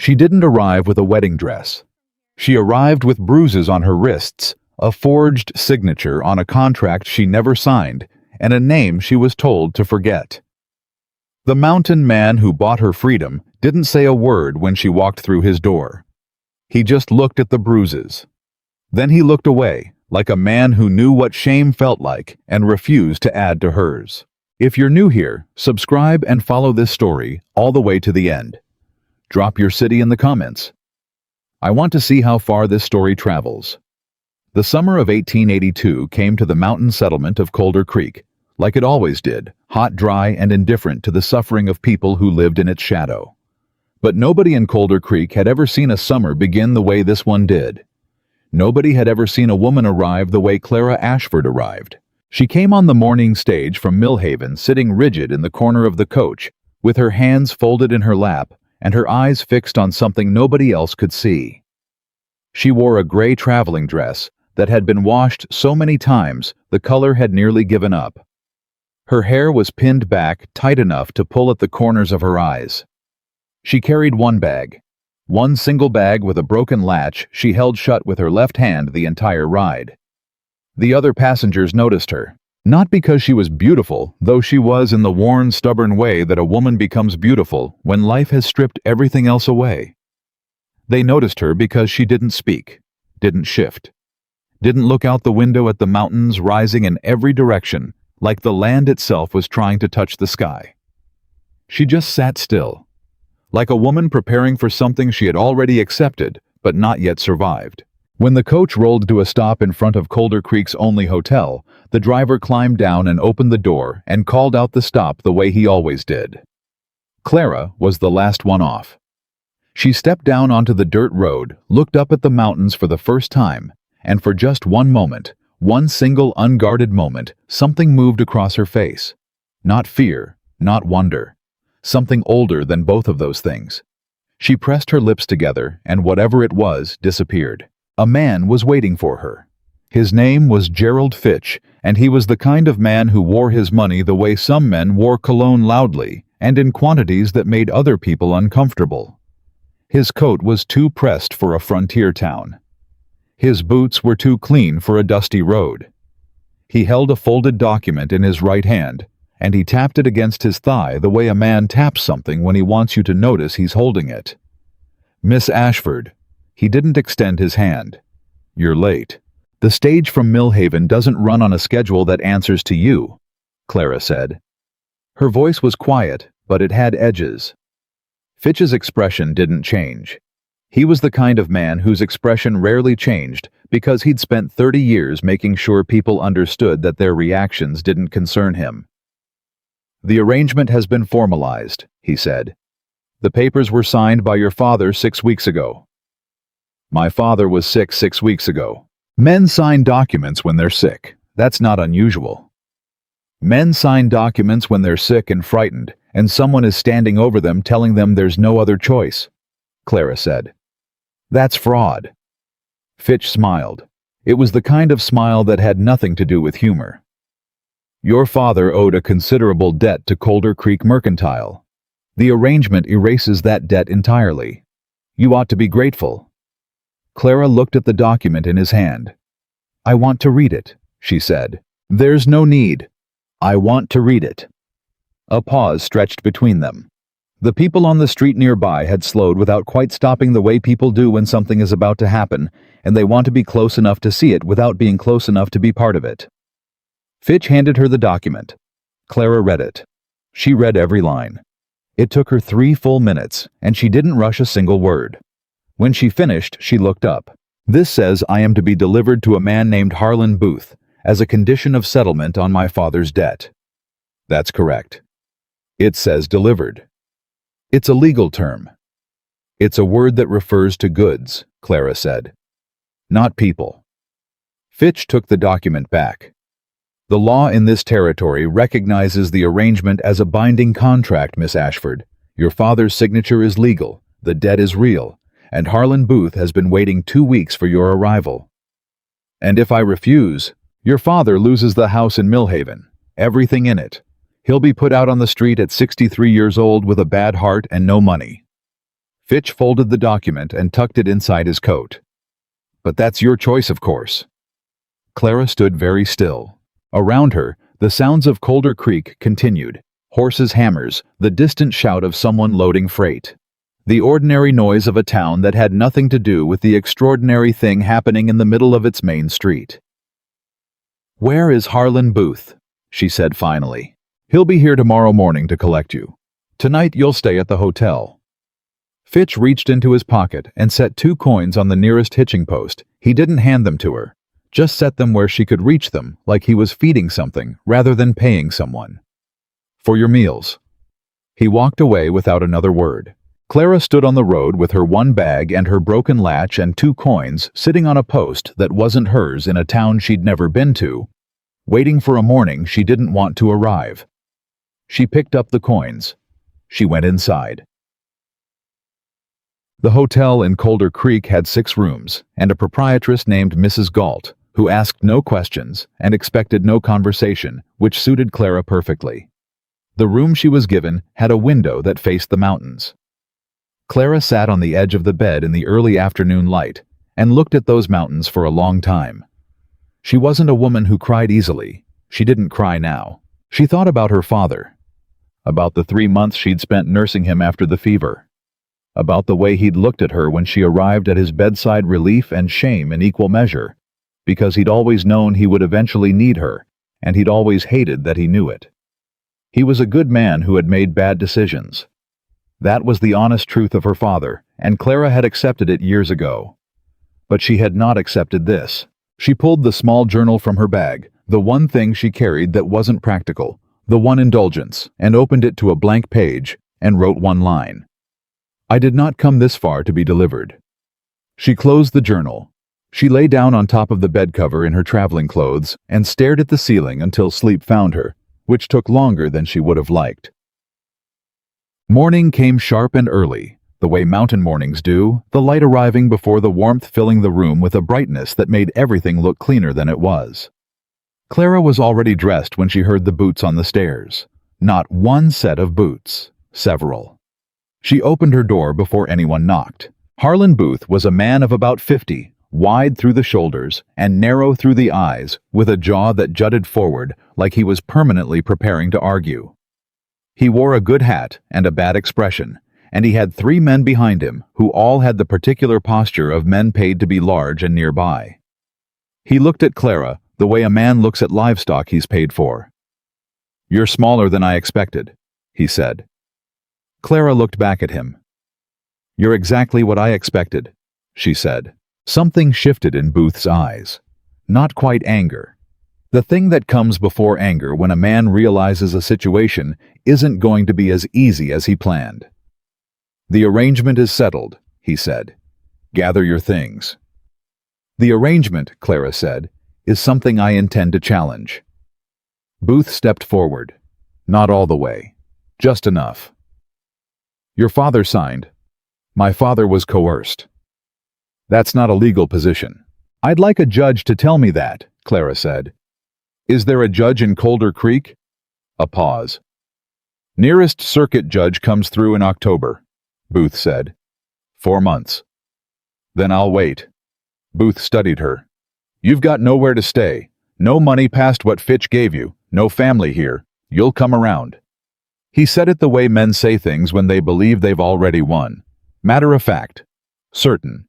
She didn't arrive with a wedding dress. She arrived with bruises on her wrists, a forged signature on a contract she never signed, and a name she was told to forget. The mountain man who bought her freedom didn't say a word when she walked through his door. He just looked at the bruises. Then he looked away, like a man who knew what shame felt like and refused to add to hers. If you're new here, subscribe and follow this story all the way to the end. Drop your city in the comments. I want to see how far this story travels. The summer of 1882 came to the mountain settlement of Colder Creek, like it always did, hot, dry, and indifferent to the suffering of people who lived in its shadow. But nobody in Colder Creek had ever seen a summer begin the way this one did. Nobody had ever seen a woman arrive the way Clara Ashford arrived. She came on the morning stage from Millhaven, sitting rigid in the corner of the coach, with her hands folded in her lap and her eyes fixed on something nobody else could see. She wore a gray traveling dress that had been washed so many times the color had nearly given up. Her hair was pinned back tight enough to pull at the corners of her eyes. She carried one bag. One single bag with a broken latch she held shut with her left hand the entire ride. The other passengers noticed her, not because she was beautiful, though she was in the worn, stubborn way that a woman becomes beautiful when life has stripped everything else away. They noticed her because she didn't speak, didn't shift, didn't look out the window at the mountains rising in every direction, like the land itself was trying to touch the sky. She just sat still, like a woman preparing for something she had already accepted but not yet survived. When the coach rolled to a stop in front of Colder Creek's only hotel, the driver climbed down and opened the door and called out the stop the way he always did. Clara was the last one off. She stepped down onto the dirt road, looked up at the mountains for the first time, and for just one moment, one single unguarded moment, something moved across her face. Not fear, not wonder. Something older than both of those things. She pressed her lips together, and whatever it was disappeared. A man was waiting for her. His name was Gerald Fitch, and he was the kind of man who wore his money the way some men wore cologne loudly and in quantities that made other people uncomfortable. His coat was too pressed for a frontier town. His boots were too clean for a dusty road. He held a folded document in his right hand, and he tapped it against his thigh the way a man taps something when he wants you to notice he's holding it. Miss Ashford. He didn't extend his hand. You're late. The stage from Millhaven doesn't run on a schedule that answers to you, Clara said. Her voice was quiet, but it had edges. Fitch's expression didn't change. He was the kind of man whose expression rarely changed because he'd spent 30 years making sure people understood that their reactions didn't concern him. The arrangement has been formalized, he said. The papers were signed by your father 6 weeks ago. My father was sick 6 weeks ago. Men sign documents when they're sick. That's not unusual. Men sign documents when they're sick and frightened, and someone is standing over them telling them there's no other choice, Clara said. That's fraud. Fitch smiled. It was the kind of smile that had nothing to do with humor. Your father owed a considerable debt to Colder Creek Mercantile. The arrangement erases that debt entirely. You ought to be grateful. Clara looked at the document in his hand. I want to read it, she said. There's no need. I want to read it. A pause stretched between them. The people on the street nearby had slowed without quite stopping the way people do when something is about to happen, and they want to be close enough to see it without being close enough to be part of it. Fitch handed her the document. Clara read it. She read every line. It took her 3 full minutes, and she didn't rush a single word. When she finished, she looked up. This says I am to be delivered to a man named Harlan Booth as a condition of settlement on my father's debt. That's correct. It says delivered. It's a legal term. It's a word that refers to goods, Clara said. Not people. Fitch took the document back. The law in this territory recognizes the arrangement as a binding contract, Miss Ashford. Your father's signature is legal, the debt is real, and Harlan Booth has been waiting 2 weeks for your arrival. And if I refuse, your father loses the house in Millhaven, everything in it. He'll be put out on the street at 63 years old with a bad heart and no money. Fitch folded the document and tucked it inside his coat. "But that's your choice, of course." Clara stood very still. Around her, the sounds of Colder Creek continued. Horses' hammers, the distant shout of someone loading freight. The ordinary noise of a town that had nothing to do with the extraordinary thing happening in the middle of its main street. "Where is Harlan Booth?" she said finally. "He'll be here tomorrow morning to collect you. Tonight you'll stay at the hotel." Fitch reached into his pocket and set 2 coins on the nearest hitching post. He didn't hand them to her, just set them where she could reach them, like he was feeding something rather than paying someone. "For your meals." He walked away without another word. Clara stood on the road with her 1 bag and her broken latch and 2 coins sitting on a post that wasn't hers in a town she'd never been to, waiting for a morning she didn't want to arrive. She picked up the coins. She went inside. The hotel in Colder Creek had 6 rooms, and a proprietress named Mrs. Galt, who asked no questions and expected no conversation, which suited Clara perfectly. The room she was given had a window that faced the mountains. Clara sat on the edge of the bed in the early afternoon light and looked at those mountains for a long time. She wasn't a woman who cried easily. She didn't cry now. She thought about her father, about the 3 months she'd spent nursing him after the fever, about the way he'd looked at her when she arrived at his bedside, relief and shame in equal measure, because he'd always known he would eventually need her, and he'd always hated that he knew it. He was a good man who had made bad decisions. That was the honest truth of her father, and Clara had accepted it years ago. But she had not accepted this. She pulled the small journal from her bag, the one thing she carried that wasn't practical, the one indulgence, and opened it to a blank page and wrote 1 line. "I did not come this far to be delivered." She closed the journal. She lay down on top of the bed cover in her traveling clothes and stared at the ceiling until sleep found her, which took longer than she would have liked. Morning came sharp and early, the way mountain mornings do, the light arriving before the warmth filling the room with a brightness that made everything look cleaner than it was. Clara was already dressed when she heard the boots on the stairs. Not 1 set of boots, several. She opened her door before anyone knocked. Harlan Booth was a man of about 50, wide through the shoulders and narrow through the eyes, with a jaw that jutted forward like he was permanently preparing to argue. He wore a good hat and a bad expression, and he had 3 men behind him who all had the particular posture of men paid to be large and nearby. He looked at Clara the way a man looks at livestock he's paid for. "You're smaller than I expected," he said. Clara looked back at him. "You're exactly what I expected," she said. Something shifted in Booth's eyes. Not quite anger. The thing that comes before anger when a man realizes a situation isn't going to be as easy as he planned. "The arrangement is settled," he said. "Gather your things." "The arrangement," Clara said, "is something I intend to challenge." Booth stepped forward. "Not all the way. Just enough." "Your father signed." "My father was coerced." "That's not a legal position." "I'd like a judge to tell me that," Clara said. "Is there a judge in Colder Creek?" A pause. "Nearest circuit judge comes through in October," Booth said. 4 months. "Then I'll wait." Booth studied her. "You've got nowhere to stay. No money past what Fitch gave you. No family here. You'll come around." He said it the way men say things when they believe they've already won. Matter of fact. Certain.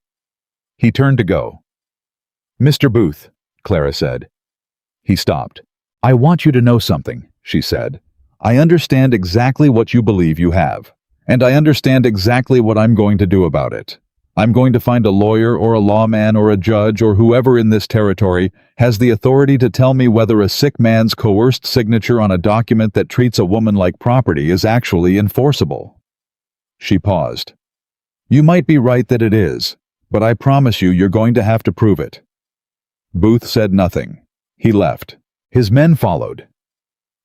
He turned to go. "Mr. Booth," Clara said. He stopped. "I want you to know something," she said. "I understand exactly what you believe you have, and I understand exactly what I'm going to do about it. I'm going to find a lawyer or a lawman or a judge or whoever in this territory has the authority to tell me whether a sick man's coerced signature on a document that treats a woman like property is actually enforceable." She paused. "You might be right that it is, but I promise you're going to have to prove it." Booth said nothing. He left. His men followed.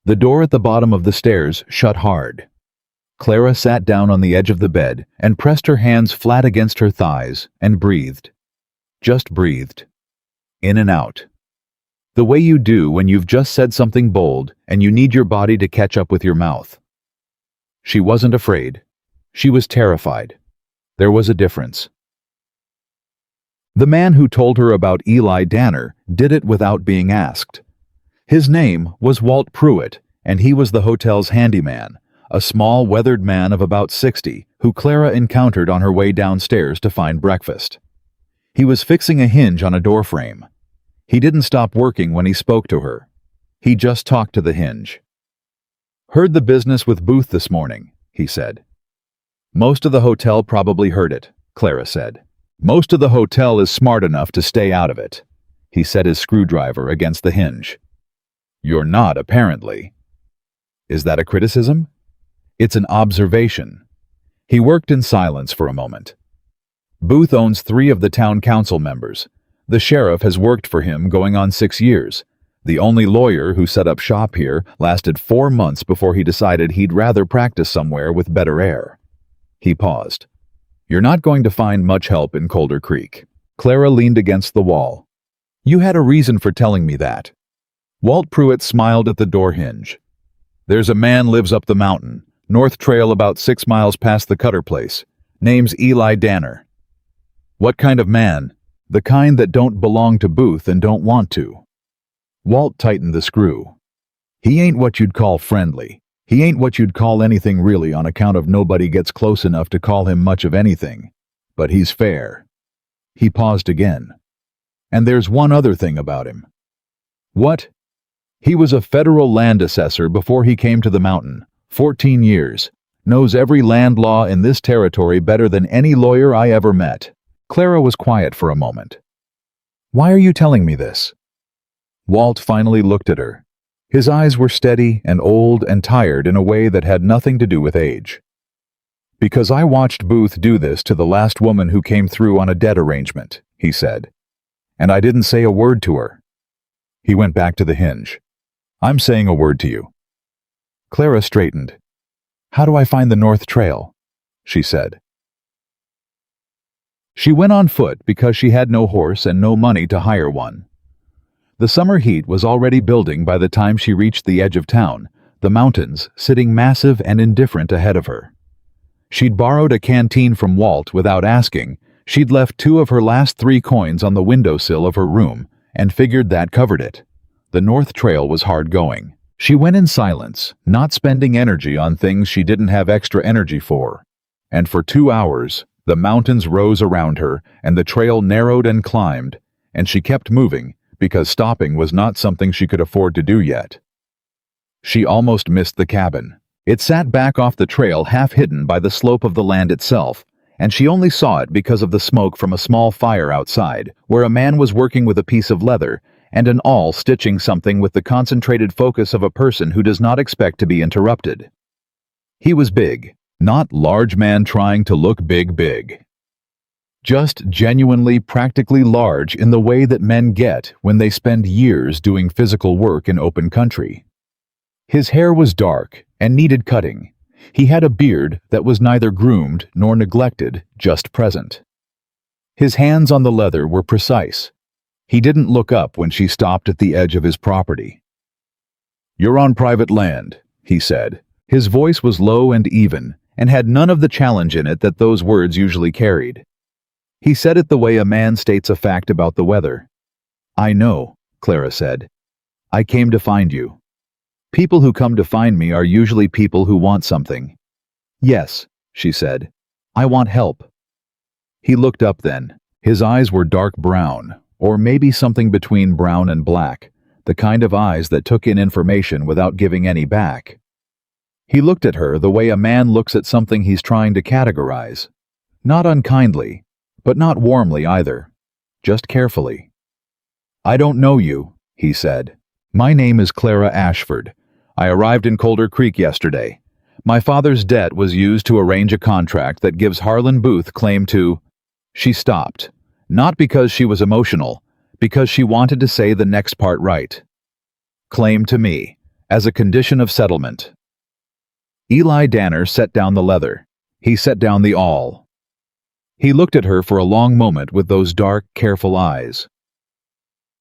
The door at the bottom of the stairs shut hard. Clara sat down on the edge of the bed and pressed her hands flat against her thighs and breathed. Just breathed. In and out. The way you do when you've just said something bold and you need your body to catch up with your mouth. She wasn't afraid. She was terrified. There was a difference. The man who told her about Eli Danner did it without being asked. His name was Walt Pruitt, and he was the hotel's handyman, a small, weathered man of about 60 who Clara encountered on her way downstairs to find breakfast. He was fixing a hinge on a doorframe. He didn't stop working when he spoke to her. He just talked to the hinge. "Heard the business with Booth this morning," he said. "Most of the hotel probably heard it," Clara said. "Most of the hotel is smart enough to stay out of it." He set his screwdriver against the hinge. "You're not, apparently." Is that a criticism? It's an observation. He worked in silence for a moment. Booth owns 3 of the town council members. The sheriff has worked for him going on 6 years. The only lawyer who set up shop here lasted 4 months before he decided he'd rather practice somewhere with better air. He paused. "You're not going to find much help in Colder Creek." Clara leaned against the wall. "You had a reason for telling me that." Walt Pruitt smiled at the door hinge. "There's a man lives up the mountain, North Trail about 6 miles past the Cutter place. Name's Eli Danner." "What kind of man?" "The kind that don't belong to Booth and don't want to." Walt tightened the screw. "He ain't what you'd call friendly. He ain't what you'd call anything really on account of nobody gets close enough to call him much of anything. But he's fair." He paused again. "And there's one other thing about him." "What?" "He was a federal land assessor before he came to the mountain. 14 years. Knows every land law in this territory better than any lawyer I ever met." Clara was quiet for a moment. "Why are you telling me this?" Walt finally looked at her. His eyes were steady and old and tired in a way that had nothing to do with age. "Because I watched Booth do this to the last woman who came through on a debt arrangement," he said. "And I didn't say a word to her." He went back to the hinge. "I'm saying a word to you." Clara straightened. "How do I find the North Trail?" she said. She went on foot because she had no horse and no money to hire one. The summer heat was already building by the time she reached the edge of town, the mountains sitting massive and indifferent ahead of her. She'd borrowed a canteen from Walt without asking. She'd left 2 of her last 3 coins on the windowsill of her room and figured that covered it. The North Trail was hard going. She went in silence, not spending energy on things she didn't have extra energy for. And for 2 hours, the mountains rose around her and the trail narrowed and climbed, and she kept moving because stopping was not something she could afford to do yet. She almost missed the cabin. It sat back off the trail, half hidden by the slope of the land itself, and she only saw it because of the smoke from a small fire outside, where a man was working with a piece of leather and an awl stitching something with the concentrated focus of a person who does not expect to be interrupted. He was big, not large man trying to look big. Just genuinely practically large in the way that men get when they spend years doing physical work in open country. His hair was dark and needed cutting. He had a beard that was neither groomed nor neglected, just present. His hands on the leather were precise. He didn't look up when she stopped at the edge of his property. "You're on private land," he said. His voice was low and even, and had none of the challenge in it that those words usually carried. He said it the way a man states a fact about the weather. "I know," Clara said. "I came to find you. People who come to find me are usually people who want something." "Yes," she said. "I want help." He looked up then. His eyes were dark brown, or maybe something between brown and black, the kind of eyes that took in information without giving any back. He looked at her the way a man looks at something he's trying to categorize. Not unkindly, but not warmly either. Just carefully. "I don't know you," he said. "My name is Clara Ashford. I arrived in Colder Creek yesterday. My father's debt was used to arrange a contract that gives Harlan Booth claim to—" She stopped, not because she was emotional, because she wanted to say the next part right. "Claim to me, as a condition of settlement." Eli Danner set down the leather. He set down the awl. He looked at her for a long moment with those dark, careful eyes.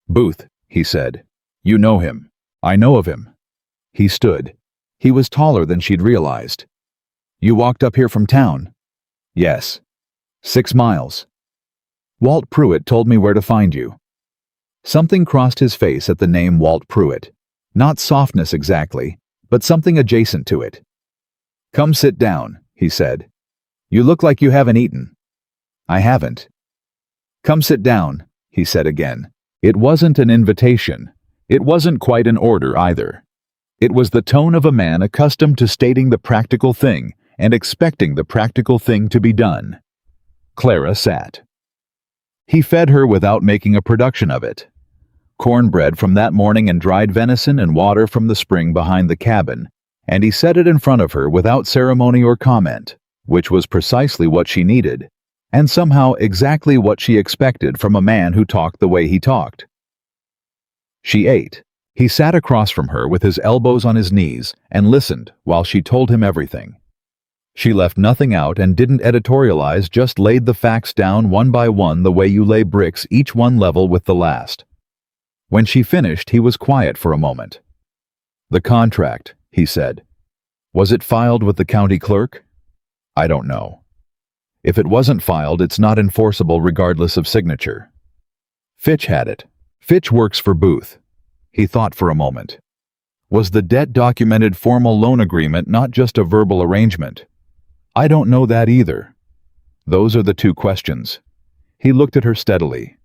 "Booth," he said. "You know him." "I know of him." He stood. He was taller than she'd realized. "You walked up here from town?" "Yes." 6 miles. Walt Pruitt told me where to find you. Something crossed his face at the name Walt Pruitt. Not softness exactly, but something adjacent to it. Come sit down, he said. You look like you haven't eaten. I haven't. Come sit down, he said again. It wasn't an invitation. It wasn't quite an order either. It was the tone of a man accustomed to stating the practical thing and expecting the practical thing to be done. Clara sat. He fed her without making a production of it. Cornbread from that morning and dried venison and water from the spring behind the cabin, and he set it in front of her without ceremony or comment, which was precisely what she needed, and somehow exactly what she expected from a man who talked the way he talked. She ate. He sat across from her with his elbows on his knees and listened while she told him everything. She left nothing out and didn't editorialize, just laid the facts down one by one the way you lay bricks, each one level with the last. When she finished, he was quiet for a moment. The contract, he said. Was it filed with the county clerk? I don't know. If it wasn't filed, it's not enforceable regardless of signature. Fitch had it. Fitch works for Booth. He thought for a moment. Was the debt documented formal loan agreement, not just a verbal arrangement? I don't know that either. Those are the two questions. He looked at her steadily.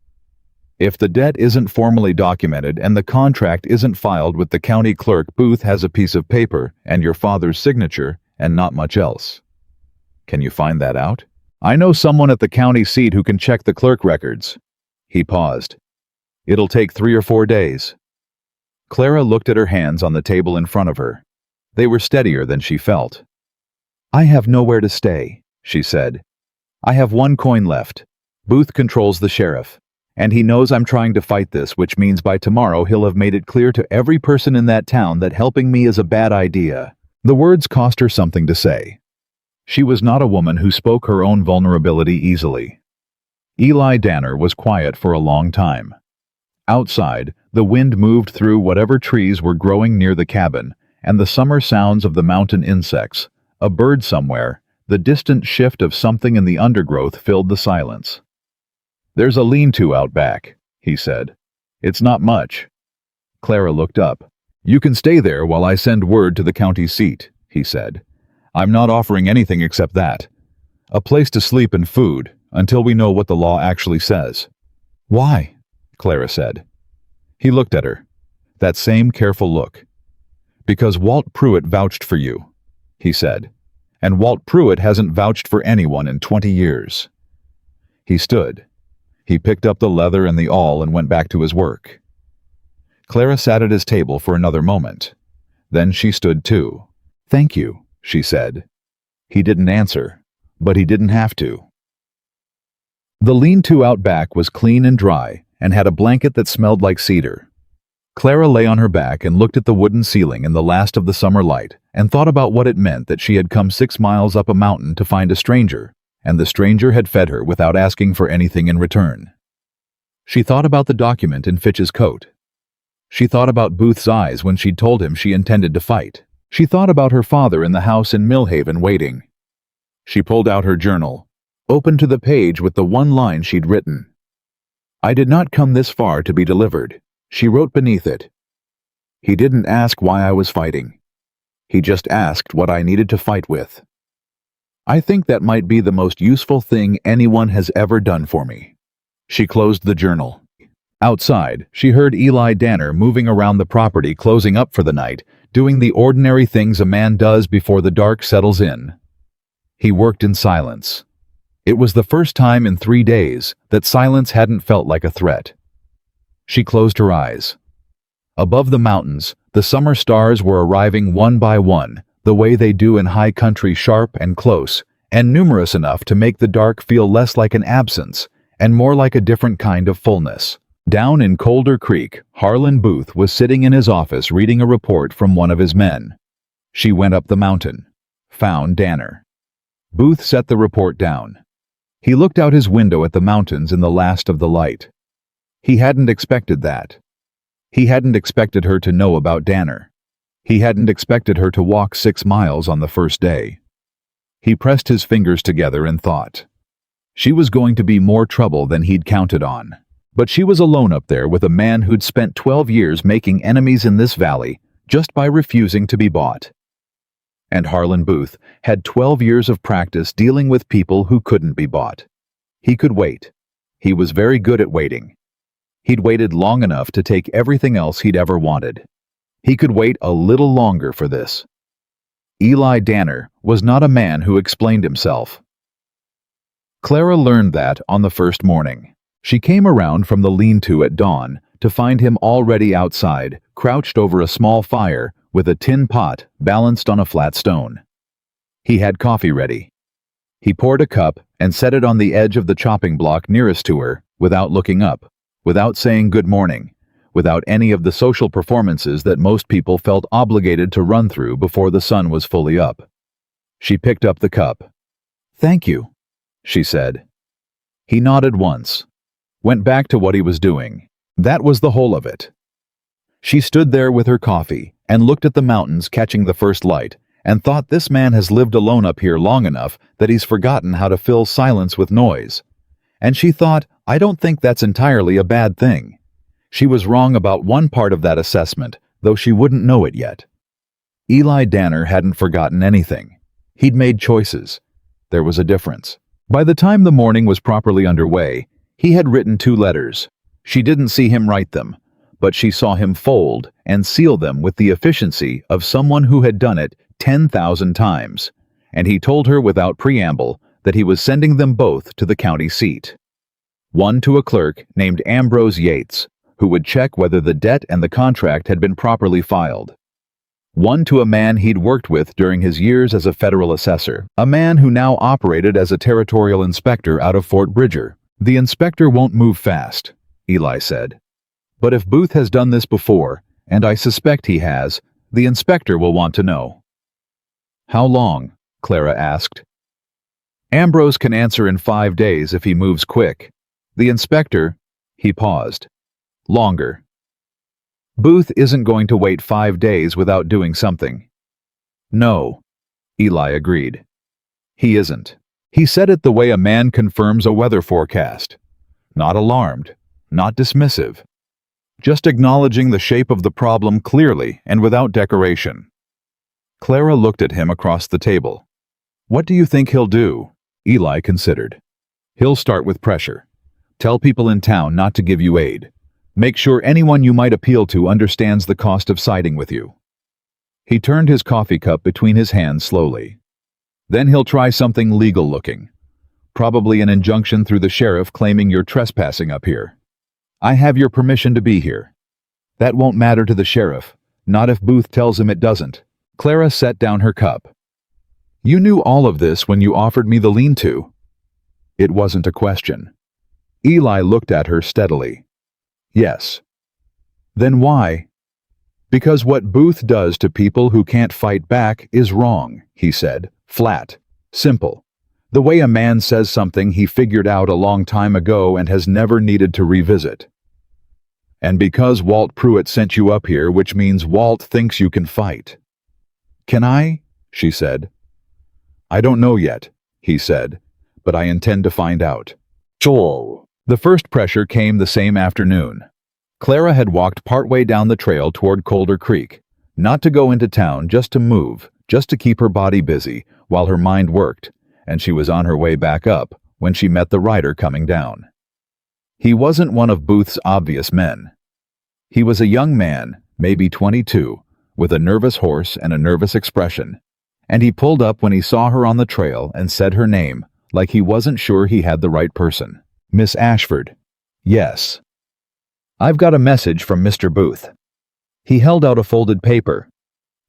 If the debt isn't formally documented and the contract isn't filed with the county clerk, Booth has a piece of paper and your father's signature and not much else. Can you find that out? I know someone at the county seat who can check the clerk records. He paused. It'll take 3 or 4 days. Clara looked at her hands on the table in front of her. They were steadier than she felt. I have nowhere to stay, she said. I have 1 coin left. Booth controls the sheriff, and he knows I'm trying to fight this, which means by tomorrow he'll have made it clear to every person in that town that helping me is a bad idea. The words cost her something to say. She was not a woman who spoke her own vulnerability easily. Eli Danner was quiet for a long time. Outside, the wind moved through whatever trees were growing near the cabin, and the summer sounds of the mountain insects, a bird somewhere, the distant shift of something in the undergrowth filled the silence. There's a lean-to out back, he said. It's not much. Clara looked up. You can stay there while I send word to the county seat, he said. I'm not offering anything except that. A place to sleep and food, until we know what the law actually says. Why? Clara said. He looked at her. That same careful look. Because Walt Pruitt vouched for you, he said. And Walt Pruitt hasn't vouched for anyone in 20 years. He stood. He picked up the leather and the awl and went back to his work. Clara sat at his table for another moment. Then she stood too. Thank you, she said. He didn't answer, but he didn't have to. The lean-to out back was clean and dry and had a blanket that smelled like cedar. Clara lay on her back and looked at the wooden ceiling in the last of the summer light and thought about what it meant that she had come 6 miles up a mountain to find a stranger, and the stranger had fed her without asking for anything in return. She thought about the document in Fitch's coat. She thought about Booth's eyes when she'd told him she intended to fight. She thought about her father in the house in Millhaven waiting. She pulled out her journal, opened to the page with the one line she'd written. I did not come this far to be delivered, she wrote beneath it. He didn't ask why I was fighting. He just asked what I needed to fight with. I think that might be the most useful thing anyone has ever done for me. She closed the journal. Outside, she heard Eli Danner moving around the property, closing up for the night, doing the ordinary things a man does before the dark settles in. He worked in silence. It was the first time in 3 days that silence hadn't felt like a threat. She closed her eyes. Above the mountains, the summer stars were arriving one by one, the way they do in high country, sharp and close, and numerous enough to make the dark feel less like an absence and more like a different kind of fullness. Down in Colder Creek, Harlan Booth was sitting in his office reading a report from one of his men. She went up the mountain, found Danner. Booth set the report down. He looked out his window at the mountains in the last of the light. He hadn't expected that. He hadn't expected her to know about Danner. He hadn't expected her to walk 6 miles on the first day. He pressed his fingers together and thought. She was going to be more trouble than he'd counted on. But she was alone up there with a man who'd spent 12 years making enemies in this valley just by refusing to be bought. And Harlan Booth had 12 years of practice dealing with people who couldn't be bought. He could wait. He was very good at waiting. He'd waited long enough to take everything else he'd ever wanted. He could wait a little longer for this. Eli Danner was not a man who explained himself. Clara learned that on the first morning. She came around from the lean-to at dawn to find him already outside, crouched over a small fire with a tin pot balanced on a flat stone. He had coffee ready. He poured a cup and set it on the edge of the chopping block nearest to her, without looking up, without saying good morning, without any of the social performances that most people felt obligated to run through before the sun was fully up. She picked up the cup. "Thank you," she said. He nodded once, went back to what he was doing. That was the whole of it. She stood there with her coffee and looked at the mountains catching the first light and thought, this man has lived alone up here long enough that he's forgotten how to fill silence with noise. And she thought, I don't think that's entirely a bad thing. She was wrong about one part of that assessment, though she wouldn't know it yet. Eli Danner hadn't forgotten anything. He'd made choices. There was a difference. By the time the morning was properly underway, he had written 2 letters. She didn't see him write them, but she saw him fold and seal them with the efficiency of someone who had done it 10,000 times, and he told her without preamble that he was sending them both to the county seat. One to a clerk named Ambrose Yates, who would check whether the debt and the contract had been properly filed. One to a man he'd worked with during his years as a federal assessor, a man who now operated as a territorial inspector out of Fort Bridger. The inspector won't move fast, Eli said. But if Booth has done this before, and I suspect he has, the inspector will want to know. How long? Clara asked. Ambrose can answer in 5 days if he moves quick. The inspector, he paused. Longer. Booth isn't going to wait 5 days without doing something. No, Eli agreed. He isn't. He said it the way a man confirms a weather forecast. Not alarmed, not dismissive. Just acknowledging the shape of the problem clearly and without decoration. Clara looked at him across the table. What do you think he'll do? Eli considered. He'll start with pressure. Tell people in town not to give you aid. Make sure anyone you might appeal to understands the cost of siding with you. He turned his coffee cup between his hands slowly. Then he'll try something legal-looking. Probably an injunction through the sheriff claiming you're trespassing up here. I have your permission to be here. That won't matter to the sheriff, not if Booth tells him it doesn't. Clara set down her cup. You knew all of this when you offered me the lean-to. It wasn't a question. Eli looked at her steadily. Yes. Then why? Because what Booth does to people who can't fight back is wrong, he said, flat, simple. The way a man says something he figured out a long time ago and has never needed to revisit. And because Walt Pruitt sent you up here, which means Walt thinks you can fight. Can I? She said. I don't know yet, he said, but I intend to find out. Joel. The first pressure came the same afternoon. Clara had walked partway down the trail toward Colder Creek, not to go into town, just to move, just to keep her body busy while her mind worked, and she was on her way back up when she met the rider coming down. He wasn't one of Booth's obvious men. He was a young man, maybe 22, with a nervous horse and a nervous expression, and he pulled up when he saw her on the trail and said her name, like he wasn't sure he had the right person. Miss Ashford. Yes. I've got a message from Mr. Booth. He held out a folded paper.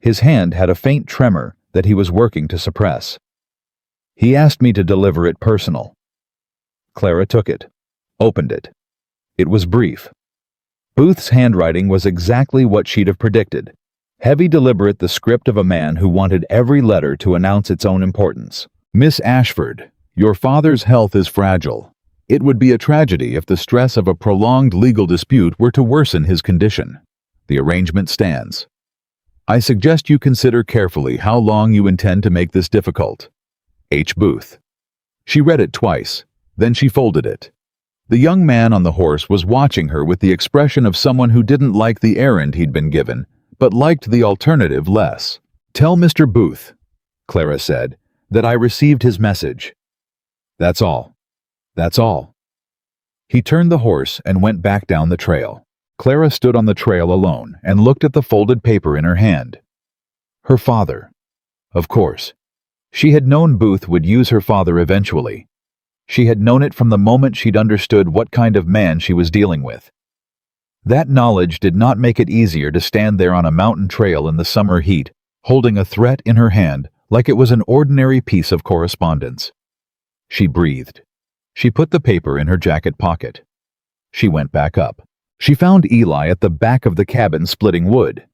His hand had a faint tremor that he was working to suppress. He asked me to deliver it personal. Clara took it, opened it. It was brief. Booth's handwriting was exactly what she'd have predicted. Heavy, deliberate, the script of a man who wanted every letter to announce its own importance. Miss Ashford, your father's health is fragile. It would be a tragedy if the stress of a prolonged legal dispute were to worsen his condition. The arrangement stands. I suggest you consider carefully how long you intend to make this difficult. H. Booth. She read it twice, Then she folded it. The young man on the horse was watching her with the expression of someone who didn't like the errand he'd been given, but liked the alternative less. "Tell Mr. Booth," Clara said, "that I received his message. That's all. That's all." He turned the horse and went back down the trail. Clara stood on the trail alone and looked at the folded paper in her hand. Her father. Of course. She had known Booth would use her father eventually. She had known it from the moment she'd understood what kind of man she was dealing with. That knowledge did not make it easier to stand there on a mountain trail in the summer heat, holding a threat in her hand like it was an ordinary piece of correspondence. She breathed. She put the paper in her jacket pocket. She went back up. She found Eli at the back of the cabin splitting wood.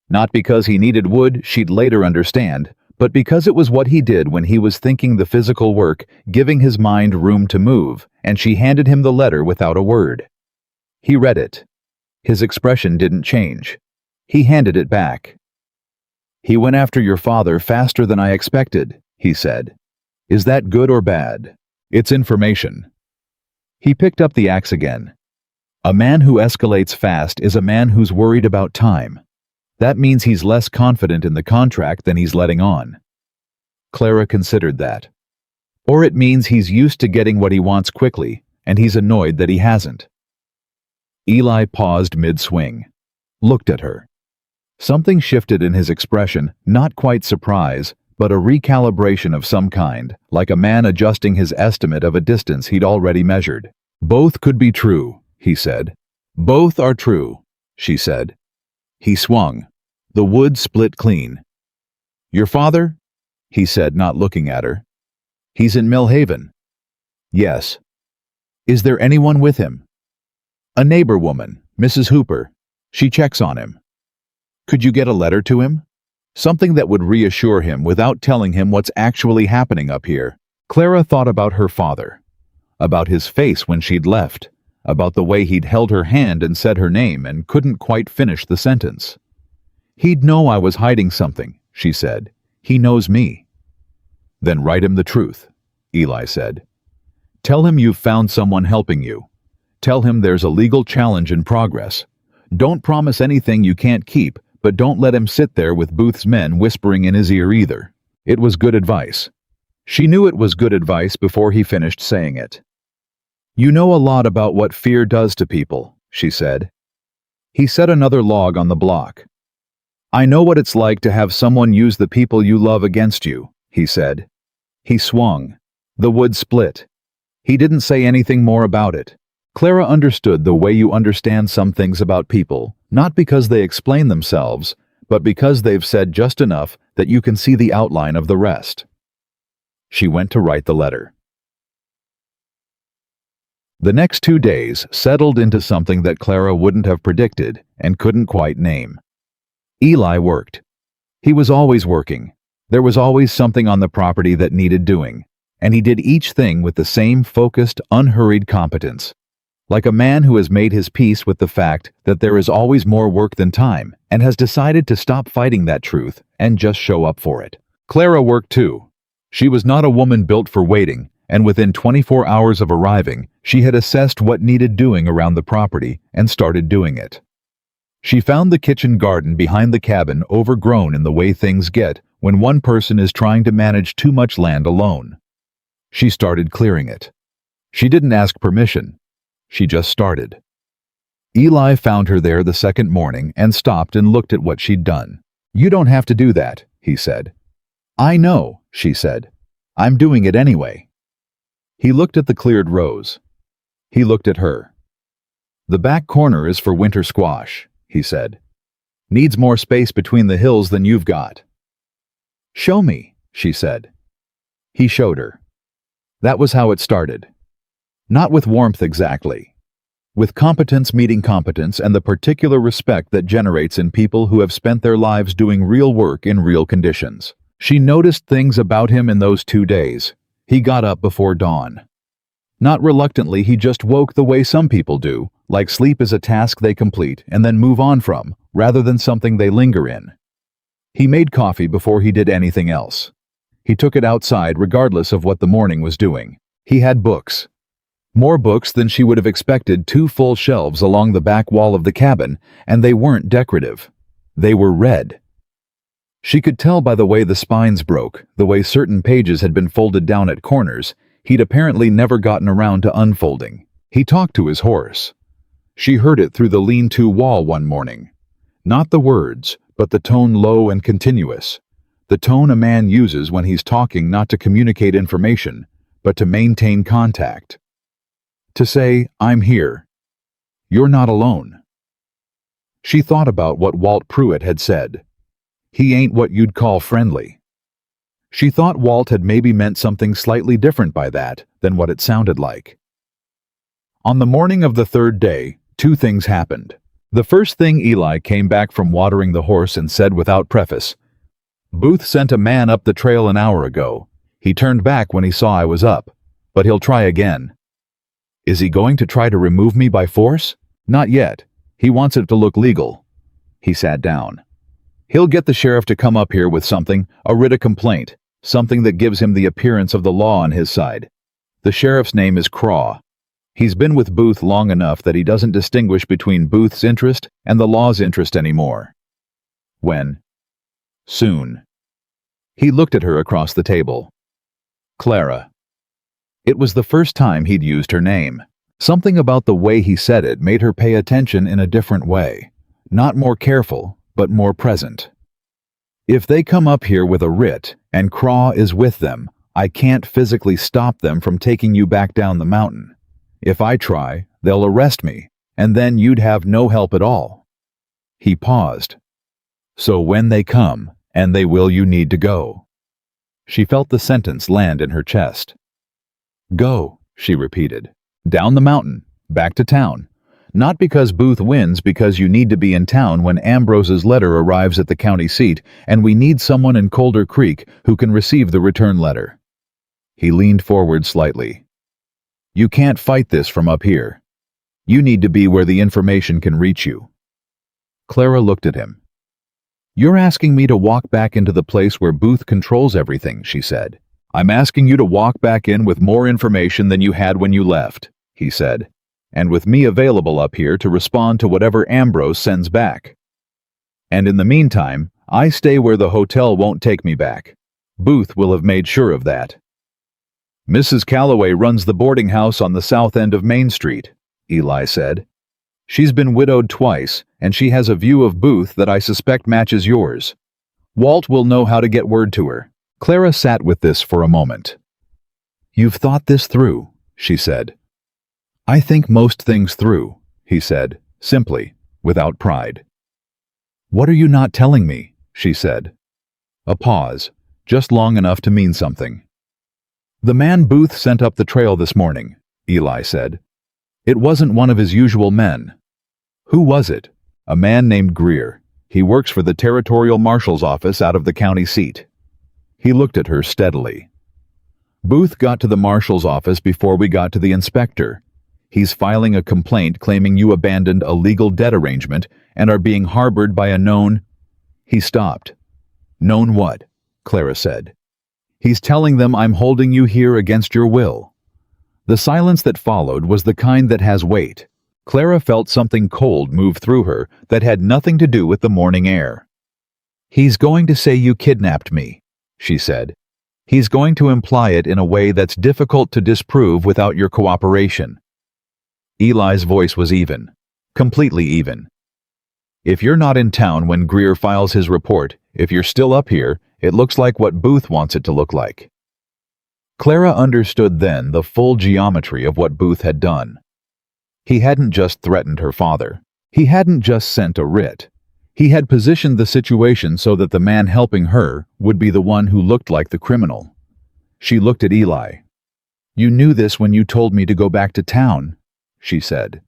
Not because he needed wood, she'd later understand, but because it was what he did when he was thinking the physical work, giving his mind room to move, and she handed him the letter without a word. He read it. His expression didn't change. He handed it back. "He went after your father faster than I expected," he said. "Is that good or bad? It's information." He picked up the axe again. "A man who escalates fast is a man who's worried about time. That means he's less confident in the contract than he's letting on." Clara considered that. Or it means he's used to getting what he wants quickly, and he's annoyed that he hasn't. Eli paused mid-swing, looked at her. Something shifted in his expression, not quite surprise, but a recalibration of some kind, like a man adjusting his estimate of a distance he'd already measured. "Both could be true," he said. "Both are true," she said. He swung. The wood split clean. "Your father?" he said, not looking at her. "He's in Millhaven." "Yes." "Is there anyone with him?" "A neighbor woman, Mrs. Hooper. She checks on him." "Could you get a letter to him? Something that would reassure him without telling him what's actually happening up here." Clara thought about her father, about his face when she'd left, about the way he'd held her hand and said her name and couldn't quite finish the sentence. "He'd know I was hiding something," she said. "He knows me." "Then write him the truth," Eli said. "Tell him you've found someone helping you. Tell him there's a legal challenge in progress. Don't promise anything you can't keep, but don't let him sit there with Booth's men whispering in his ear either." It was good advice. She knew it was good advice before he finished saying it. "You know a lot about what fear does to people," she said. He set another log on the block. "I know what it's like to have someone use the people you love against you," he said. He swung. The wood split. He didn't say anything more about it. Clara understood the way you understand some things about people, not because they explain themselves, but because they've said just enough that you can see the outline of the rest. She went to write the letter. The next 2 days settled into something that Clara wouldn't have predicted and couldn't quite name. Eli worked. He was always working. There was always something on the property that needed doing, and he did each thing with the same focused, unhurried competence. Like a man who has made his peace with the fact that there is always more work than time and has decided to stop fighting that truth and just show up for it. Clara worked too. She was not a woman built for waiting, and within 24 hours of arriving, she had assessed what needed doing around the property and started doing it. She found the kitchen garden behind the cabin overgrown in the way things get when one person is trying to manage too much land alone. She started clearing it. She didn't ask permission. She just started. Eli found her there the second morning and stopped and looked at what she'd done. "You don't have to do that," he said. "I know," she said. "I'm doing it anyway." He looked at the cleared rows. He looked at her. "The back corner is for winter squash," he said. "Needs more space between the hills than you've got." "Show me," she said. He showed her. That was how it started. Not with warmth exactly. With competence meeting competence and the particular respect that generates in people who have spent their lives doing real work in real conditions. She noticed things about him in those 2 days. He got up before dawn. Not reluctantly, he just woke the way some people do, like sleep is a task they complete and then move on from, rather than something they linger in. He made coffee before he did anything else. He took it outside regardless of what the morning was doing. He had books. More books than she would have expected, 2 full shelves along the back wall of the cabin, and they weren't decorative. They were red. She could tell by the way the spines broke, the way certain pages had been folded down at corners. He'd apparently never gotten around to unfolding. He talked to his horse. She heard it through the lean-to wall one morning. Not the words, but the tone, low and continuous. The tone a man uses when he's talking, not to communicate information, but to maintain contact. To say, "I'm here. You're not alone." She thought about what Walt Pruitt had said. He ain't what you'd call friendly. She thought Walt had maybe meant something slightly different by that than what it sounded like. On the morning of the 3rd day, 2 things happened. The first thing, Eli came back from watering the horse and said without preface, "Booth sent a man up the trail an hour ago. He turned back when he saw I was up, but he'll try again." "Is he going to try to remove me by force?" "Not yet. He wants it to look legal." He sat down. "He'll get the sheriff to come up here with something, a writ of complaint, something that gives him the appearance of the law on his side. The sheriff's name is Craw. He's been with Booth long enough that he doesn't distinguish between Booth's interest and the law's interest anymore." "When?" "Soon." He looked at her across the table. "Clara." It was the first time he'd used her name. Something about the way he said it made her pay attention in a different way. Not more careful, but more present. "If they come up here with a writ, and Craw is with them, I can't physically stop them from taking you back down the mountain. If I try, they'll arrest me, and then you'd have no help at all." He paused. "So when they come, and they will, you need to go." She felt the sentence land in her chest. "Go," she repeated. "Down the mountain, back to town. Not because Booth wins, because you need to be in town when Ambrose's letter arrives at the county seat, and we need someone in Colder Creek who can receive the return letter." He leaned forward slightly. "You can't fight this from up here. You need to be where the information can reach you." Clara looked at him. "You're asking me to walk back into the place where Booth controls everything," she said. "I'm asking you to walk back in with more information than you had when you left," he said, "and with me available up here to respond to whatever Ambrose sends back. And in the meantime, I stay where the hotel won't take me back. Booth will have made sure of that." "Mrs. Calloway runs the boarding house on the south end of Main Street," Eli said. "She's been widowed twice, and she has a view of Booth that I suspect matches yours. Walt will know how to get word to her." Clara sat with this for a moment. "You've thought this through," she said. "I think most things through," he said, simply, without pride. "What are you not telling me?" she said. A pause, just long enough to mean something. "The man Booth sent up the trail this morning," Eli said. "It wasn't one of his usual men." "Who was it?" "A man named Greer. He works for the territorial marshal's office out of the county seat." He looked at her steadily. "Booth got to the marshal's office before we got to the inspector. He's filing a complaint claiming you abandoned a legal debt arrangement and are being harbored by a known—" He stopped. "Known what?" Clara said. "He's telling them I'm holding you here against your will." The silence that followed was the kind that has weight. Clara felt something cold move through her that had nothing to do with the morning air. "He's going to say you kidnapped me," she said. "He's going to imply it in a way that's difficult to disprove without your cooperation." Eli's voice was even, completely even. "If you're not in town when Greer files his report, if you're still up here, it looks like what Booth wants it to look like." Clara understood then the full geometry of what Booth had done. He hadn't just threatened her father. He hadn't just sent a writ. He had positioned the situation so that the man helping her would be the one who looked like the criminal. She looked at Eli. "You knew this when you told me to go back to town," she said.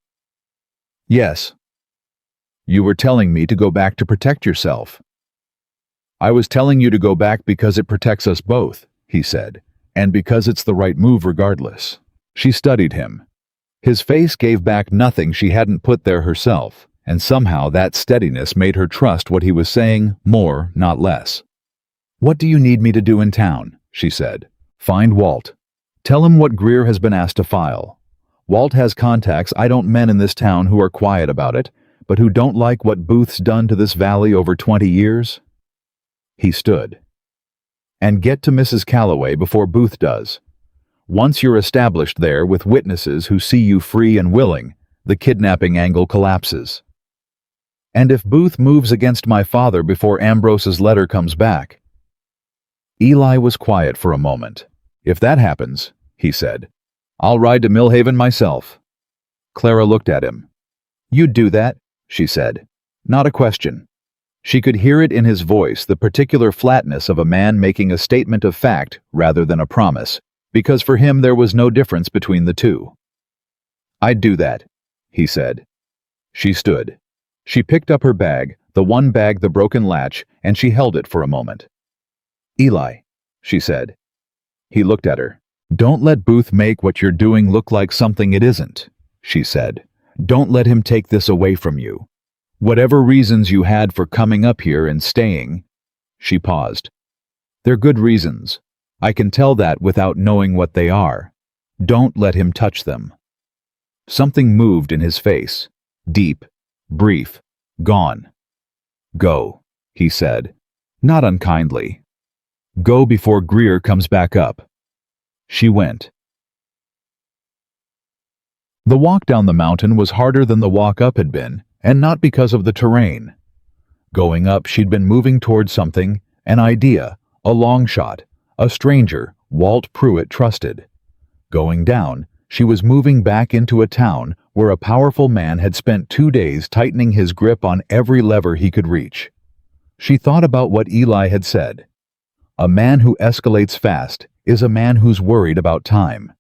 "Yes." "You were telling me to go back to protect yourself." "I was telling you to go back because it protects us both," he said, "and because it's the right move regardless." She studied him. His face gave back nothing she hadn't put there herself, and somehow that steadiness made her trust what he was saying more, not less. "What do you need me to do in town?" she said. "Find Walt. Tell him what Greer has been asked to file. Walt has contacts I don't men in this town who are quiet about it, but who don't like what Booth's done to this valley over 20 years. He stood. And get to Mrs. Calloway before Booth does. Once you're established there with witnesses who see you free and willing, the kidnapping angle collapses. And if Booth moves against my father before Ambrose's letter comes back. Eli was quiet for a moment. If that happens, he said, I'll ride to Millhaven myself. Clara looked at him. You'd do that, she said. Not a question. She could hear it in his voice, the particular flatness of a man making a statement of fact rather than a promise, because for him there was no difference between the two. I'd do that, he said. She stood. She picked up her bag, the one bag the broken latch, and she held it for a moment. Eli, she said. He looked at her. Don't let Booth make what you're doing look like something it isn't, she said. Don't let him take this away from you. Whatever reasons you had for coming up here and staying, she paused. They're good reasons. I can tell that without knowing what they are. Don't let him touch them. Something moved in his face. Deep, brief, gone. Go, he said, not unkindly. Go before Greer comes back up. She went. The walk down the mountain was harder than the walk up had been, and not because of the terrain. Going up, she'd been moving toward something, an idea, a long shot, a stranger Walt Pruitt trusted. Going down, she was moving back into a town where a powerful man had spent 2 days tightening his grip on every lever he could reach. She thought about what Eli had said. A man who escalates fast is a man who's worried about time.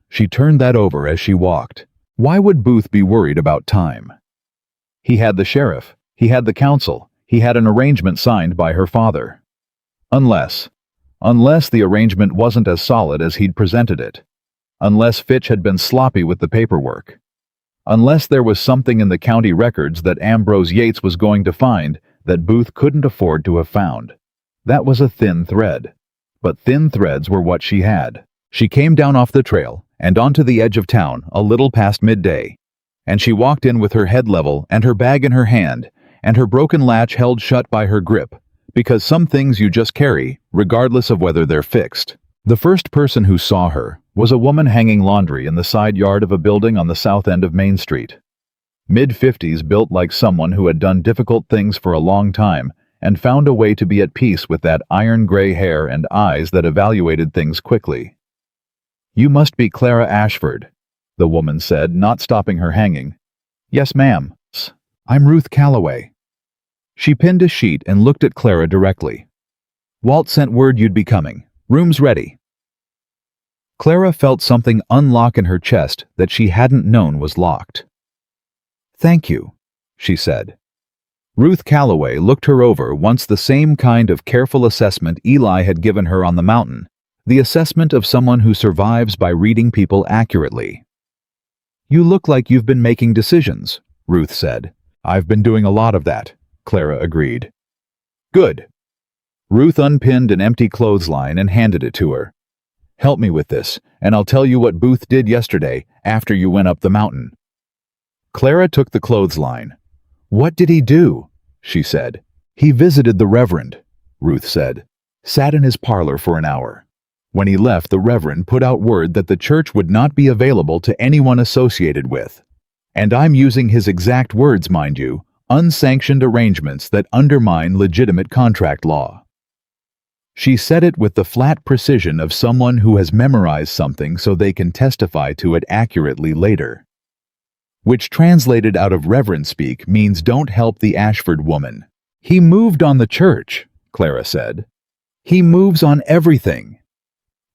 She turned that over as she walked. Why would Booth be worried about time? He had the sheriff, he had the council, he had an arrangement signed by her father. Unless the arrangement wasn't as solid as he'd presented it. Unless Fitch had been sloppy with the paperwork. Unless there was something in the county records that Ambrose Yates was going to find that Booth couldn't afford to have found. That was a thin thread. But thin threads were what she had. She came down off the trail and onto the edge of town a little past midday, and she walked in with her head level and her bag in her hand and her broken latch held shut by her grip, because some things you just carry, regardless of whether they're fixed. The first person who saw her was a woman hanging laundry in the side yard of a building on the south end of Main Street. Mid-50s, built like someone who had done difficult things for a long time and found a way to be at peace with that iron gray hair and eyes that evaluated things quickly. You must be Clara Ashford, the woman said, not stopping her hanging. Yes, ma'am. I'm Ruth Calloway. She pinned a sheet and looked at Clara directly. Walt sent word you'd be coming. Room's ready. Clara felt something unlock in her chest that she hadn't known was locked. Thank you, she said. Ruth Calloway looked her over once, the same kind of careful assessment Eli had given her on the mountain, the assessment of someone who survives by reading people accurately. You look like you've been making decisions, Ruth said. I've been doing a lot of that, Clara agreed. Good. Ruth unpinned an empty clothesline and handed it to her. Help me with this, and I'll tell you what Booth did yesterday after you went up the mountain. Clara took the clothesline. What did he do? She said. He visited the Reverend, Ruth said. Sat in his parlor for an hour. When he left, the Reverend put out word that the church would not be available to anyone associated with. And I'm using his exact words, mind you, unsanctioned arrangements that undermine legitimate contract law. She said it with the flat precision of someone who has memorized something so they can testify to it accurately later. Which translated out of Reverend speak means don't help the Ashford woman. He moved on the church, Clara said. He moves on everything.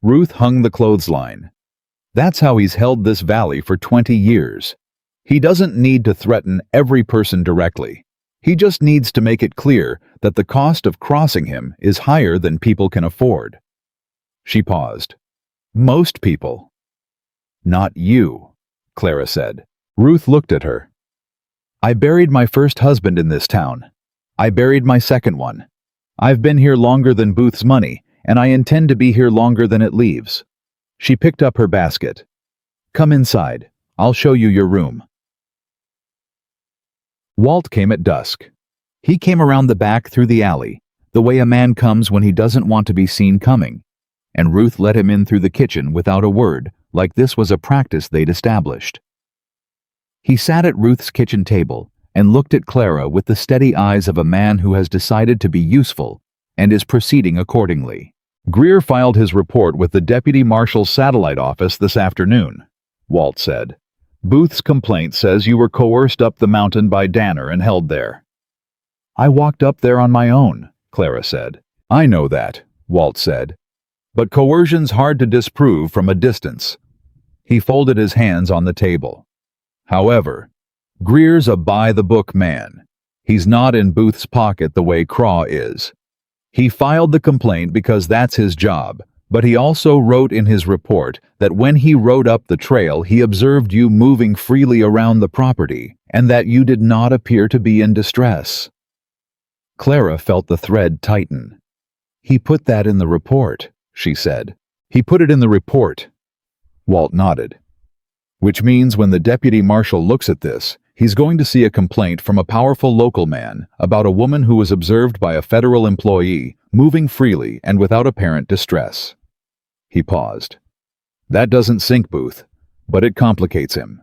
Ruth hung the clothesline. That's how he's held this valley for 20 years. He doesn't need to threaten every person directly. He just needs to make it clear that the cost of crossing him is higher than people can afford. She paused. Most people. Not you, Clara said. Ruth looked at her. I buried my first husband in this town. I buried my second one. I've been here longer than Booth's money, and I intend to be here longer than it leaves. She picked up her basket. "Come inside. I'll show you your room." Walt came at dusk. He came around the back through the alley, the way a man comes when he doesn't want to be seen coming, and Ruth let him in through the kitchen without a word, like this was a practice they'd established. He sat at Ruth's kitchen table and looked at Clara with the steady eyes of a man who has decided to be useful and is proceeding accordingly. "Greer filed his report with the Deputy Marshal's satellite office this afternoon," Walt said. "Booth's complaint says you were coerced up the mountain by Danner and held there." "I walked up there on my own," Clara said. "I know that," Walt said. "But coercion's hard to disprove from a distance." He folded his hands on the table. "However, Greer's a by-the-book man. He's not in Booth's pocket the way Craw is. He filed the complaint because that's his job, but he also wrote in his report that when he rode up the trail he observed you moving freely around the property and that you did not appear to be in distress." Clara felt the thread tighten. "He put that in the report," she said. "He put it in the report." Walt nodded. "Which means when the deputy marshal looks at this, he's going to see a complaint from a powerful local man about a woman who was observed by a federal employee moving freely and without apparent distress." He paused. "That doesn't sink Booth, but it complicates him."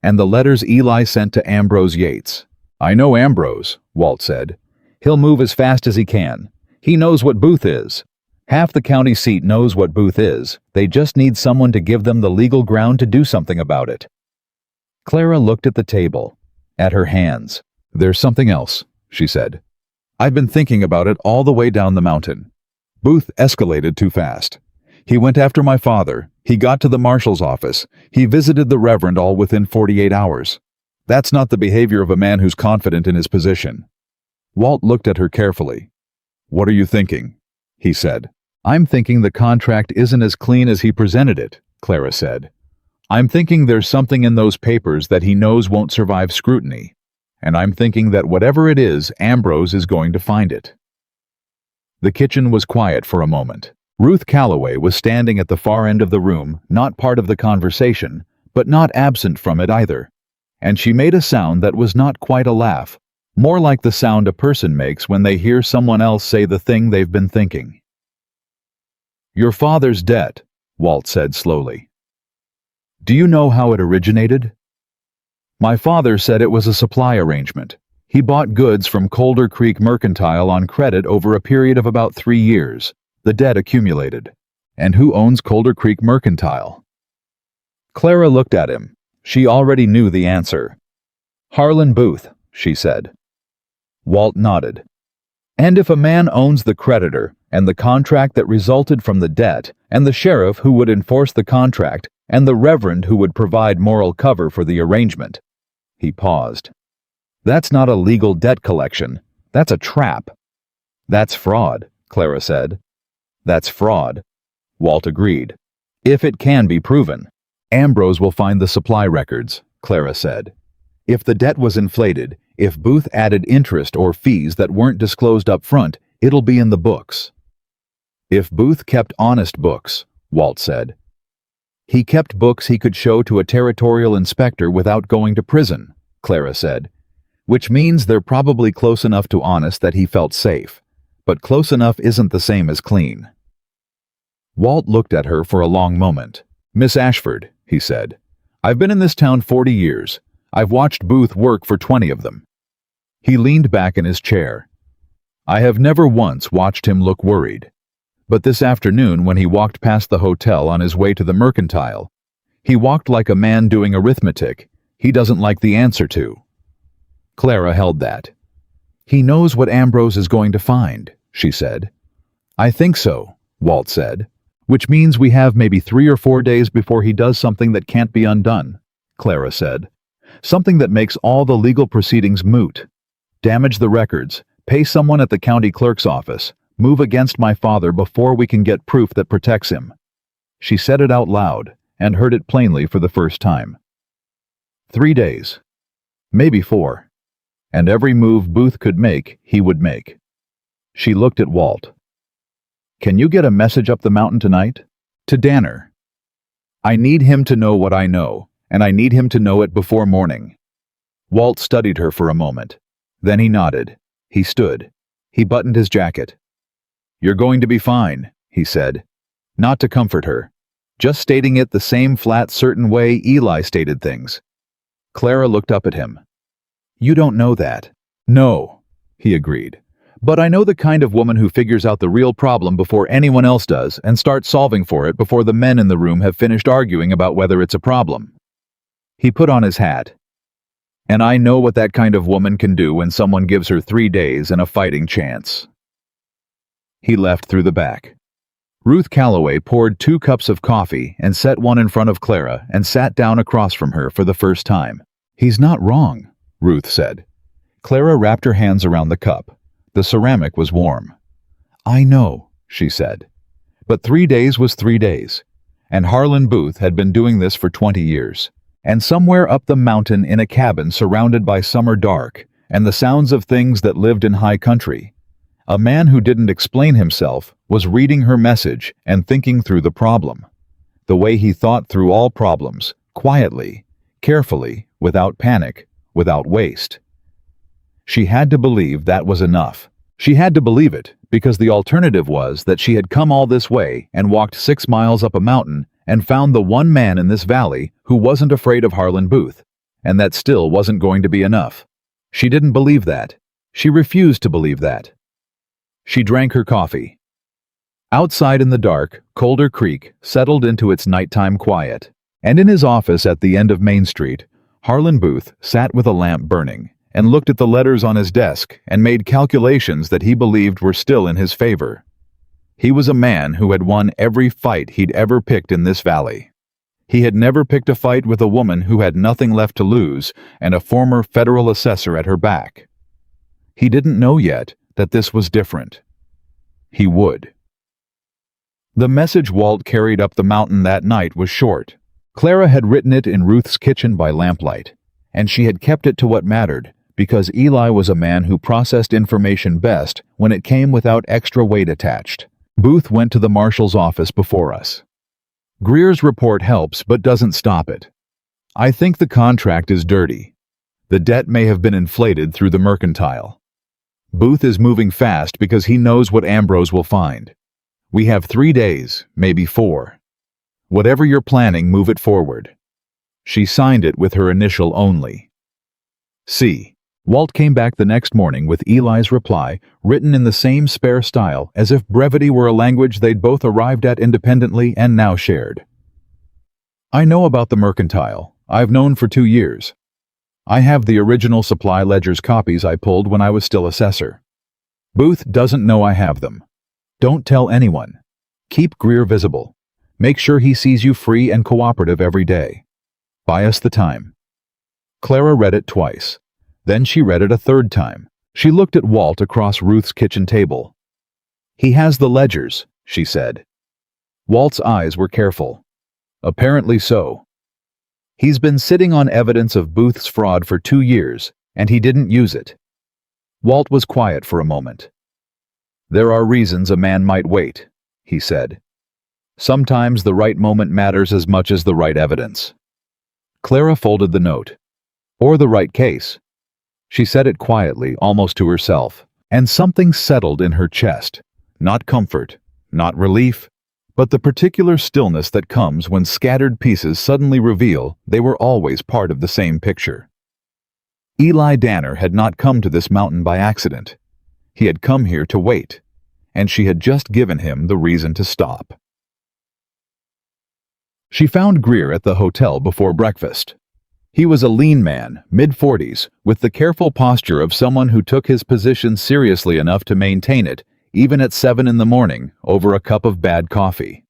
"And the letters Eli sent to Ambrose Yates." "I know Ambrose," Walt said. "He'll move as fast as he can. He knows what Booth is. Half the county seat knows what Booth is. They just need someone to give them the legal ground to do something about it." Clara looked at the table, at her hands. "There's something else," she said. "I've been thinking about it all the way down the mountain. Booth escalated too fast. He went after my father. He got to the marshal's office. He visited the Reverend all within 48 hours. That's not the behavior of a man who's confident in his position." Walt looked at her carefully. "What are you thinking?" he said. "I'm thinking the contract isn't as clean as he presented it," Clara said. "I'm thinking there's something in those papers that he knows won't survive scrutiny. And I'm thinking that whatever it is, Ambrose is going to find it." The kitchen was quiet for a moment. Ruth Calloway was standing at the far end of the room, not part of the conversation, but not absent from it either. And she made a sound that was not quite a laugh, more like the sound a person makes when they hear someone else say the thing they've been thinking. "Your father's debt," Walt said slowly. "Do you know how it originated?" "My father said it was a supply arrangement. He bought goods from Colder Creek Mercantile on credit over a period of about 3 years. The debt accumulated." "And who owns Colder Creek Mercantile?" Clara looked at him. She already knew the answer. "Harlan Booth," she said. Walt nodded. "And if a man owns the creditor, and the contract that resulted from the debt, and the sheriff who would enforce the contract, and the reverend who would provide moral cover for the arrangement." He paused. "That's not a legal debt collection. That's a trap." "That's fraud," Clara said. "That's fraud," Walt agreed. "If it can be proven." "Ambrose will find the supply records," Clara said. "If the debt was inflated, if Booth added interest or fees that weren't disclosed up front, it'll be in the books." "If Booth kept honest books," Walt said. "He kept books he could show to a territorial inspector without going to prison," Clara said. "Which means they're probably close enough to honest that he felt safe. But close enough isn't the same as clean." Walt looked at her for a long moment. "Miss Ashford," he said, "I've been in this town 40 years. I've watched Booth work for 20 of them." He leaned back in his chair. "I have never once watched him look worried. But this afternoon when he walked past the hotel on his way to the Mercantile, he walked like a man doing arithmetic he doesn't like the answer to." Clara held that. "He knows what Ambrose is going to find," she said. "I think so," Walt said. "Which means we have maybe 3 or 4 days before he does something that can't be undone," Clara said. "Something that makes all the legal proceedings moot. Damage the records, pay someone at the county clerk's office, move against my father before we can get proof that protects him." She said it out loud, and heard it plainly for the first time. 3 days. Maybe 4. And every move Booth could make, he would make. She looked at Walt. "Can you get a message up the mountain tonight?" "To Danner," I need him to know what I know, and I need him to know it before morning." Walt studied her for a moment. Then he nodded. He stood. He buttoned his jacket. "You're going to be fine," he said. Not to comfort her. Just stating it the same flat, certain way Eli stated things. Clara looked up at him. "You don't know that." "No," he agreed. "But I know the kind of woman who figures out the real problem before anyone else does and starts solving for it before the men in the room have finished arguing about whether it's a problem." He put on his hat. "And I know what that kind of woman can do when someone gives her 3 days and a fighting chance." He left through the back. Ruth Calloway poured 2 cups of coffee and set one in front of Clara and sat down across from her for the first time. "He's not wrong," Ruth said. Clara wrapped her hands around the cup. The ceramic was warm. "I know," she said. But 3 days was 3 days. And Harlan Booth had been doing this for 20 years. And somewhere up the mountain in a cabin surrounded by summer dark and the sounds of things that lived in high country, a man who didn't explain himself was reading her message and thinking through the problem. The way he thought through all problems, quietly, carefully, without panic, without waste. She had to believe that was enough. She had to believe it, because the alternative was that she had come all this way and walked 6 miles up a mountain and found the one man in this valley who wasn't afraid of Harlan Booth, and that still wasn't going to be enough. She didn't believe that. She refused to believe that. She drank her coffee. Outside in the dark, Colder Creek settled into its nighttime quiet, and in his office at the end of Main Street, Harlan Booth sat with a lamp burning and looked at the letters on his desk and made calculations that he believed were still in his favor. He was a man who had won every fight he'd ever picked in this valley. He had never picked a fight with a woman who had nothing left to lose and a former federal assessor at her back. He didn't know yet that this was different. He would. The message Walt carried up the mountain that night was short. Clara had written it in Ruth's kitchen by lamplight, and she had kept it to what mattered, because Eli was a man who processed information best when it came without extra weight attached. Booth went to the marshal's office before us. "Greer's report helps but doesn't stop it. I think the contract is dirty. The debt may have been inflated through the mercantile. Booth is moving fast because he knows what Ambrose will find. We have 3 days, maybe 4. Whatever you're planning, move it forward." She signed it with her initial only. C. Walt came back the next morning with Eli's reply, written in the same spare style, as if brevity were a language they'd both arrived at independently and now shared. "I know about the mercantile. I've known for 2 years. I have the original supply ledger's copies I pulled when I was still assessor. Booth doesn't know I have them. Don't tell anyone. Keep Greer visible. Make sure he sees you free and cooperative every day. Buy us the time." Clara read it twice. Then she read it a third time. She looked at Walt across Ruth's kitchen table. "He has the ledgers," she said. Walt's eyes were careful. "Apparently so. He's been sitting on evidence of Booth's fraud for 2 years, and he didn't use it." Walt was quiet for a moment. "There are reasons a man might wait," he said. "Sometimes the right moment matters as much as the right evidence." Clara folded the note. "Or the right case." She said it quietly, almost to herself, and something settled in her chest. Not comfort, not relief, but the particular stillness that comes when scattered pieces suddenly reveal they were always part of the same picture. Eli Danner had not come to this mountain by accident. He had come here to wait, and she had just given him the reason to stop. She found Greer at the hotel before breakfast. He was a lean man, mid-40s, with the careful posture of someone who took his position seriously enough to maintain it, even at 7 in the morning, over a cup of bad coffee.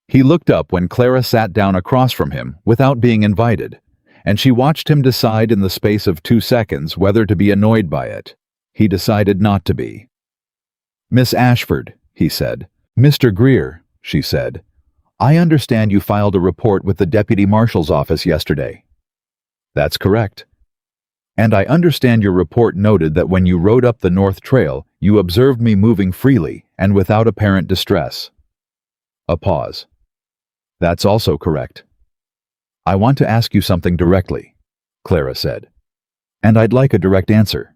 He looked up when Clara sat down across from him without being invited, and she watched him decide in the space of 2 seconds whether to be annoyed by it. He decided not to be. "Miss Ashford," he said. "Mr. Greer," she said. "I understand you filed a report with the Deputy Marshal's office yesterday." "That's correct." "And I understand your report noted that when you rode up the North Trail, you observed me moving freely and without apparent distress." A pause. That's also correct. I want to ask you something directly, Clara said. And I'd like a direct answer.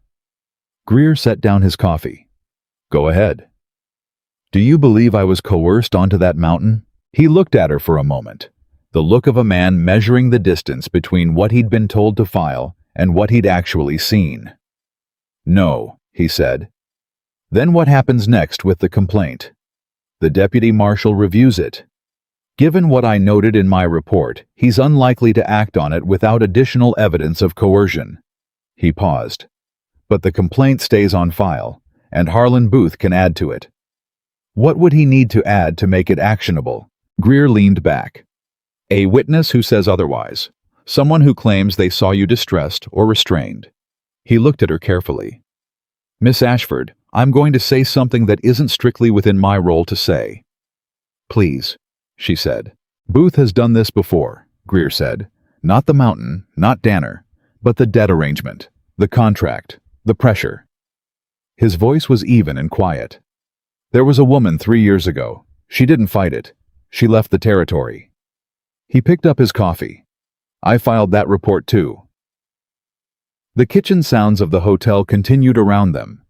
Greer set down his coffee. Go ahead. Do you believe I was coerced onto that mountain? He looked at her for a moment, the look of a man measuring the distance between what he'd been told to file and what he'd actually seen. No, he said. Then what happens next with the complaint? The deputy marshal reviews it. Given what I noted in my report, he's unlikely to act on it without additional evidence of coercion. He paused. But the complaint stays on file, and Harlan Booth can add to it. What would he need to add to make it actionable? Greer leaned back. A witness who says otherwise. Someone who claims they saw you distressed or restrained. He looked at her carefully. Miss Ashford, I'm going to say something that isn't strictly within my role to say. Please, she said. Booth has done this before, Greer said. Not the mountain, not Danner, but the debt arrangement, the contract, the pressure. His voice was even and quiet. There was a woman 3 years ago. She didn't fight it. She left the territory. He picked up his coffee. I filed that report too. The kitchen sounds of the hotel continued around them.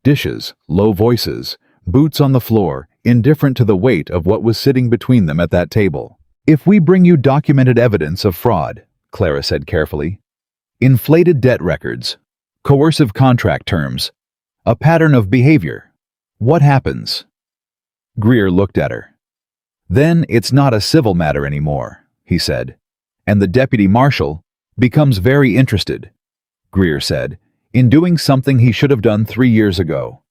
Dishes, low voices, boots on the floor, indifferent to the weight of what was sitting between them at that table. If we bring you documented evidence of fraud, Clara said carefully, inflated debt records, coercive contract terms, a pattern of behavior, what happens? Greer looked at her. Then it's not a civil matter anymore, he said, and the deputy marshal becomes very interested, Greer said, in doing something he should have done 3 years ago.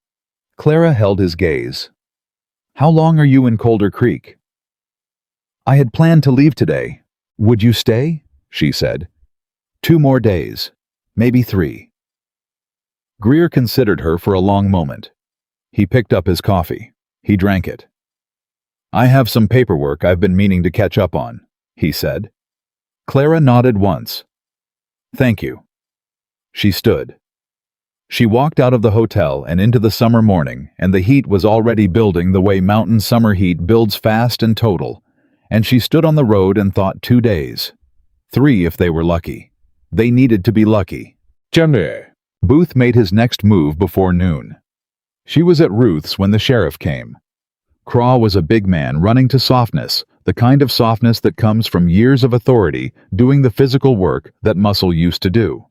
Clara held his gaze. How long are you in Colder Creek? I had planned to leave today. Would you stay? She said. 2 more days, maybe 3. Greer considered her for a long moment. He picked up his coffee. He drank it. I have some paperwork I've been meaning to catch up on, he said. Clara nodded once. Thank you. She stood. She walked out of the hotel and into the summer morning, and the heat was already building the way mountain summer heat builds fast and total, and she stood on the road and thought 2 days. 3 if they were lucky. They needed to be lucky. Jenny. Booth made his next move before noon. She was at Ruth's when the sheriff came. Craw was a big man running to softness, the kind of softness that comes from years of authority doing the physical work that muscle used to do.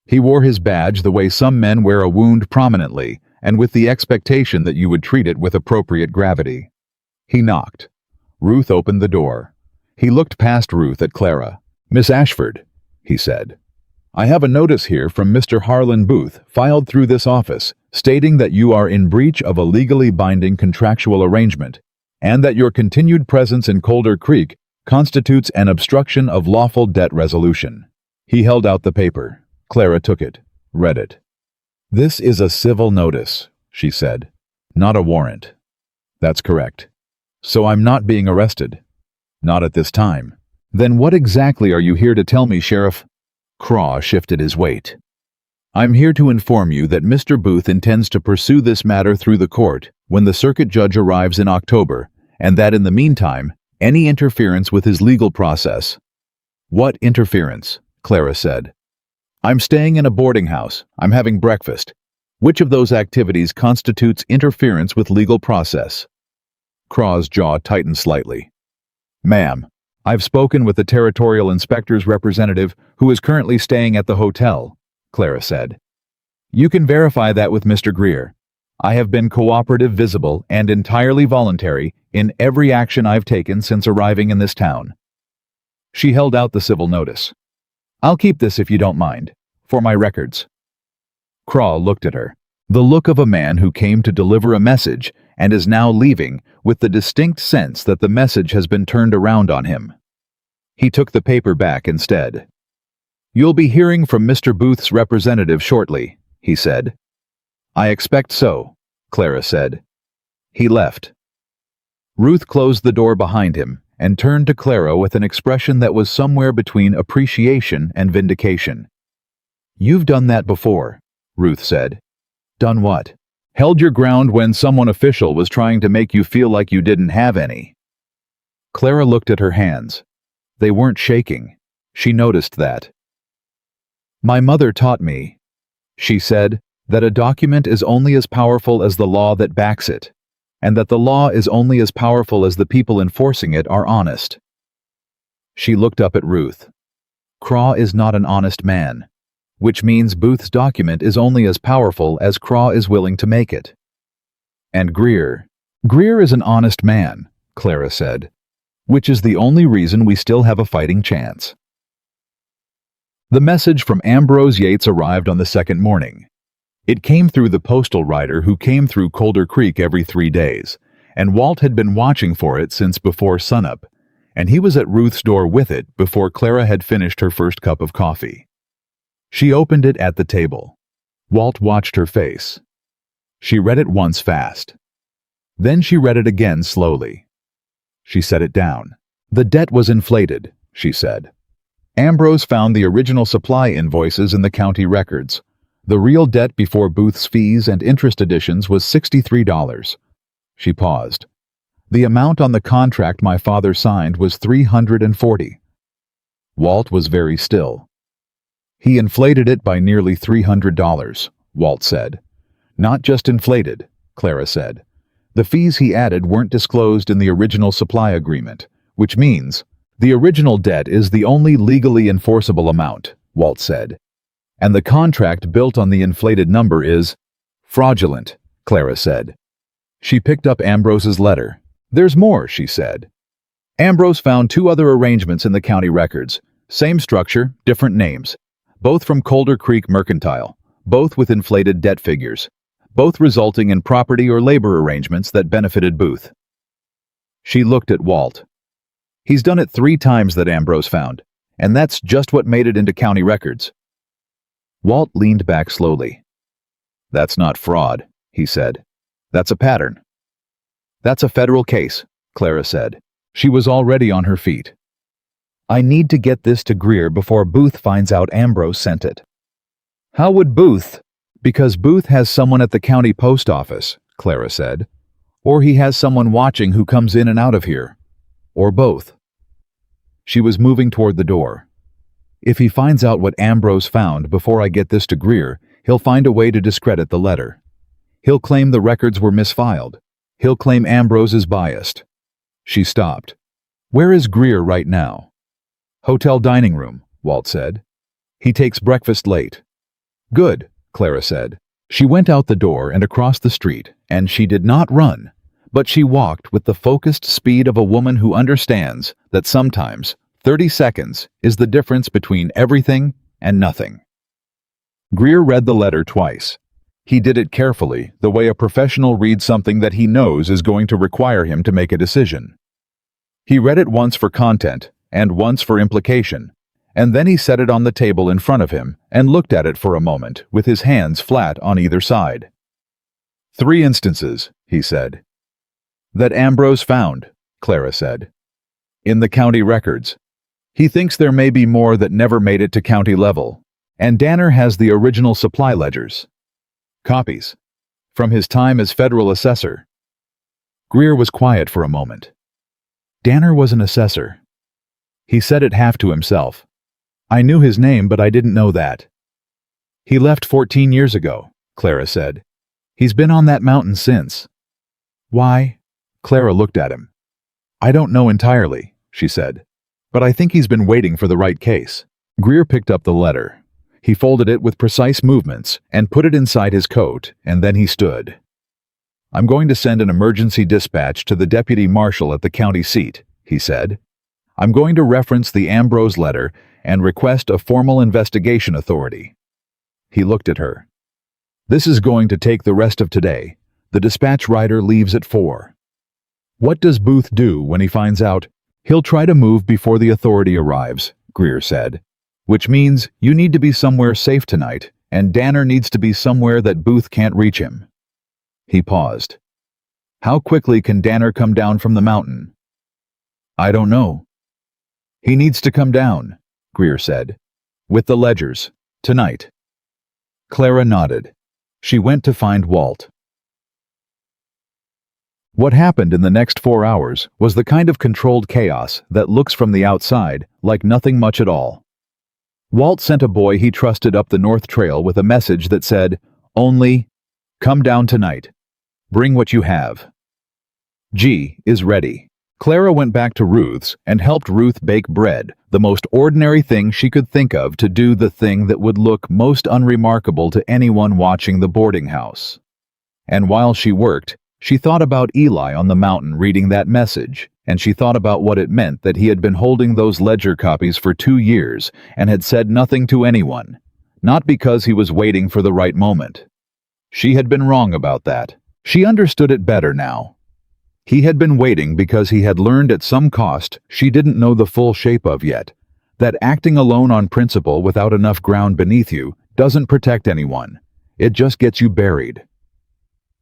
He wore his badge the way some men wear a wound prominently, and with the expectation that you would treat it with appropriate gravity. He knocked. Ruth opened the door. He looked past Ruth at Clara. Miss Ashford, he said. I have a notice here from Mr. Harlan Booth filed through this office stating that you are in breach of a legally binding contractual arrangement and that your continued presence in Colder Creek constitutes an obstruction of lawful debt resolution. He held out the paper. Clara took it, read it. This is a civil notice, she said, not a warrant. That's correct. So I'm not being arrested. Not at this time. Then what exactly are you here to tell me, Sheriff? Craw shifted his weight. I'm here to inform you that Mr. Booth intends to pursue this matter through the court when the circuit judge arrives in October, and that in the meantime, any interference with his legal process. What interference? Clara said. I'm staying in a boarding house. I'm having breakfast. Which of those activities constitutes interference with legal process? Craw's jaw tightened slightly. Ma'am, I've spoken with the territorial inspector's representative who is currently staying at the hotel, Clara said. You can verify that with Mr. Greer. I have been cooperative, visible, and entirely voluntary in every action I've taken since arriving in this town. She held out the civil notice. I'll keep this if you don't mind, for my records. Craw looked at her, the look of a man who came to deliver a message and is now leaving with the distinct sense that the message has been turned around on him. He took the paper back instead. You'll be hearing from Mr. Booth's representative shortly, he said. I expect so, Clara said. He left. Ruth closed the door behind him and turned to Clara with an expression that was somewhere between appreciation and vindication. You've done that before, Ruth said. Done what? Held your ground when someone official was trying to make you feel like you didn't have any. Clara looked at her hands. They weren't shaking. She noticed that. "My mother taught me," she said, "that a document is only as powerful as the law that backs it, and that the law is only as powerful as the people enforcing it are honest." She looked up at Ruth. Craw is not an honest man, which means Booth's document is only as powerful as Craw is willing to make it. And Greer is an honest man, Clara said, which is the only reason we still have a fighting chance. The message from Ambrose Yates arrived on the second morning. It came through the postal rider who came through Colder Creek every 3 days, and Walt had been watching for it since before sunup, and he was at Ruth's door with it before Clara had finished her first cup of coffee. She opened it at the table. Walt watched her face. She read it once fast. Then she read it again slowly. She set it down. "The debt was inflated," she said. Ambrose found the original supply invoices in the county records. The real debt before Booth's fees and interest additions was $63. She paused. "The amount on the contract my father signed was $340. Walt was very still. "He inflated it by nearly $300, Walt said. "Not just inflated," Clara said. "The fees he added weren't disclosed in the original supply agreement, which means the original debt is the only legally enforceable amount," Walt said. "And the contract built on the inflated number is fraudulent," Clara said. She picked up Ambrose's letter. "There's more," she said. Ambrose found 2 other arrangements in the county records. Same structure, different names. Both from Colder Creek Mercantile. Both with inflated debt figures. Both resulting in property or labor arrangements that benefited Booth. She looked at Walt. "He's done it 3 times that Ambrose found, and that's just what made it into county records." Walt leaned back slowly. "That's not fraud," he said. "That's a pattern." "That's a federal case," Clara said. She was already on her feet. "I need to get this to Greer before Booth finds out Ambrose sent it." "How would Booth?" "Because Booth has someone at the county post office," Clara said. "Or he has someone watching who comes in and out of here. Or both." She was moving toward the door. "If he finds out what Ambrose found before I get this to Greer, he'll find a way to discredit the letter. He'll claim the records were misfiled. He'll claim Ambrose is biased." She stopped. "Where is Greer right now?" "Hotel dining room," Walt said. "He takes breakfast late." "Good," Clara said. She went out the door and across the street, and she did not run, but she walked with the focused speed of a woman who understands that sometimes 30 seconds is the difference between everything and nothing. Greer read the letter twice. He did it carefully, the way a professional reads something that he knows is going to require him to make a decision. He read it once for content and once for implication, and then he set it on the table in front of him and looked at it for a moment with his hands flat on either side. "3 instances," he said. "That Ambrose found," Clara said. "In the county records. He thinks there may be more that never made it to county level, and Danner has the original supply ledgers. Copies. From his time as federal assessor." Greer was quiet for a moment. "Danner was an assessor." He said it half to himself. "I knew his name, but I didn't know that." "He left 14 years ago," Clara said. "He's been on that mountain since." "Why?" Clara looked at him. "I don't know entirely," she said. "But I think he's been waiting for the right case." Greer picked up the letter. He folded it with precise movements and put it inside his coat, and then he stood. "I'm going to send an emergency dispatch to the deputy marshal at the county seat," he said. "I'm going to reference the Ambrose letter and request a formal investigation authority." He looked at her. "This is going to take the rest of today. The dispatch rider leaves at 4. "What does Booth do when he finds out?" "He'll try to move before the authority arrives," Greer said. "Which means you need to be somewhere safe tonight, and Danner needs to be somewhere that Booth can't reach him." He paused. "How quickly can Danner come down from the mountain?" "I don't know." "He needs to come down," Greer said. "With the ledgers. Tonight." Clara nodded. She went to find Walt. What happened in the next 4 hours was the kind of controlled chaos that looks from the outside like nothing much at all. Walt sent a boy he trusted up the North Trail with a message that said, "Only, come down tonight. Bring what you have. G is ready." Clara went back to Ruth's and helped Ruth bake bread, the most ordinary thing she could think of to do the thing that would look most unremarkable to anyone watching the boarding house. And while she worked, she thought about Eli on the mountain reading that message, and she thought about what it meant that he had been holding those ledger copies for 2 years and had said nothing to anyone, not because he was waiting for the right moment. She had been wrong about that. She understood it better now. He had been waiting because he had learned at some cost she didn't know the full shape of yet, that acting alone on principle without enough ground beneath you doesn't protect anyone. It just gets you buried.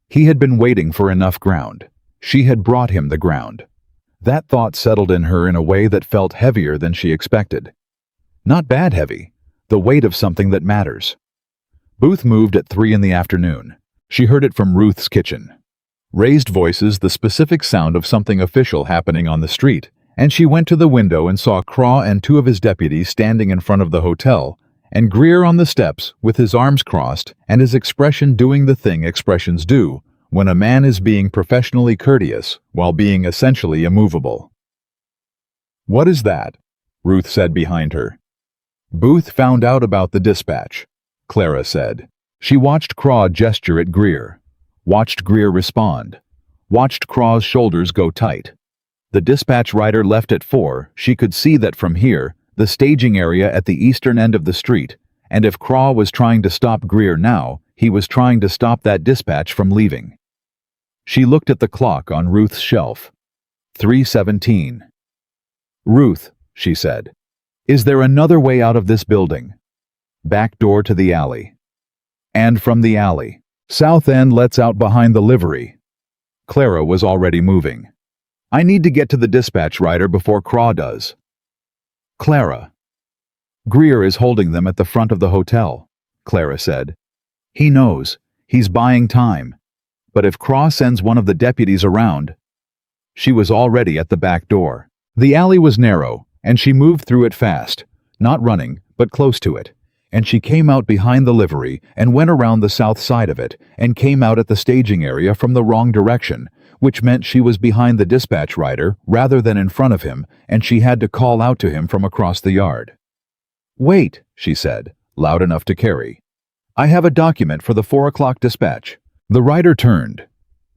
He had been waiting for enough ground. She had brought him the ground. That thought settled in her in a way that felt heavier than she expected. Not bad heavy, the weight of something that matters. Booth moved at 3 in the afternoon. She heard it from Ruth's kitchen. Raised voices, the specific sound of something official happening on the street, and she went to the window and saw Craw and 2 of his deputies standing in front of the hotel, and Greer on the steps with his arms crossed and his expression doing the thing expressions do when a man is being professionally courteous while being essentially immovable. "What is that?" Ruth said behind her. "Booth found out about the dispatch," Clara said. She watched Craw gesture at Greer. Watched Greer respond. Watched Craw's shoulders go tight. The dispatch rider left at 4. She could see that from here, the staging area at the eastern end of the street, and if Craw was trying to stop Greer now, he was trying to stop that dispatch from leaving. She looked at the clock on Ruth's shelf. 3:17. "Ruth," she said, "is there another way out of this building?" "Back door to the alley." "And from the alley. South end lets out behind the livery." Clara was already moving. "I need to get to the dispatch rider before Craw does." "Clara." "Greer is holding them at the front of the hotel," Clara said. "He knows. He's buying time. But if Craw sends one of the deputies around..." She was already at the back door. The alley was narrow, and she moved through it fast, not running, but close to it. And she came out behind the livery and went around the south side of it and came out at the staging area from the wrong direction, which meant she was behind the dispatch rider rather than in front of him, and she had to call out to him from across the yard. "Wait," she said, loud enough to carry. "I have a document for the 4 o'clock dispatch." The rider turned.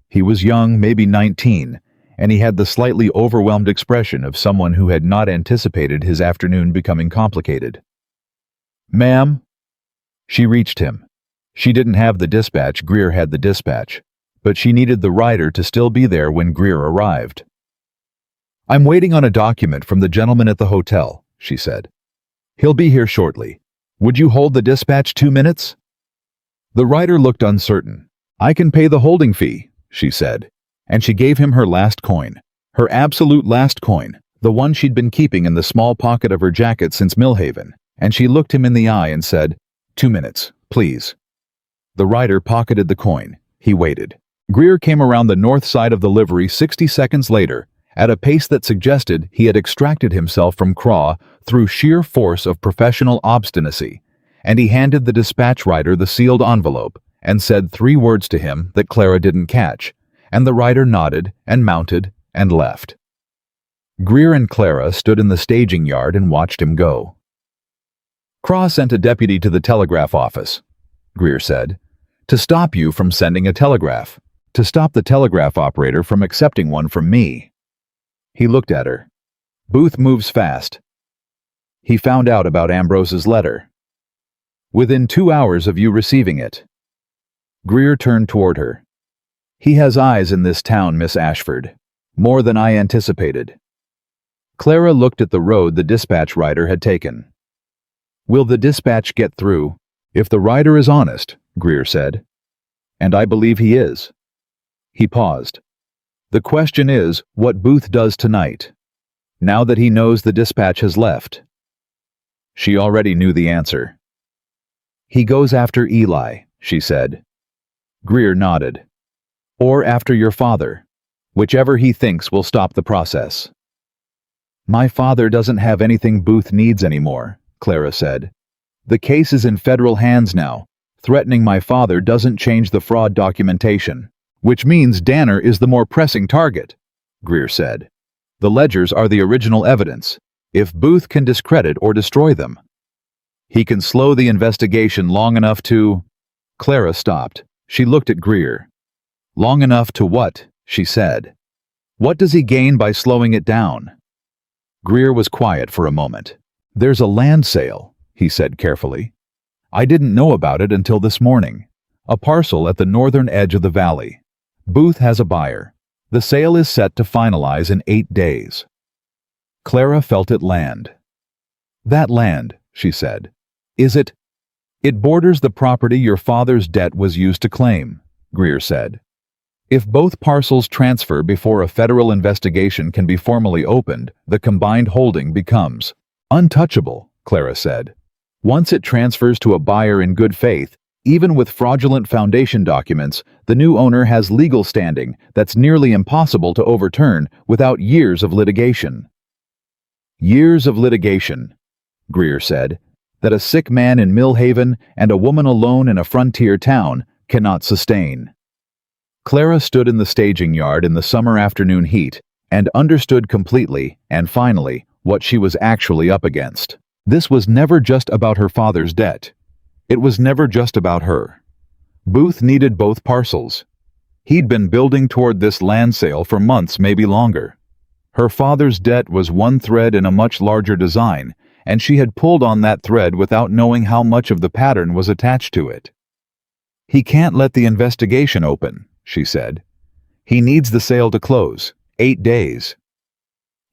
He was young, maybe 19, and he had the slightly overwhelmed expression of someone who had not anticipated his afternoon becoming complicated. "Ma'am?" She reached him. She didn't have the dispatch, Greer had the dispatch, but she needed the rider to still be there when Greer arrived. "I'm waiting on a document from the gentleman at the hotel," she said. "He'll be here shortly. Would you hold the dispatch 2 minutes?" The rider looked uncertain. "I can pay the holding fee," she said, and she gave him her last coin, her absolute last coin, the one she'd been keeping in the small pocket of her jacket since Millhaven. And she looked him in the eye and said, 2 minutes, please." The rider pocketed the coin. He waited. Greer came around the north side of the livery 60 seconds later, at a pace that suggested he had extracted himself from Craw through sheer force of professional obstinacy, and he handed the dispatch rider the sealed envelope and said 3 words to him that Clara didn't catch, and the rider nodded and mounted and left. Greer and Clara stood in the staging yard and watched him go. "Craw sent a deputy to the telegraph office," Greer said, "to stop you from sending a telegraph, to stop the telegraph operator from accepting one from me." He looked at her. "Booth moves fast. He found out about Ambrose's letter. Within 2 hours of you receiving it." Greer turned toward her. "He has eyes in this town, Miss Ashford. More than I anticipated." Clara looked at the road the dispatch rider had taken. "Will the dispatch get through?" "If the rider is honest," Greer said. "And I believe he is." He paused. "The question is what Booth does tonight, now that he knows the dispatch has left." She already knew the answer. "He goes after Eli," she said. Greer nodded. "Or after your father. Whichever he thinks will stop the process. My father doesn't have anything Booth needs anymore, Clara said. The case is in federal hands now. Threatening my father doesn't change the fraud documentation. Which means Danner is the more pressing target, Greer said. The ledgers are the original evidence. If Booth can discredit or destroy them, he can slow the investigation long enough to... Clara stopped. She looked at Greer. Long enough to what? She said. What does he gain by slowing it down? Greer was quiet for a moment. There's a land sale, he said carefully. I didn't know about it until this morning. A parcel at the northern edge of the valley. Booth has a buyer. The sale is set to finalize in 8 days. Clara felt it land. That land, she said. Is it? It borders the property your father's debt was used to claim, Greer said. If both parcels transfer before a federal investigation can be formally opened, the combined holding becomes untouchable, Clara said. Once it transfers to a buyer in good faith, even with fraudulent foundation documents, the new owner has legal standing that's nearly impossible to overturn without years of litigation. Years of litigation, Greer said, that a sick man in Millhaven and a woman alone in a frontier town cannot sustain. Clara stood in the staging yard in the summer afternoon heat and understood completely and finally what she was actually up against. This was never just about her father's debt. It was never just about her. Booth needed both parcels. He'd been building toward this land sale for months, maybe longer. Her father's debt was one thread in a much larger design, and she had pulled on that thread without knowing how much of the pattern was attached to it. He can't let the investigation open, she said. He needs the sale to close. 8 days.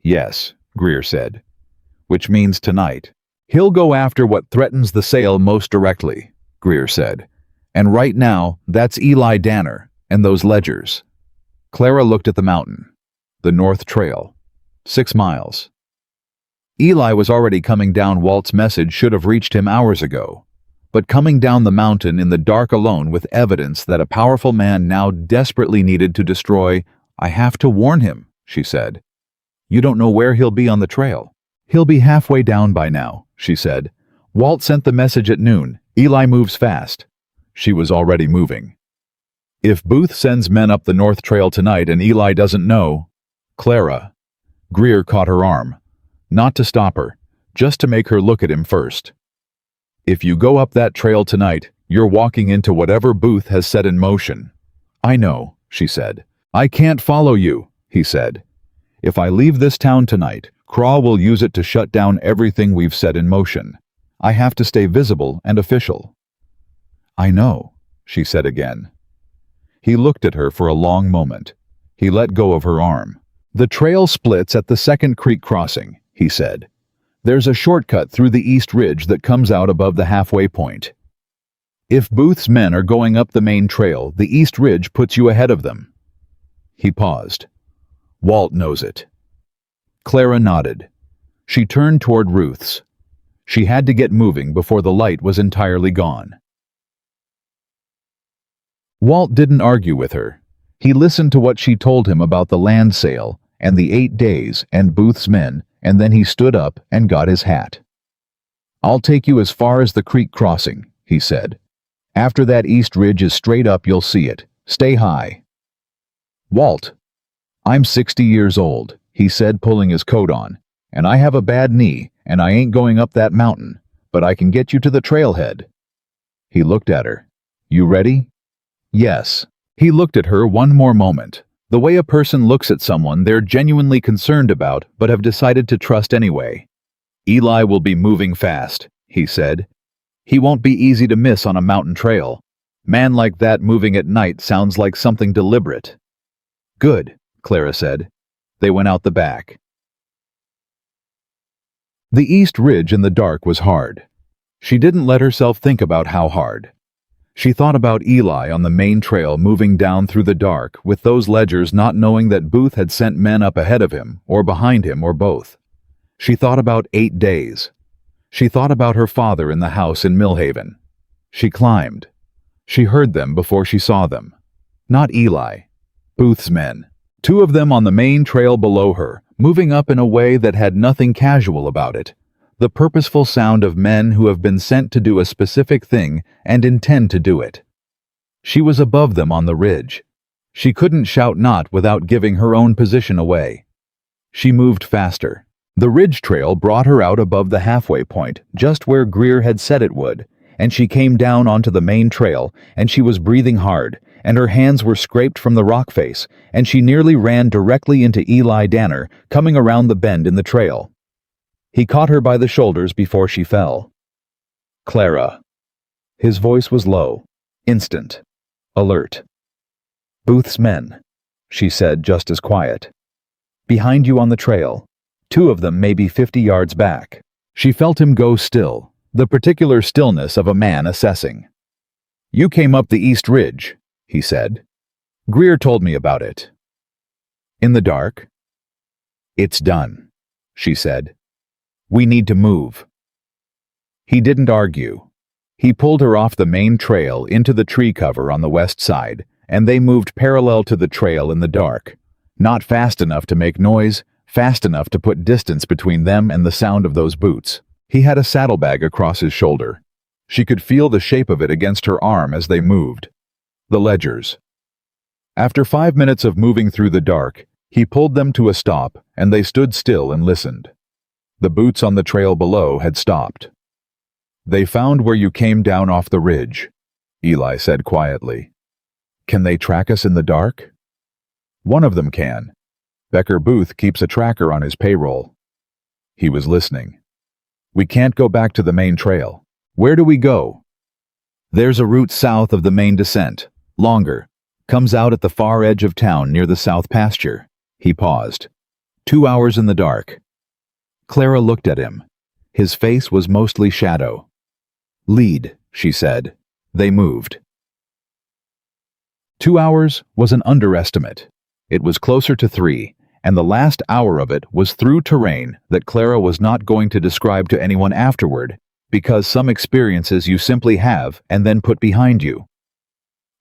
Yes, Greer said. Which means tonight. He'll go after what threatens the sale most directly, Greer said. And right now, that's Eli Danner and those ledgers. Clara looked at the mountain. The North Trail. 6 miles. Eli was already coming down. Walt's message should have reached him hours ago. But coming down the mountain in the dark alone with evidence that a powerful man now desperately needed to destroy, I have to warn him, she said. You don't know where he'll be on the trail. He'll be halfway down by now, she said. Walt sent the message at noon. Eli moves fast. She was already moving. If Booth sends men up the North Trail tonight and Eli doesn't know... Clara. Greer caught her arm. Not to stop her, just to make her look at him first. If you go up that trail tonight, you're walking into whatever Booth has set in motion. I know, she said. I can't follow you, he said. If I leave this town tonight, Craw will use it to shut down everything we've set in motion. I have to stay visible and official. I know, she said again. He looked at her for a long moment. He let go of her arm. The trail splits at the second creek crossing, he said. There's a shortcut through the East Ridge that comes out above the halfway point. If Booth's men are going up the main trail, the East Ridge puts you ahead of them. He paused. Walt knows it. Clara nodded. She turned toward Ruth's. She had to get moving before the light was entirely gone. Walt didn't argue with her. He listened to what she told him about the land sale and the 8 days and Booth's men, and then he stood up and got his hat. I'll take you as far as the creek crossing, he said. After that East Ridge is straight up, you'll see it. Stay high. Walt. I'm 60 years old, he said, pulling his coat on, and I have a bad knee, and I ain't going up that mountain, but I can get you to the trailhead. He looked at her. You ready? Yes. He looked at her one more moment. The way a person looks at someone they're genuinely concerned about but have decided to trust anyway. Eli will be moving fast, he said. He won't be easy to miss on a mountain trail. Man like that moving at night sounds like something deliberate. Good, Clara said. They went out the back. The East Ridge in the dark was hard. She didn't let herself think about how hard. She thought about Eli on the main trail moving down through the dark with those ledgers, not knowing that Booth had sent men up ahead of him or behind him or both. She thought about 8 days. She thought about her father in the house in Millhaven. She climbed. She heard them before she saw them. Not Eli. Booth's men. Two of them on the main trail below her, moving up in a way that had nothing casual about it. The purposeful sound of men who have been sent to do a specific thing and intend to do it. She was above them on the ridge. She couldn't shout not without giving her own position away. She moved faster. The ridge trail brought her out above the halfway point, just where Greer had said it would, and she came down onto the main trail, and she was breathing hard, and her hands were scraped from the rock face, and she nearly ran directly into Eli Danner, coming around the bend in the trail. He caught her by the shoulders before she fell. "Clara." His voice was low, instant, alert. "Booth's men," she said just as quiet. "Behind you on the trail. Two of them maybe 50 yards back." She felt him go still, the particular stillness of a man assessing. "You came up the East Ridge," he said. "Greer told me about it." "In the dark?" "It's done," she said. "We need to move." He didn't argue. He pulled her off the main trail into the tree cover on the west side, and they moved parallel to the trail in the dark. Not fast enough to make noise, fast enough to put distance between them and the sound of those boots. He had a saddlebag across his shoulder. She could feel the shape of it against her arm as they moved. The ledgers. After 5 minutes of moving through the dark, he pulled them to a stop, and they stood still and listened. The boots on the trail below had stopped. "They found where you came down off the ridge," Eli said quietly. "Can they track us in the dark?" "One of them can. Becker Booth keeps a tracker on his payroll." He was listening. "We can't go back to the main trail. Where do we go?" "There's a route south of the main descent, longer, comes out at the far edge of town near the south pasture." He paused. 2 hours in the dark." Clara looked at him. His face was mostly shadow. "Lead," she said. They moved. 2 hours was an underestimate. It was closer to 3, and the last hour of it was through terrain that Clara was not going to describe to anyone afterward, because some experiences you simply have and then put behind you.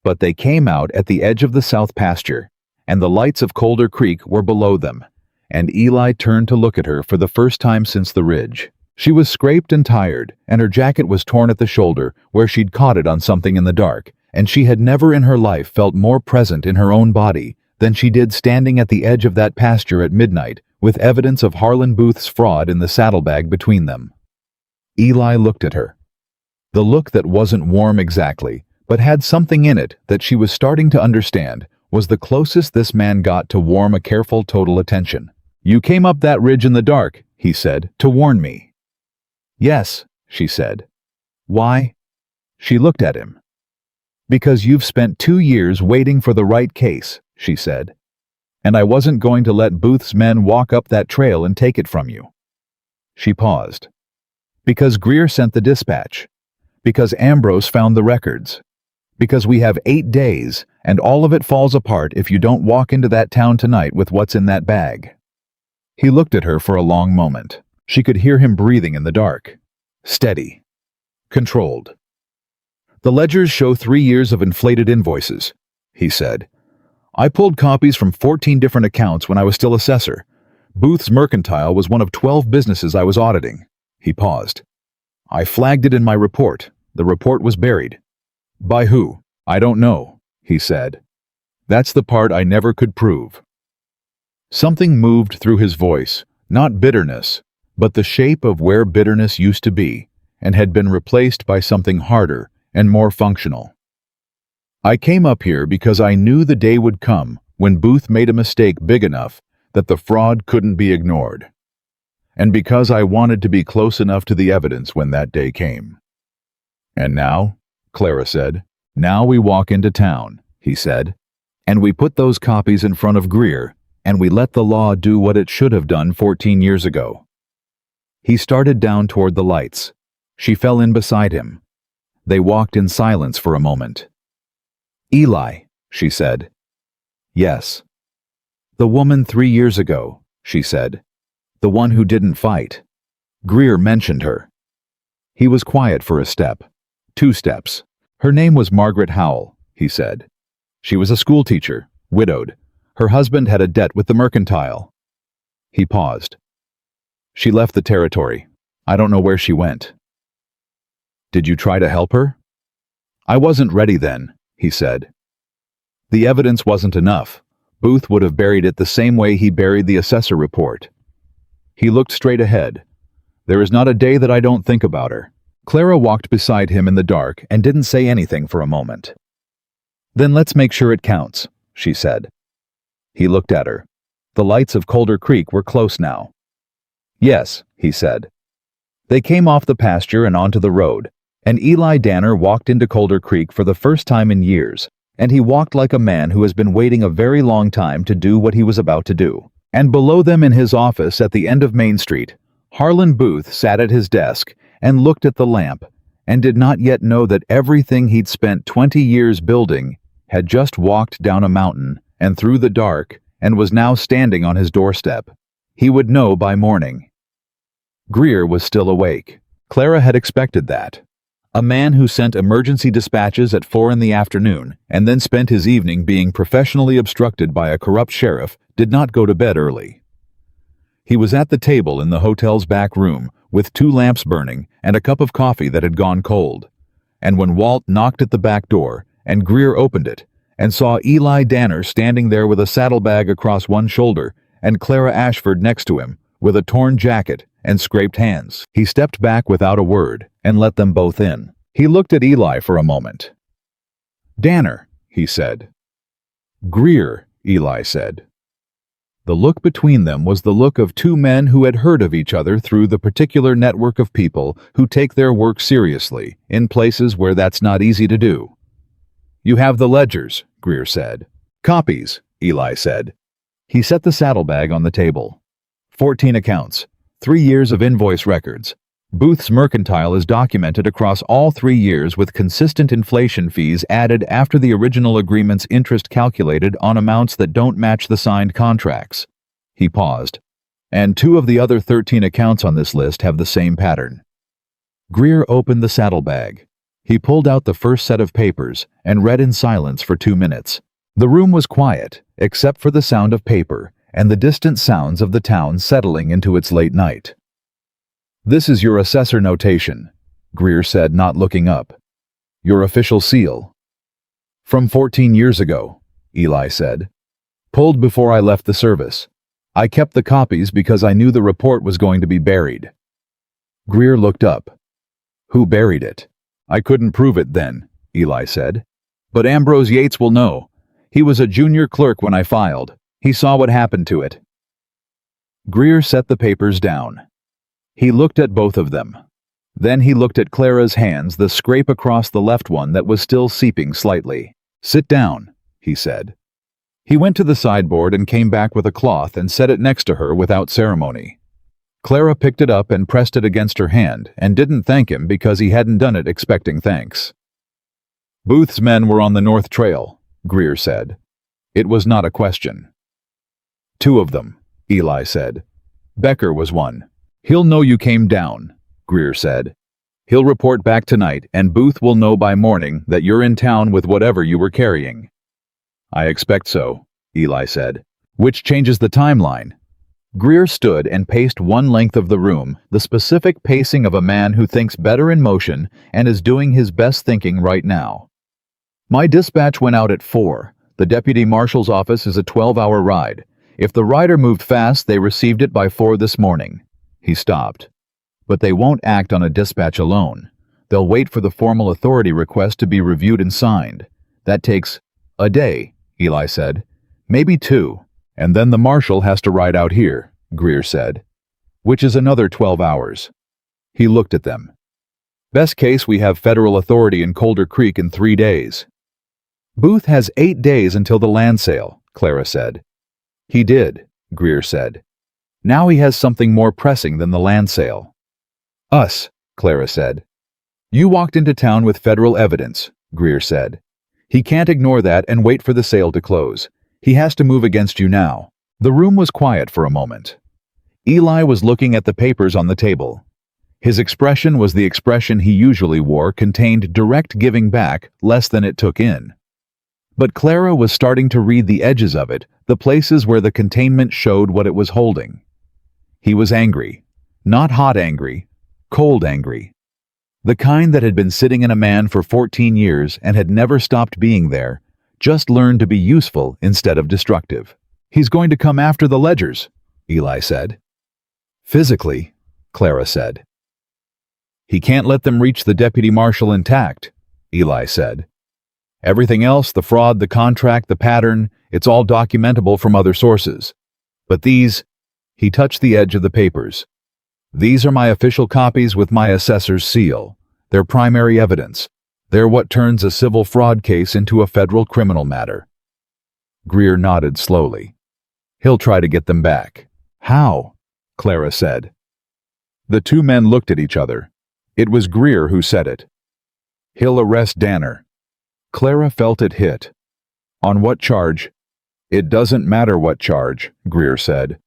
But they came out at the edge of the south pasture, and the lights of Colder Creek were below them, and Eli turned to look at her for the first time since the ridge. She was scraped and tired, and her jacket was torn at the shoulder where she'd caught it on something in the dark, and she had never in her life felt more present in her own body than she did standing at the edge of that pasture at midnight, with evidence of Harlan Booth's fraud in the saddlebag between them. Eli looked at her. The look that wasn't warm exactly, but had something in it that she was starting to understand, was the closest this man got to warm a careful total attention. "You came up that ridge in the dark," he said, "to warn me." "Yes," she said. "Why?" She looked at him. "Because you've spent 2 years waiting for the right case," she said. "And I wasn't going to let Booth's men walk up that trail and take it from you." She paused. "Because Greer sent the dispatch. Because Ambrose found the records. Because we have 8 days, and all of it falls apart if you don't walk into that town tonight with what's in that bag." He looked at her for a long moment. She could hear him breathing in the dark. Steady. Controlled. "The ledgers show 3 years of inflated invoices," he said. "I pulled copies from 14 different accounts when I was still assessor. Booth's Mercantile was one of 12 businesses I was auditing." He paused. "I flagged it in my report. The report was buried." "By who?" "I don't know," he said. "That's the part I never could prove." Something moved through his voice, not bitterness, but the shape of where bitterness used to be, and had been replaced by something harder and more functional. "I came up here because I knew the day would come when Booth made a mistake big enough that the fraud couldn't be ignored. And because I wanted to be close enough to the evidence when that day came." "And now," Clara said, "now we walk into town," he said, "and we put those copies in front of Greer, and we let the law do what it should have done 14 years ago." He started down toward the lights. She fell in beside him. They walked in silence for a moment. "Eli," she said. "Yes." "The woman 3 years ago," she said. "The one who didn't fight. Greer mentioned her." He was quiet for a step. 2 steps. "Her name was Margaret Howell," he said. "She was a schoolteacher, widowed. Her husband had a debt with the mercantile. He paused. She left the territory. I don't know where she went. Did you try to help her? I wasn't ready then, he said. The evidence wasn't enough. Booth would have buried it the same way he buried the assessor report. He looked straight ahead. There is not a day that I don't think about her. Clara walked beside him in the dark and didn't say anything for a moment. Then let's make sure it counts, she said. He looked at her. The lights of Colder Creek were close now. Yes, he said. They came off the pasture and onto the road, and Eli Danner walked into Colder Creek for the first time in years, and he walked like a man who has been waiting a very long time to do what he was about to do. And below them in his office at the end of Main Street, Harlan Booth sat at his desk and looked at the lamp, and did not yet know that everything he'd spent 20 years building had just walked down a mountain and through the dark and was now standing on his doorstep. He would know by morning. Greer was still awake. Clara had expected that. A man who sent emergency dispatches at 4 in the afternoon and then spent his evening being professionally obstructed by a corrupt sheriff did not go to bed early. He was at the table in the hotel's back room with 2 lamps burning and a cup of coffee that had gone cold. And when Walt knocked at the back door and Greer opened it and saw Eli Danner standing there with a saddlebag across one shoulder and Clara Ashford next to him with a torn jacket and scraped hands, he stepped back without a word and let them both in. He looked at Eli for a moment. Danner, he said. Greer, Eli said. The look between them was the look of 2 men who had heard of each other through the particular network of people who take their work seriously in places where that's not easy to do. You have the ledgers, Greer said. Copies, Eli said. He set the saddlebag on the table. 14 accounts, 3 years of invoice records. Booth's mercantile is documented across all 3 years with consistent inflation fees added after the original agreement's interest calculated on amounts that don't match the signed contracts. He paused. And 2 of the other 13 accounts on this list have the same pattern. Greer opened the saddlebag. He pulled out the first set of papers and read in silence for 2 minutes. The room was quiet, except for the sound of paper and the distant sounds of the town settling into its late night. This is your assessor notation, Greer said, not looking up. Your official seal. From 14 years ago, Eli said. Pulled before I left the service. I kept the copies because I knew the report was going to be buried. Greer looked up. Who buried it? I couldn't prove it then, Eli said. But Ambrose Yates will know. He was a junior clerk when I filed. He saw what happened to it. Greer set the papers down. He looked at both of them. Then he looked at Clara's hands, the scrape across the left one that was still seeping slightly. Sit down, he said. He went to the sideboard and came back with a cloth and set it next to her without ceremony. Clara picked it up and pressed it against her hand and didn't thank him because he hadn't done it expecting thanks. Booth's men were on the North Trail, Greer said. It was not a question. 2 of them, Eli said. Becker was one. He'll know you came down, Greer said. He'll report back tonight, and Booth will know by morning that you're in town with whatever you were carrying. I expect so, Eli said. Which changes the timeline. Greer stood and paced one length of the room, the specific pacing of a man who thinks better in motion and is doing his best thinking right now. My dispatch went out at 4. The deputy marshal's office is a 12-hour ride. If the rider moved fast, they received it by 4 this morning. He stopped. But they won't act on a dispatch alone. They'll wait for the formal authority request to be reviewed and signed. That takes a day, Eli said. Maybe 2. And then the marshal has to ride out here, Greer said. Which is another 12 hours. He looked at them. Best case, we have federal authority in Colder Creek in 3 days. Booth has 8 days until the land sale, Clara said. He did, Greer said. Now he has something more pressing than the land sale. Us, Clara said. You walked into town with federal evidence, Greer said. He can't ignore that and wait for the sale to close. He has to move against you now. The room was quiet for a moment. Eli was looking at the papers on the table. His expression was the expression he usually wore, contained direct giving back less than it took in. But Clara was starting to read the edges of it, the places where the containment showed what it was holding. He was angry. Not hot angry, cold angry. The kind that had been sitting in a man for 14 years and had never stopped being there, just learned to be useful instead of destructive. "He's going to come after the ledgers," Eli said. "Physically," Clara said. "He can't let them reach the deputy marshal intact," Eli said. "Everything else, the fraud, the contract, the pattern, it's all documentable from other sources. But these," he touched the edge of the papers, "these are my official copies with my assessor's seal. They're primary evidence. They're what turns a civil fraud case into a federal criminal matter." Greer nodded slowly. "He'll try to get them back." "How?" Clara said. The two men looked at each other. It was Greer who said it. "He'll arrest Danner." Clara felt it hit. "On what charge?" "It doesn't matter what charge," Greer said.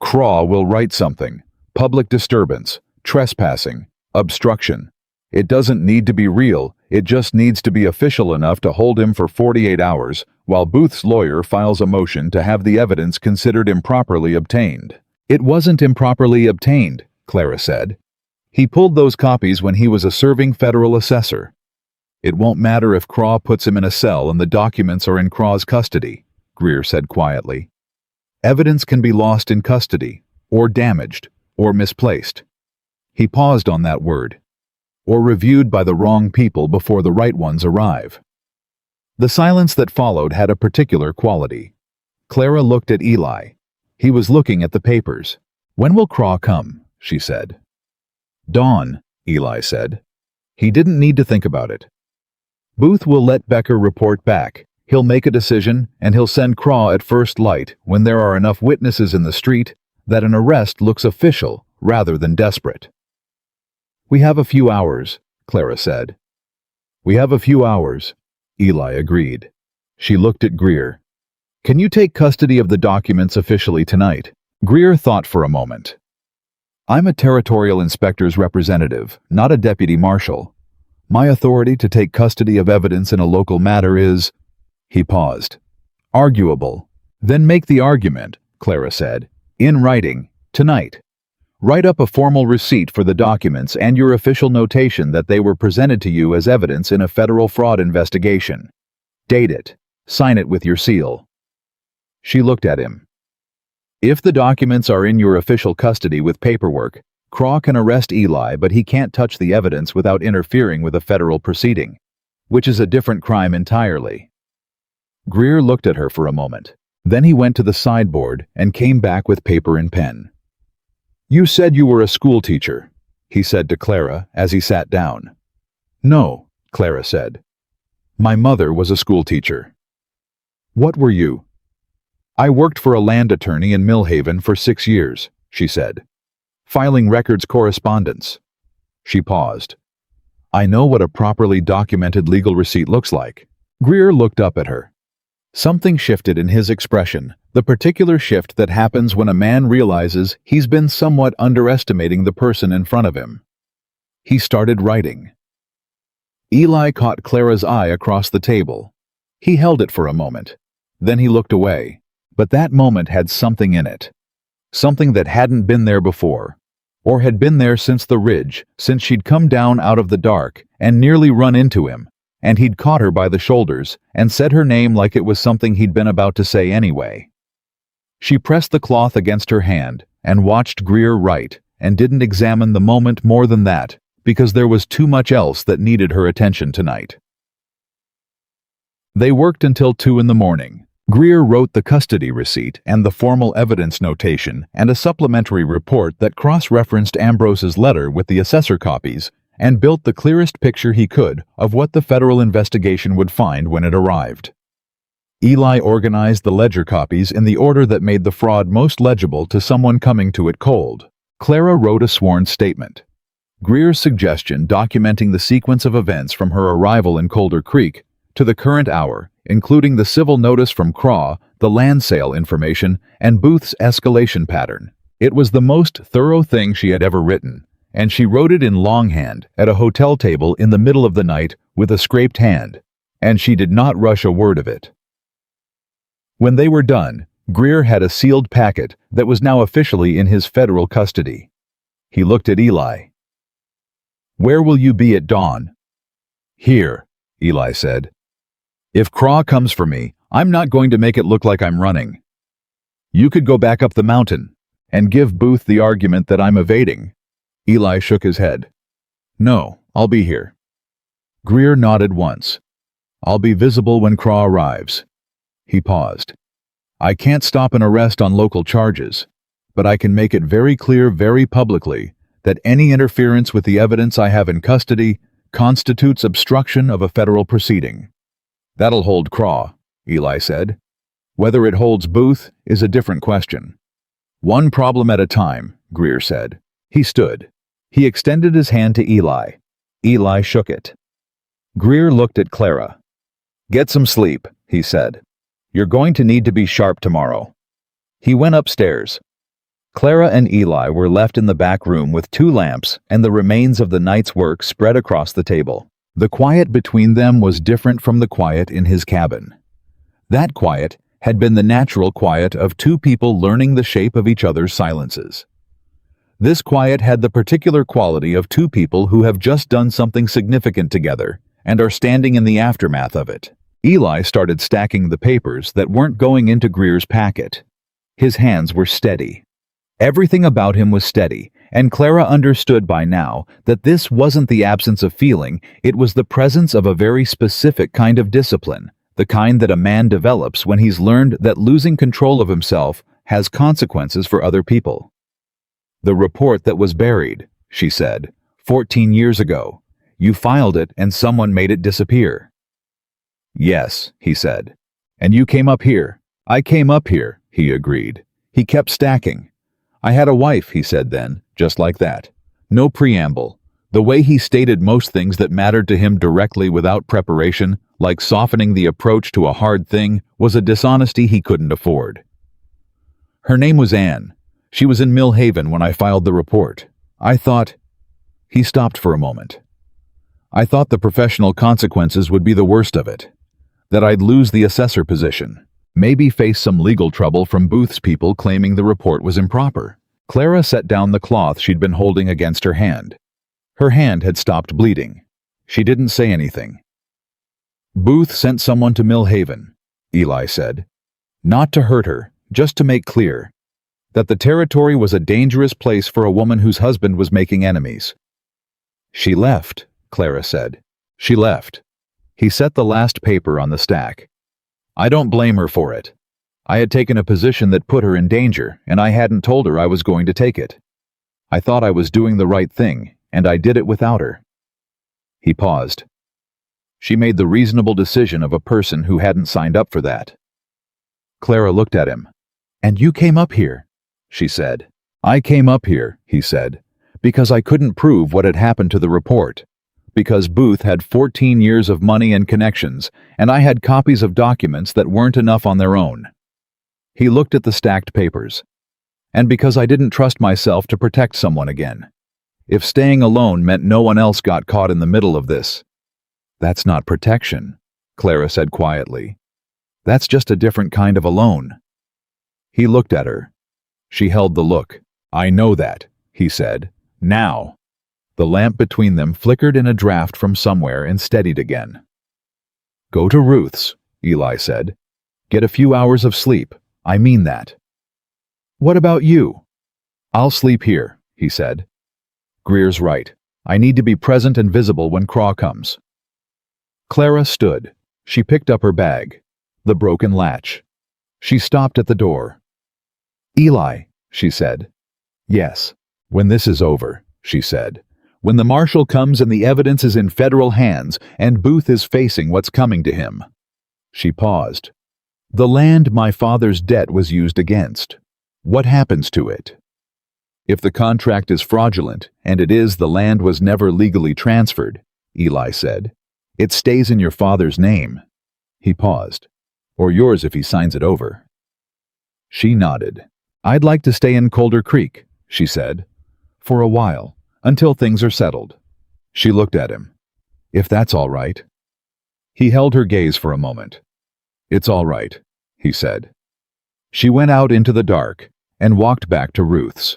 "Craw will write something. Public disturbance, trespassing, obstruction. It doesn't need to be real, it just needs to be official enough to hold him for 48 hours, while Booth's lawyer files a motion to have the evidence considered improperly obtained." "It wasn't improperly obtained," Clara said. "He pulled those copies when he was a serving federal assessor." "It won't matter if Craw puts him in a cell and the documents are in Craw's custody," Greer said quietly. "Evidence can be lost in custody, or damaged, or misplaced." He paused on that word. "Or reviewed by the wrong people before the right ones arrive." The silence that followed had a particular quality. Clara looked at Eli. He was looking at the papers. "When will Craw come?" she said. "Dawn," Eli said. He didn't need to think about it. "Booth will let Becker report back. He'll make a decision, and he'll send Craw at first light when there are enough witnesses in the street that an arrest looks official rather than desperate." "We have a few hours," Clara said. "We have a few hours," Eli agreed. She looked at Greer. "Can you take custody of the documents officially tonight?" Greer thought for a moment. "I'm a territorial inspector's representative, not a deputy marshal. My authority to take custody of evidence in a local matter is—" He paused. "Arguable." "Then make the argument," Clara said. "In writing, tonight. Write up a formal receipt for the documents and your official notation that they were presented to you as evidence in a federal fraud investigation. Date it. Sign it with your seal." She looked at him. "If the documents are in your official custody with paperwork, Craw can arrest Eli, but he can't touch the evidence without interfering with a federal proceeding, which is a different crime entirely." Greer looked at her for a moment. Then he went to the sideboard and came back with paper and pen. "You said you were a school teacher," he said to Clara as he sat down. "No," Clara said. "My mother was a school teacher." "What were you?" "I worked for a land attorney in Millhaven for 6 years," she said. "Filing records correspondence." She paused. "I know what a properly documented legal receipt looks like." Greer looked up at her. Something shifted in his expression, the particular shift that happens when a man realizes he's been somewhat underestimating the person in front of him. He started writing. Eli caught Clara's eye across the table. He held it for a moment. Then he looked away. But that moment had something in it. Something that hadn't been there before. Or had been there since the ridge, since she'd come down out of the dark and nearly run into him, and he'd caught her by the shoulders and said her name like it was something he'd been about to say anyway. She pressed the cloth against her hand and watched Greer write and didn't examine the moment more than that because there was too much else that needed her attention tonight. They worked until 2 in the morning. Greer wrote the custody receipt and the formal evidence notation and a supplementary report that cross-referenced Ambrose's letter with the assessor copies and built the clearest picture he could of what the federal investigation would find when it arrived. Eli organized the ledger copies in the order that made the fraud most legible to someone coming to it cold. Clara wrote a sworn statement. Greer's suggestion documenting the sequence of events from her arrival in Colder Creek to the current hour, including the civil notice from Craw, the land sale information, and Booth's escalation pattern. It was the most thorough thing she had ever written, and she wrote it in longhand at a hotel table in the middle of the night with a scraped hand, and she did not rush a word of it. When they were done, Greer had a sealed packet that was now officially in his federal custody. He looked at Eli. "Where will you be at dawn?" "Here," Eli said. "If Craw comes for me, I'm not going to make it look like I'm running. You could go back up the mountain and give Booth the argument that I'm evading." Eli shook his head. "No, I'll be here." Greer nodded once. "I'll be visible when Craw arrives." He paused. "I can't stop an arrest on local charges, but I can make it very clear very publicly that any interference with the evidence I have in custody constitutes obstruction of a federal proceeding." "That'll hold Craw," Eli said. "Whether it holds Booth is a different question." "One problem at a time," Greer said. He stood. He extended his hand to Eli. Eli shook it. Greer looked at Clara. "Get some sleep," he said. "You're going to need to be sharp tomorrow." He went upstairs. Clara and Eli were left in the back room with 2 lamps and the remains of the night's work spread across the table. The quiet between them was different from the quiet in his cabin. That quiet had been the natural quiet of 2 people learning the shape of each other's silences. This quiet had the particular quality of 2 people who have just done something significant together and are standing in the aftermath of it. Eli started stacking the papers that weren't going into Greer's packet. His hands were steady. Everything about him was steady, and Clara understood by now that this wasn't the absence of feeling, it was the presence of a very specific kind of discipline, the kind that a man develops when he's learned that losing control of himself has consequences for other people. "The report that was buried," she said, 14 years ago. "You filed it and someone made it disappear." "Yes," he said. "And you came up here." "I came up here," he agreed. He kept stacking. "I had a wife," he said then, just like that. No preamble. The way he stated most things that mattered to him directly without preparation, like softening the approach to a hard thing, was a dishonesty he couldn't afford. "Her name was Anne. She was in Mill Haven when I filed the report. I thought—" He stopped for a moment. "I thought the professional consequences would be the worst of it. That I'd lose the assessor position. Maybe face some legal trouble from Booth's people claiming the report was improper." Clara set down the cloth she'd been holding against her hand. Her hand had stopped bleeding. She didn't say anything. "Booth sent someone to Mill Haven," Eli said. "Not to hurt her, just to make clear that the territory was a dangerous place for a woman whose husband was making enemies." "She left," Clara said. "She left." He set the last paper on the stack. "I don't blame her for it. I had taken a position that put her in danger, and I hadn't told her I was going to take it. I thought I was doing the right thing, and I did it without her." He paused. "She made the reasonable decision of a person who hadn't signed up for that." Clara looked at him. "And you came up here," she said. "I came up here," he said, "because I couldn't prove what had happened to the report. Because Booth had 14 years of money and connections, and I had copies of documents that weren't enough on their own." He looked at the stacked papers. "And because I didn't trust myself to protect someone again. If staying alone meant no one else got caught in the middle of this." "That's not protection," Clara said quietly. "That's just a different kind of alone." He looked at her. She held the look. "I know that," he said. "Now." The lamp between them flickered in a draft from somewhere and steadied again. "Go to Ruth's," Eli said. "Get a few hours of sleep. I mean that." "What about you?" "I'll sleep here," he said. "Greer's right. I need to be present and visible when Craw comes." Clara stood. She picked up her bag. The broken latch. She stopped at the door. "Eli," she said. "Yes." "When this is over," she said. "When the marshal comes and the evidence is in federal hands and Booth is facing what's coming to him." She paused. "The land my father's debt was used against. What happens to it?" "If the contract is fraudulent, and it is, the land was never legally transferred," Eli said. "It stays in your father's name." He paused. "Or yours if he signs it over." She nodded. "I'd like to stay in Colder Creek," she said. "For a while, until things are settled." She looked at him. "If that's all right." He held her gaze for a moment. "It's all right," he said. She went out into the dark and walked back to Ruth's.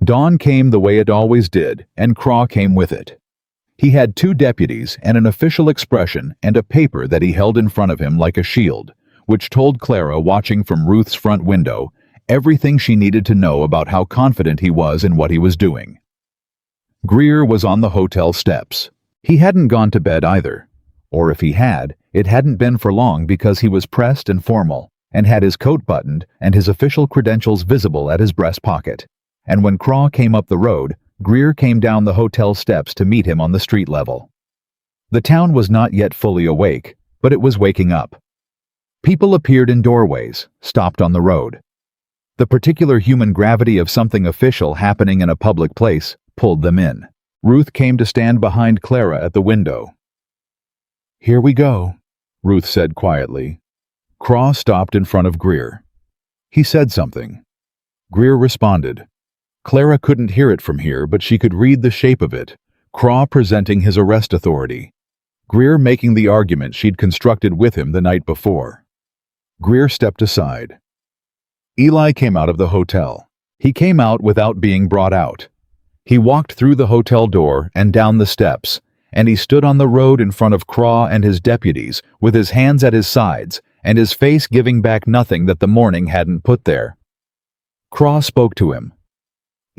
Dawn came the way it always did, and Craw came with it. He had 2 deputies and an official expression and a paper that he held in front of him like a shield, which told Clara, watching from Ruth's front window, everything she needed to know about how confident he was in what he was doing. Greer was on the hotel steps. He hadn't gone to bed either. Or if he had, it hadn't been for long because he was pressed and formal, and had his coat buttoned and his official credentials visible at his breast pocket. And when Craw came up the road, Greer came down the hotel steps to meet him on the street level. The town was not yet fully awake, but it was waking up. People appeared in doorways, stopped on the road. The particular human gravity of something official happening in a public place pulled them in. Ruth came to stand behind Clara at the window. "Here we go," Ruth said quietly. Craw stopped in front of Greer. He said something. Greer responded. Clara couldn't hear it from here, but she could read the shape of it. Craw presenting his arrest authority. Greer making the argument she'd constructed with him the night before. Greer stepped aside. Eli came out of the hotel. He came out without being brought out. He walked through the hotel door and down the steps, and he stood on the road in front of Craw and his deputies, with his hands at his sides, and his face giving back nothing that the morning hadn't put there. Craw spoke to him.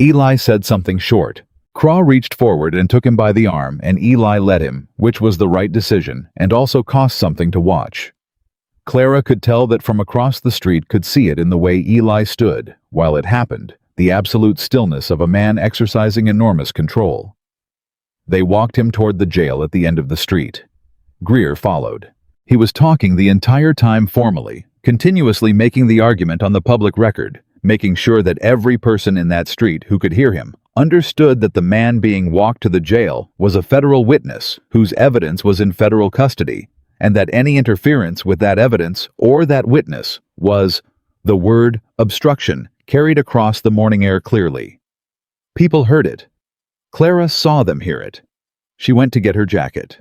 Eli said something short. Craw reached forward and took him by the arm, and Eli let him, which was the right decision, and also cost something to watch. Clara could tell that from across the street, could see it in the way Eli stood, while it happened, the absolute stillness of a man exercising enormous control. They walked him toward the jail at the end of the street. Greer followed. He was talking the entire time formally, continuously making the argument on the public record, making sure that every person in that street who could hear him understood that the man being walked to the jail was a federal witness whose evidence was in federal custody, and that any interference with that evidence or that witness was, the word obstruction carried across the morning air clearly. People heard it. Clara saw them hear it. She went to get her jacket.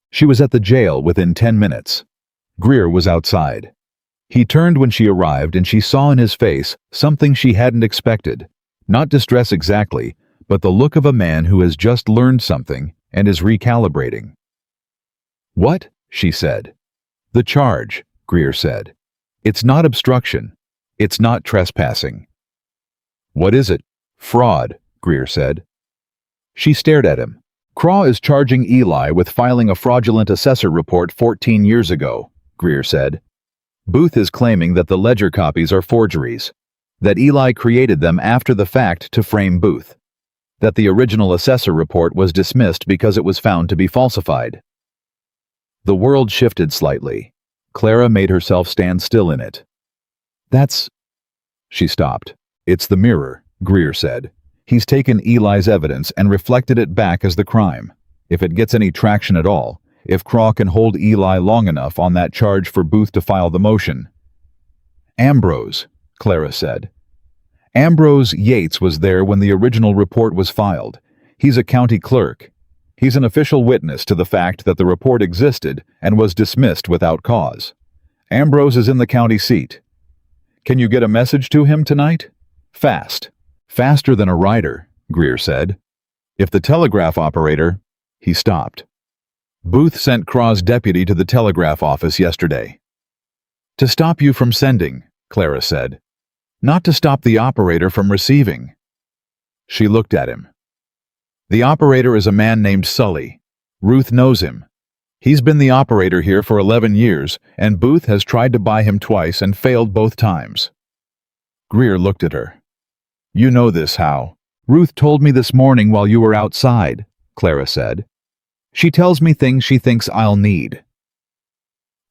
She was at the jail within 10 minutes. Greer was outside. He turned when she arrived, and she saw in his face something she hadn't expected. Not distress exactly, but the look of a man who has just learned something and is recalibrating. "What?" she said. "The charge," Greer said. "It's not obstruction. It's not trespassing." "What is it?" "Fraud," Greer said. She stared at him. "Craw is charging Eli with filing a fraudulent assessor report 14 years ago," Greer said. "Booth is claiming that the ledger copies are forgeries, that Eli created them after the fact to frame Booth, that the original assessor report was dismissed because it was found to be falsified." The world shifted slightly. Clara made herself stand still in it. "That's..." She stopped. "It's the mirror," Greer said. "He's taken Eli's evidence and reflected it back as the crime. If it gets any traction at all, if Craw can hold Eli long enough on that charge for Booth to file the motion." "Ambrose," Clara said. "Ambrose Yates was there when the original report was filed. He's a county clerk. He's an official witness to the fact that the report existed and was dismissed without cause. Ambrose is in the county seat. Can you get a message to him tonight? Fast." "Faster than a rider," Greer said. "If the telegraph operator..." He stopped. "Booth sent Craw's deputy to the telegraph office yesterday." "To stop you from sending," Clara said. "Not to stop the operator from receiving." She looked at him. "The operator is a man named Sully. Ruth knows him. He's been the operator here for 11 years, and Booth has tried to buy him twice and failed both times." Greer looked at her. "You know this, how?" "Ruth told me this morning while you were outside," Clara said. "She tells me things she thinks I'll need."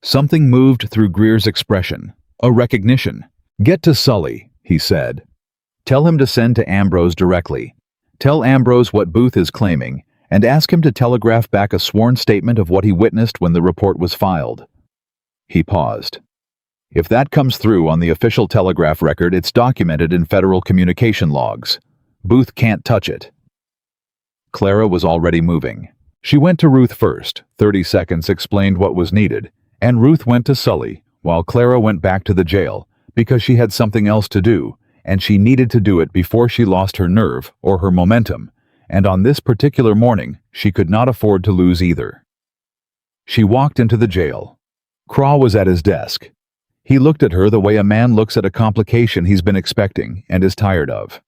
Something moved through Greer's expression, a recognition. "Get to Sully," he said. "Tell him to send to Ambrose directly. Tell Ambrose what Booth is claiming, and ask him to telegraph back a sworn statement of what he witnessed when the report was filed." He paused. "If that comes through on the official telegraph record, it's documented in federal communication logs. Booth can't touch it." Clara was already moving. She went to Ruth first, 30 seconds explained what was needed, and Ruth went to Sully, while Clara went back to the jail, because she had something else to do, and she needed to do it before she lost her nerve or her momentum, and on this particular morning, she could not afford to lose either. She walked into the jail. Craw was at his desk. He looked at her the way a man looks at a complication he's been expecting and is tired of.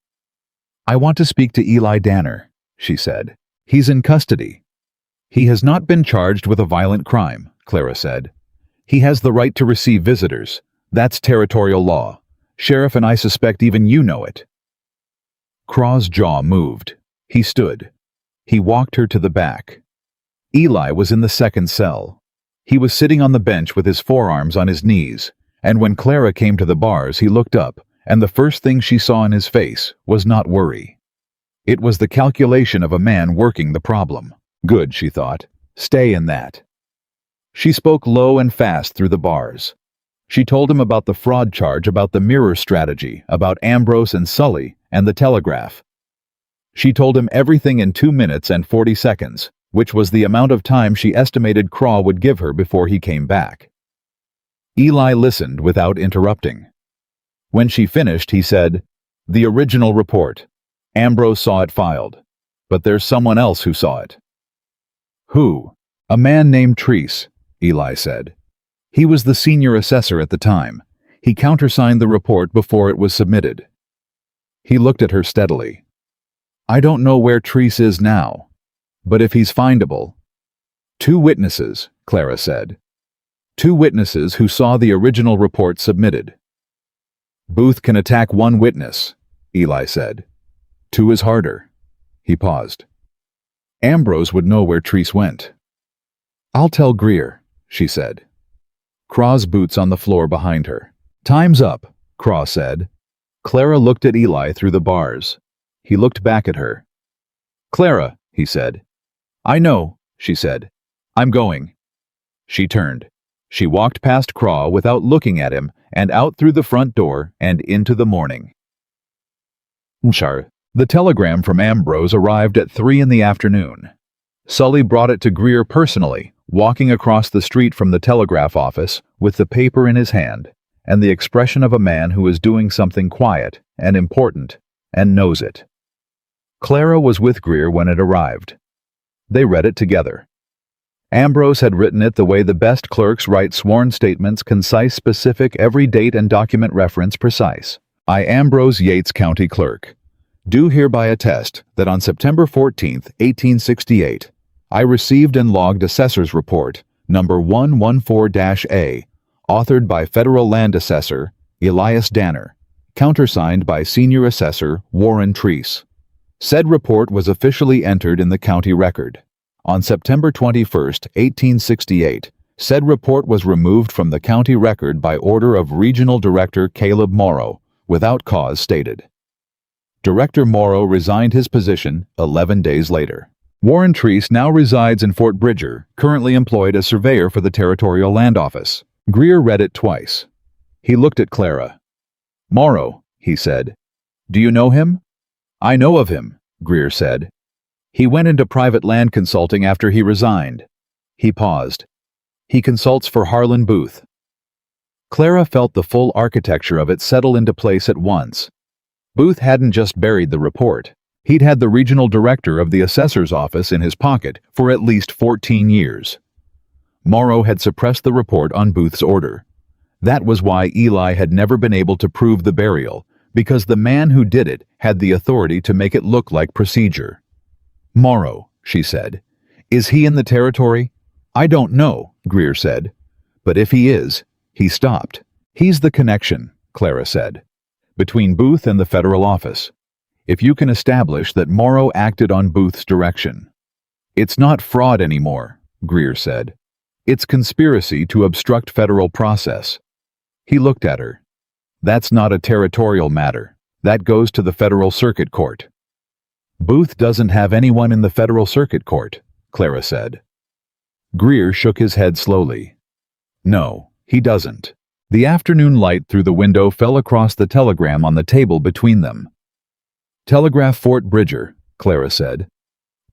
"I want to speak to Eli Danner," she said. "He's in custody." "He has not been charged with a violent crime," Clara said. "He has the right to receive visitors. That's territorial law. Sheriff, and I suspect even you know it." Craw's jaw moved. He stood. He walked her to the back. Eli was in the second cell. He was sitting on the bench with his forearms on his knees, and when Clara came to the bars, he looked up, and the first thing she saw in his face was not worry. It was the calculation of a man working the problem. Good, she thought. Stay in that. She spoke low and fast through the bars. She told him about the fraud charge, about the mirror strategy, about Ambrose and Sully, and the telegraph. She told him everything in 2 minutes and 40 seconds, which was the amount of time she estimated Craw would give her before he came back. Eli listened without interrupting. When she finished, he said, "The original report. Ambrose saw it filed. But there's someone else who saw it." "Who?" "A man named Treese," Eli said. "He was the senior assessor at the time. He countersigned the report before it was submitted." He looked at her steadily. "I don't know where Treese is now. But if he's findable—" "2 witnesses," Clara said. "2 witnesses who saw the original report submitted." "Booth can attack 1 witness," Eli said. 2 is harder." He paused. "Ambrose would know where Treese went." "I'll tell Greer," she said. Craw's boots on the floor behind her. "Time's up," Craw said. Clara looked at Eli through the bars. He looked back at her. "Clara," he said. "I know," she said. "I'm going." She turned. She walked past Craw without looking at him and out through the front door and into the morning. The telegram from Ambrose arrived at 3 in the afternoon. Sully brought it to Greer personally, walking across the street from the telegraph office with the paper in his hand and the expression of a man who is doing something quiet and important and knows it. Clara was with Greer when it arrived. They read it together. Ambrose had written it the way the best clerks write sworn statements, concise, specific, every date and document reference precise. "I, Ambrose Yates, County Clerk, do hereby attest that on September 14, 1868, I received and logged Assessor's Report, number 114-A, authored by Federal Land Assessor Eli Danner, countersigned by Senior Assessor Warren Treese. Said report was officially entered in the county record. On September 21, 1868, said report was removed from the county record by order of Regional Director Caleb Morrow, without cause stated. Director Morrow resigned his position 11 days later. Warren Treese now resides in Fort Bridger, currently employed as surveyor for the Territorial Land Office." Greer read it twice. He looked at Clara. "Morrow," he said. "Do you know him?" "I know of him," Greer said. "He went into private land consulting after he resigned." He paused. "He consults for Harlan Booth." Clara felt the full architecture of it settle into place at once. Booth hadn't just buried the report. He'd had the regional director of the assessor's office in his pocket for at least 14 years. Morrow had suppressed the report on Booth's order. That was why Eli had never been able to prove the burial, because the man who did it had the authority to make it look like procedure. "Morrow," she said. "Is he in the territory?" "I don't know," Greer said. "But if he is—" He stopped. "He's the connection," Clara said, "between Booth and the federal office. If you can establish that Morrow acted on Booth's direction." "It's not fraud anymore," Greer said. "It's conspiracy to obstruct federal process." He looked at her. "That's not a territorial matter. That goes to the Federal Circuit Court." "Booth doesn't have anyone in the Federal Circuit Court," Clara said. Greer shook his head slowly. "No, he doesn't." The afternoon light through the window fell across the telegram on the table between them. "Telegraph Fort Bridger," Clara said.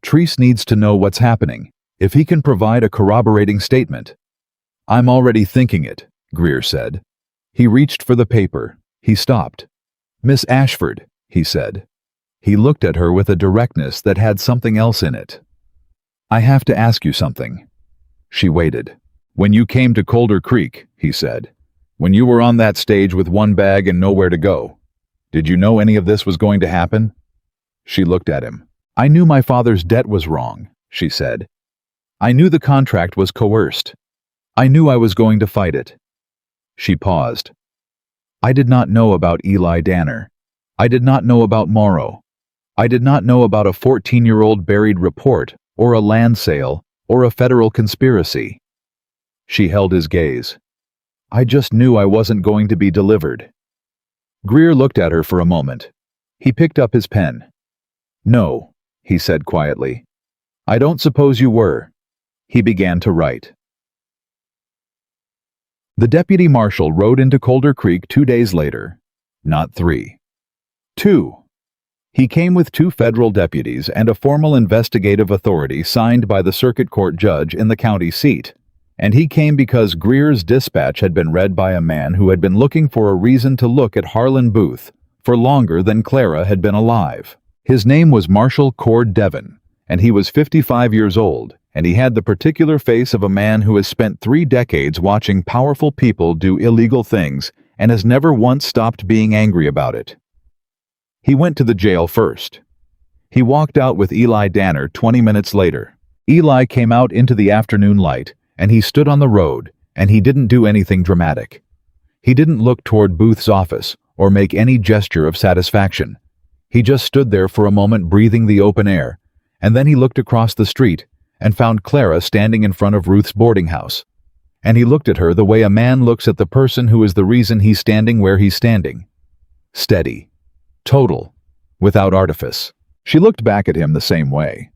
Treese needs to know what's happening, if he can provide a corroborating statement. I'm already thinking it, Greer said. He reached for the paper. He stopped. Miss Ashford, he said. He looked at her with a directness that had something else in it. I have to ask you something. She waited. When you came to Colder Creek, he said, when you were on that stage with one bag and nowhere to go, did you know any of this was going to happen? She looked at him. I knew my father's debt was wrong, she said. I knew the contract was coerced. I knew I was going to fight it. She paused. I did not know about Eli Danner. I did not know about Morrow. I did not know about a 14-year-old buried report, or a land sale, or a federal conspiracy. She held his gaze. I just knew I wasn't going to be delivered. Greer looked at her for a moment. He picked up his pen. No, he said quietly. I don't suppose you were. He began to write. The deputy marshal rode into Colder Creek 2 days later. Not 3. 2. He came with 2 federal deputies and a formal investigative authority signed by the circuit court judge in the county seat. And he came because Greer's dispatch had been read by a man who had been looking for a reason to look at Harlan Booth for longer than Clara had been alive. His name was Marshal Cord Devon, and he was 55 years old, and he had the particular face of a man who has spent 3 decades watching powerful people do illegal things and has never once stopped being angry about it. He went to the jail first. He walked out with Eli Danner 20 minutes later. Eli came out into the afternoon light, and he stood on the road, and he didn't do anything dramatic. He didn't look toward Booth's office or make any gesture of satisfaction. He just stood there for a moment breathing the open air, and then he looked across the street and found Clara standing in front of Ruth's boarding house. And he looked at her the way a man looks at the person who is the reason he's standing where he's standing. Steady. Total. Without artifice. She looked back at him the same way.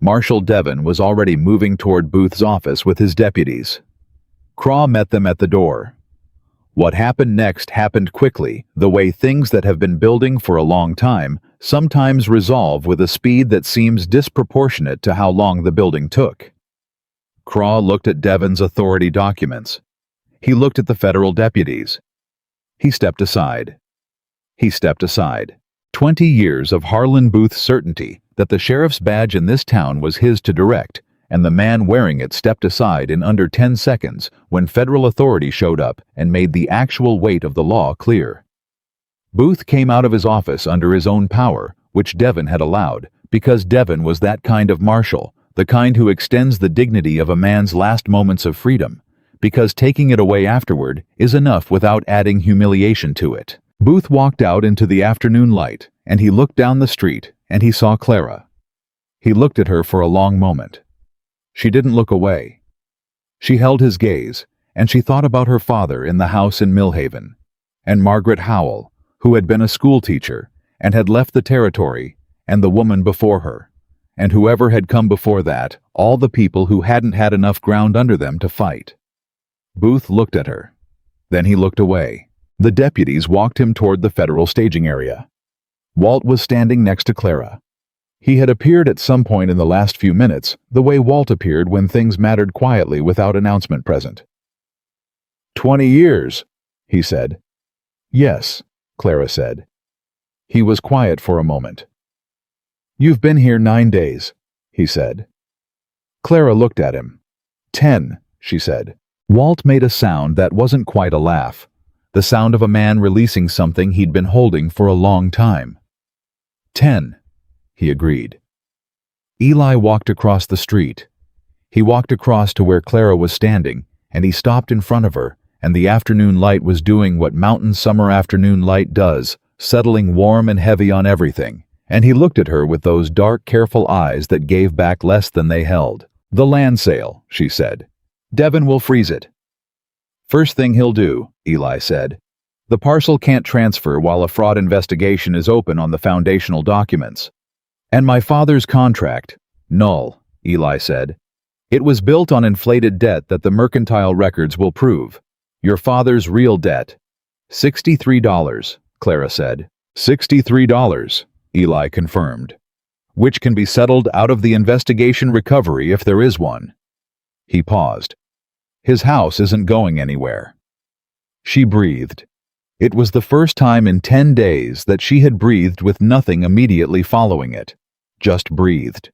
Marshal Devon was already moving toward Booth's office with his deputies. Craw met them at the door. What happened next happened quickly, the way things that have been building for a long time sometimes resolve with a speed that seems disproportionate to how long the building took. Craw looked at Devon's authority documents. He looked at the federal deputies. He stepped aside. 20 years of Harlan Booth's certainty that the sheriff's badge in this town was his to direct, and the man wearing it stepped aside in under 10 seconds when federal authority showed up and made the actual weight of the law clear. Booth came out of his office under his own power, which Devon had allowed, because Devon was that kind of marshal, the kind who extends the dignity of a man's last moments of freedom, because taking it away afterward is enough without adding humiliation to it. Booth walked out into the afternoon light, and he looked down the street, and he saw Clara. He looked at her for a long moment. She didn't look away. She held his gaze, and she thought about her father in the house in Millhaven, and Margaret Howell, who had been a schoolteacher, and had left the territory, and the woman before her, and whoever had come before that, all the people who hadn't had enough ground under them to fight. Booth looked at her. Then he looked away. The deputies walked him toward the federal staging area. Walt was standing next to Clara. He had appeared at some point in the last few minutes, the way Walt appeared when things mattered quietly without announcement present. 20 years, he said. Yes, Clara said. He was quiet for a moment. You've been here 9 days, he said. Clara looked at him. 10, she said. Walt made a sound that wasn't quite a laugh. The sound of a man releasing something he'd been holding for a long time. 10, he agreed. Eli walked across the street. He walked across to where Clara was standing, and he stopped in front of her, and the afternoon light was doing what mountain summer afternoon light does, settling warm and heavy on everything, and he looked at her with those dark, careful eyes that gave back less than they held. The land sale, she said. Devon will freeze it. First thing he'll do, Eli said. The parcel can't transfer while a fraud investigation is open on the foundational documents. And my father's contract, null, Eli said. It was built on inflated debt that the mercantile records will prove. Your father's real debt. $63, Clara said. $63, Eli confirmed. which can be settled out of the investigation recovery if there is one. He paused. His house isn't going anywhere. She breathed. It was the first time in 10 days that she had breathed with nothing immediately following it. Just breathed.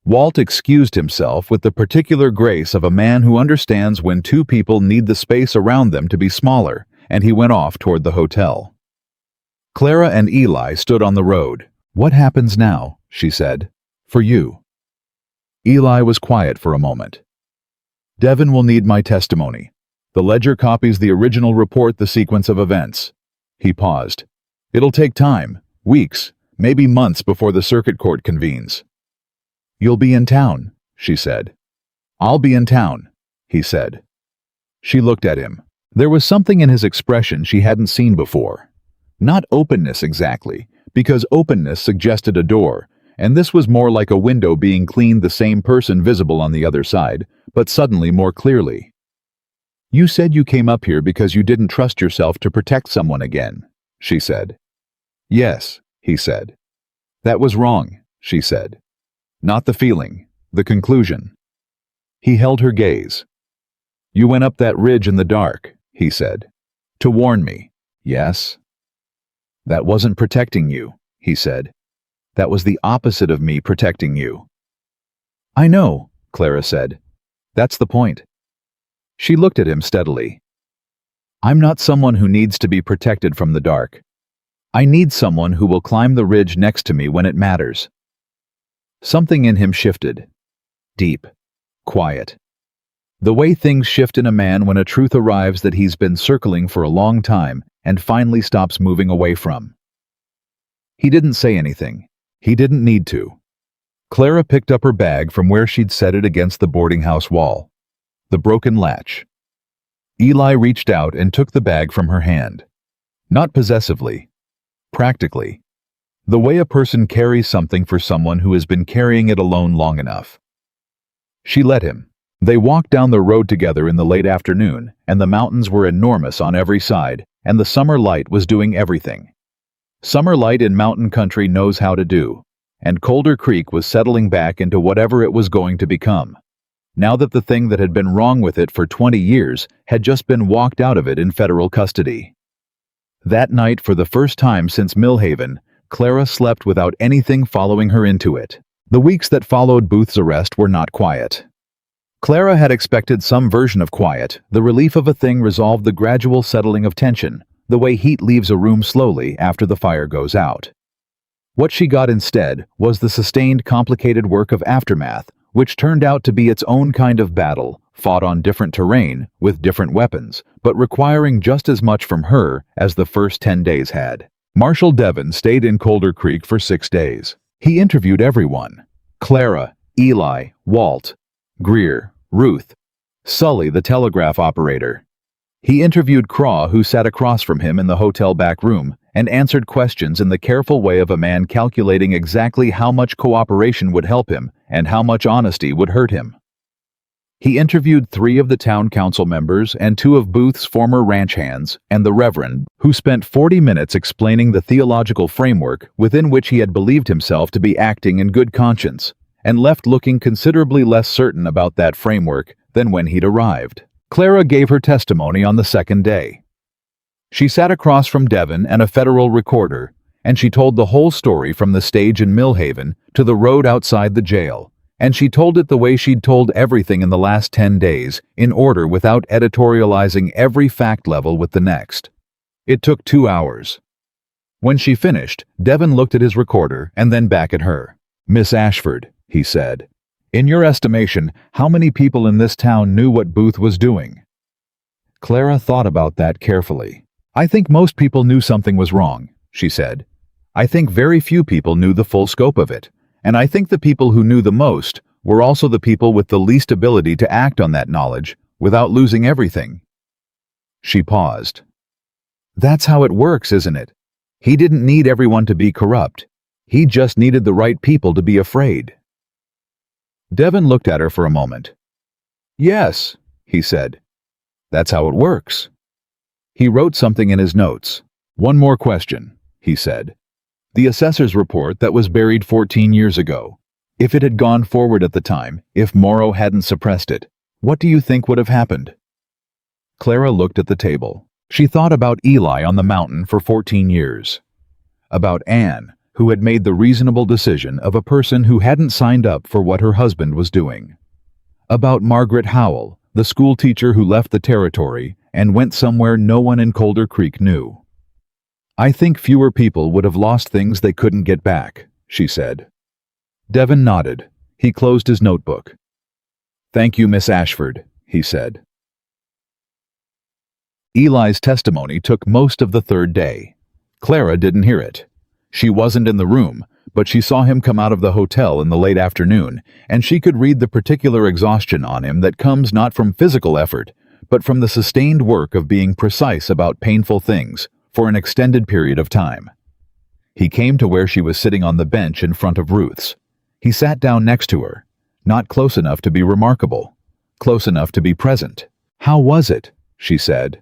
Walt excused himself with the particular grace of a man who understands when two people need the space around them to be smaller, and he went off toward the hotel. Clara and Eli stood on the road. "What happens now?" she said. "For you." Eli was quiet for a moment. "Devin will need my testimony. The ledger copies the original report, the sequence of events." He paused. "It'll take time, weeks, maybe months before the circuit court convenes." "You'll be in town," she said. "I'll be in town," he said. She looked at him. There was something in his expression she hadn't seen before. Not openness exactly, because openness suggested a door, and this was more like a window being cleaned, the same person visible on the other side, but suddenly more clearly. "You said you came up here because you didn't trust yourself to protect someone again," she said. "Yes," he said. "That was wrong," she said. "Not the feeling, the conclusion." He held her gaze. "You went up that ridge in the dark," he said. "To warn me, yes?" "That wasn't protecting you," he said. "That was the opposite of me protecting you." "I know," Clara said. "That's the point." She looked at him steadily. "I'm not someone who needs to be protected from the dark. I need someone who will climb the ridge next to me when it matters." Something in him shifted. Deep. Quiet. The way things shift in a man when a truth arrives that he's been circling for a long time and finally stops moving away from. He didn't say anything. He didn't need to. Clara picked up her bag from where she'd set it against the boarding house wall. The broken latch. Eli reached out and took the bag from her hand. Not possessively. Practically. The way a person carries something for someone who has been carrying it alone long enough. She let him. They walked down the road together in the late afternoon, and the mountains were enormous on every side, and the summer light was doing everything. Summer light in mountain country knows how to do, and Colder Creek was settling back into whatever it was going to become. Now that the thing that had been wrong with it for 20 years had just been walked out of it in federal custody. That night, for the first time since Millhaven, Clara slept without anything following her into it. The weeks that followed Booth's arrest were not quiet. Clara had expected some version of quiet, the relief of a thing resolved, the gradual settling of tension, the way heat leaves a room slowly after the fire goes out. What she got instead was the sustained, complicated work of aftermath, which turned out to be its own kind of battle, fought on different terrain, with different weapons, but requiring just as much from her as the first 10 days had. Marshal Devin stayed in Colder Creek for 6 days. He interviewed everyone. Clara, Eli, Walt, Greer, Ruth, Sully, the telegraph operator. He interviewed Craw, who sat across from him in the hotel back room, and answered questions in the careful way of a man calculating exactly how much cooperation would help him and how much honesty would hurt him. He interviewed 3 of the town council members and 2 of Booth's former ranch hands and the Reverend, who spent 40 minutes explaining the theological framework within which he had believed himself to be acting in good conscience, and left looking considerably less certain about that framework than when he'd arrived. Clara gave her testimony on the second day. She sat across from Devin and a federal recorder, and she told the whole story from the stage in Millhaven to the road outside the jail, and she told it the way she'd told everything in the last 10 days, in order without editorializing every fact level with the next. It took 2 hours. When she finished, Devin looked at his recorder and then back at her. "Miss Ashford," he said, "in your estimation, how many people in this town knew what Booth was doing?" Clara thought about that carefully. "I think most people knew something was wrong," she said. "I think very few people knew the full scope of it, and I think the people who knew the most were also the people with the least ability to act on that knowledge without losing everything." She paused. "That's how it works, isn't it? He didn't need everyone to be corrupt. He just needed the right people to be afraid." Devin looked at her for a moment. "Yes," he said. "That's how it works." He wrote something in his notes. "One more question," he said. The assessor's report that was buried 14 years ago. If it had gone forward at the time, if Morrow hadn't suppressed it, what do you think would have happened? Clara looked at the table. She thought about Eli on the mountain for 14 years. About Anne, who had made the reasonable decision of a person who hadn't signed up for what her husband was doing. About Margaret Howell, the school teacher who left the territory and went somewhere no one in Colder Creek knew. I think fewer people would have lost things they couldn't get back, she said. Devon nodded. He closed his notebook. Thank you, Miss Ashford, he said. Eli's testimony took most of the third day. Clara didn't hear it. She wasn't in the room, but she saw him come out of the hotel in the late afternoon, and she could read the particular exhaustion on him that comes not from physical effort, but from the sustained work of being precise about painful things for an extended period of time. He came to where she was sitting on the bench in front of Ruth's. He sat down next to her, not close enough to be remarkable, close enough to be present. How was it? She said.